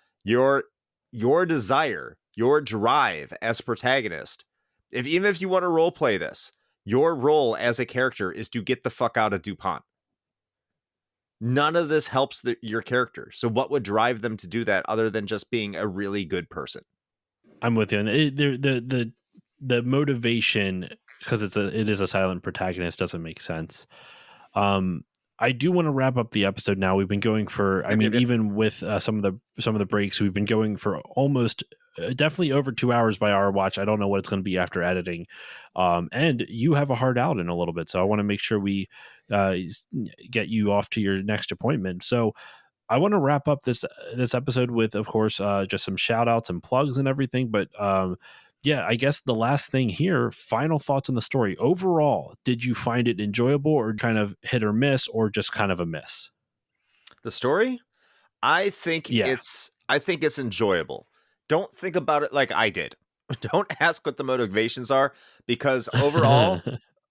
desire, your drive as a protagonist, if even if you want to role play this, your role as a character is to get the fuck out of DuPont. None of this helps your character. So what would drive them to do that other than just being a really good person? I'm with you. And the motivation, because it is a silent protagonist, doesn't make sense. I do want to wrap up the episode now. We've been going for, I Yep, mean, yep, yep. even with some of the breaks, we've been going for almost definitely over 2 hours by our watch. I don't know what it's going to be after editing. And you have a hard out in a little bit, so I want to make sure we get you off to your next appointment. So I want to wrap up this episode with, of course, just some shout outs and plugs and everything. But yeah, I guess the last thing here, final thoughts on the story. Overall, did you find it enjoyable or kind of hit or miss or just kind of a miss? The story? Yeah. I think it's enjoyable. Don't think about it like I did. Don't ask what the motivations are, because overall,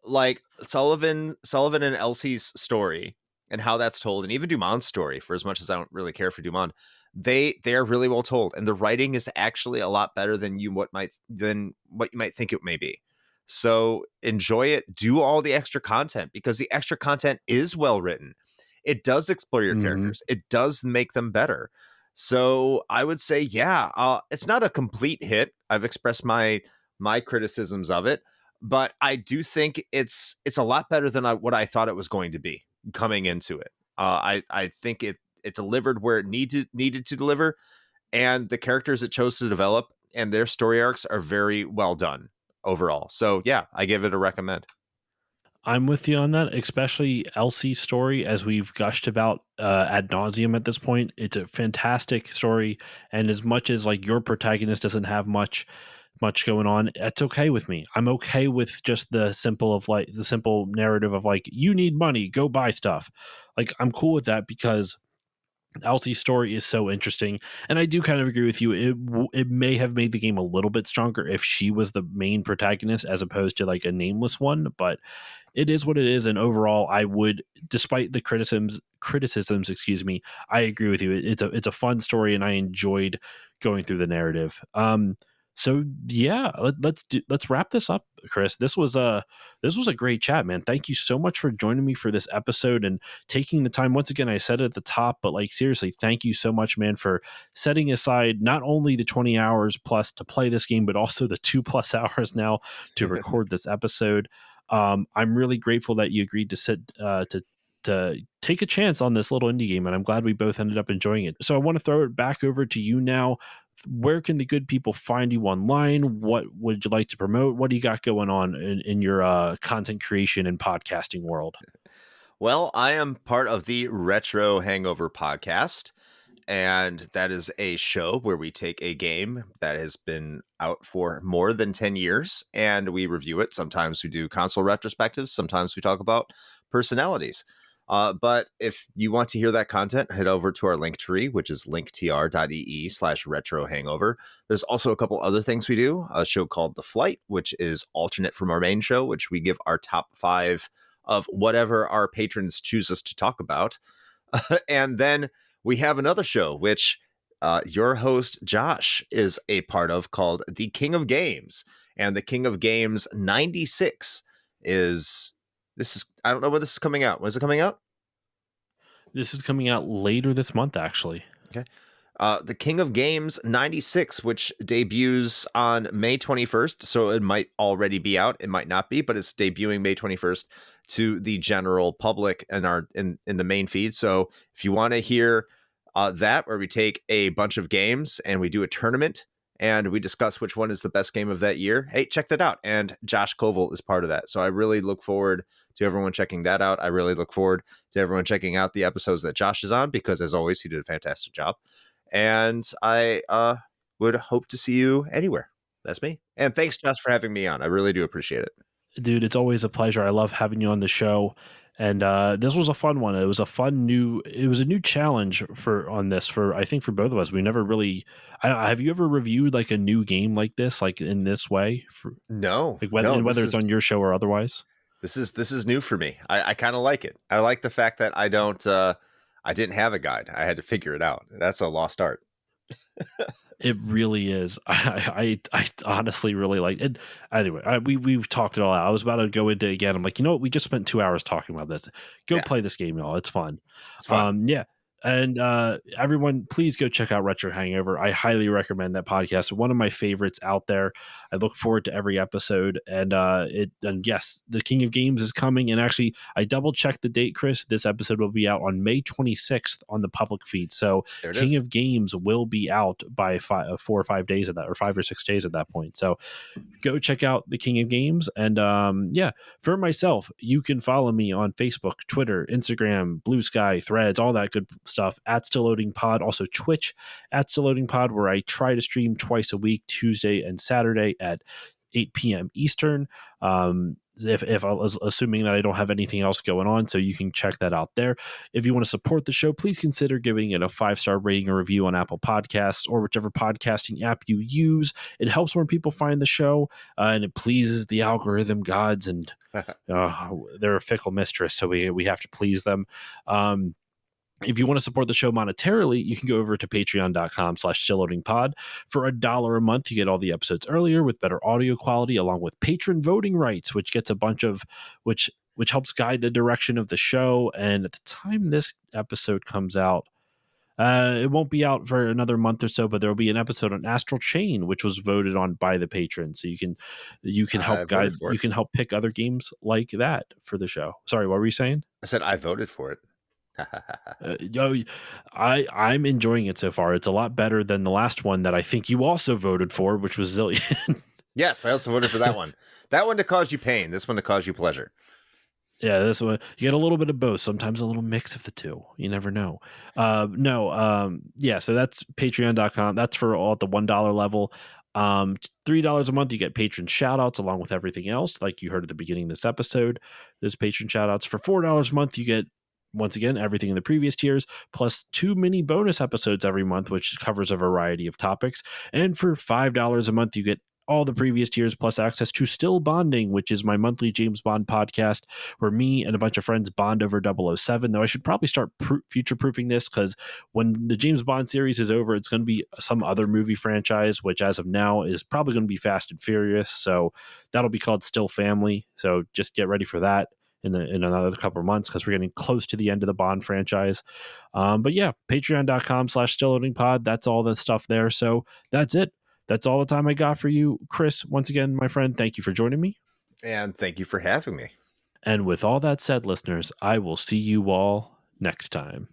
like Sullivan and Elsie's story and how that's told, and even Dumont's story, for as much as I don't really care for Dumont, they are really well told, and the writing is actually a lot better than what you might think it may be. So enjoy it, do all the extra content, because the extra content is well written. It does explore your hmm characters. It does make them better. So I would say, yeah, it's not a complete hit. I've expressed my criticisms of it, but I do think it's a lot better than what I thought it was going to be coming into it. I think it delivered where it needed to deliver, and the characters it chose to develop and their story arcs are very well done overall. So yeah, I give it a recommend. I'm with you on that, especially Elsie's story, as we've gushed about ad nauseum at this point. It's a fantastic story, and as much as like your protagonist doesn't have much going on, that's okay with me. I'm okay with just the simple narrative of like, you need money, go buy stuff. Like, I'm cool with that because Elsie's story is so interesting, and I do kind of agree with you. It may have made the game a little bit stronger if she was the main protagonist as opposed to like a nameless one, but it is what it is. And overall, I would, despite the criticisms, excuse me, I agree with you. It's a fun story, and I enjoyed going through the narrative. So yeah, let's wrap this up, Chris. This was a great chat, man. Thank you so much for joining me for this episode and taking the time. Once again, I said it at the top, but like seriously, thank you so much, man, for setting aside not only the 20 hours plus to play this game, but also the 2+ hours now to record this episode. I'm really grateful that you agreed to sit to take a chance on this little indie game, and I'm glad we both ended up enjoying it. So I want to throw it back over to you now. Where can the good people find you online? What would you like to promote? What do you got going on in your content creation and podcasting world? Well, I am part of the Retro Hangover podcast, and that is a show where we take a game that has been out for more than 10 years and we review it. Sometimes we do console retrospectives, sometimes we talk about personalities. But if you want to hear that content, head over to our link tree, which is linktr.ee/retro hangover. There's also a couple other things we do. A show called The Flight, which is alternate from our main show, which we give our top 5 of whatever our patrons choose us to talk about. And then we have another show, which your host, Josh, is a part of called The King of Games. And The King of Games 96 I don't know when this is coming out. When is it coming out? This is coming out later this month, actually. Okay. The King of Games 96, which debuts on May 21st. So it might already be out. It might not be, but it's debuting May 21st to the general public in the main feed. So if you want to hear that, where we take a bunch of games and we do a tournament and we discuss which one is the best game of that year, hey, check that out. And Josh Koval is part of that. So I really look forward to everyone checking that out. I really look forward to everyone checking out the episodes that Josh is on, because as always, he did a fantastic job. And I would hope to see you anywhere. That's me. And thanks, Josh, for having me on. I really do appreciate it. Dude, it's always a pleasure. I love having you on the show. And this was a fun one. It was a new challenge for I think for both of us. We never really, have you ever reviewed like a new game like this, like in this way? No, whether it's on your show or otherwise. This is new for me. I kind of like it. I like the fact that I didn't have a guide. I had to figure it out. That's a lost art. It really is. I honestly really like it. Anyway, we've talked it all out. I was about to go into it again. I'm like, you know what? We just spent 2 hours talking about this. Go play this game, y'all. It's fun. It's fun. Yeah. And everyone, please go check out Retro Hangover. I highly recommend that podcast. One of my favorites out there. I look forward to every episode. And yes, the King of Games is coming. And actually, I double checked the date, Chris. This episode will be out on May 26th on the public feed. So King of Games will be out by 4 or 5 days of that, or 5 or 6 days at that point. So go check out the King of Games. And for myself, you can follow me on Facebook, Twitter, Instagram, Blue Sky, Threads, all that good stuff at Still Loading Pod. Also Twitch at Still Loading Pod, where I try to stream twice a week, Tuesday and Saturday at 8 p.m. Eastern. If I was assuming that I don't have anything else going on, so you can check that out there. If you want to support the show, please consider giving it a 5-star rating or review on Apple Podcasts or whichever podcasting app you use. It helps more people find the show, and it pleases the algorithm gods, and they're a fickle mistress, so we have to please them. If you want to support the show monetarily, you can go over to patreon.com/stillloadingpod. For $1 a month, you get all the episodes earlier with better audio quality, along with patron voting rights, which gets a bunch of, which helps guide the direction of the show. And at the time this episode comes out, it won't be out for another month or so, but there will be an episode on Astral Chain, which was voted on by the patrons. So you can help guide, you can help pick other games like that for the show. Sorry, what were you saying? I said I voted for it. I'm enjoying it so far. It's a lot better than the last one that I think you also voted for, which was Zillion. Yes, I also voted for that one. That one to cause you pain. This one to cause you pleasure. Yeah, this one you get a little bit of both. Sometimes a little mix of the two. You never know. Yeah. So that's Patreon.com. That's for all at the $1 level. $3 a month, you get patron shout outs along with everything else, like you heard at the beginning of this episode. There's patron shout outs. For $4 a month, you get, once again, everything in the previous tiers, plus 2 mini bonus episodes every month, which covers a variety of topics. And for $5 a month, you get all the previous tiers plus access to Still Bonding, which is my monthly James Bond podcast where me and a bunch of friends bond over 007. Though I should probably start future-proofing this, because when the James Bond series is over, it's going to be some other movie franchise, which as of now is probably going to be Fast and Furious. So that'll be called Still Family. So just get ready for that in another couple of months, because we're getting close to the end of the Bond franchise. But yeah, patreon.com/stillloadingpod. That's all the stuff there. So that's it. That's all the time I got for you, Chris. Once again, my friend, thank you for joining me. And thank you for having me. And with all that said, listeners, I will see you all next time.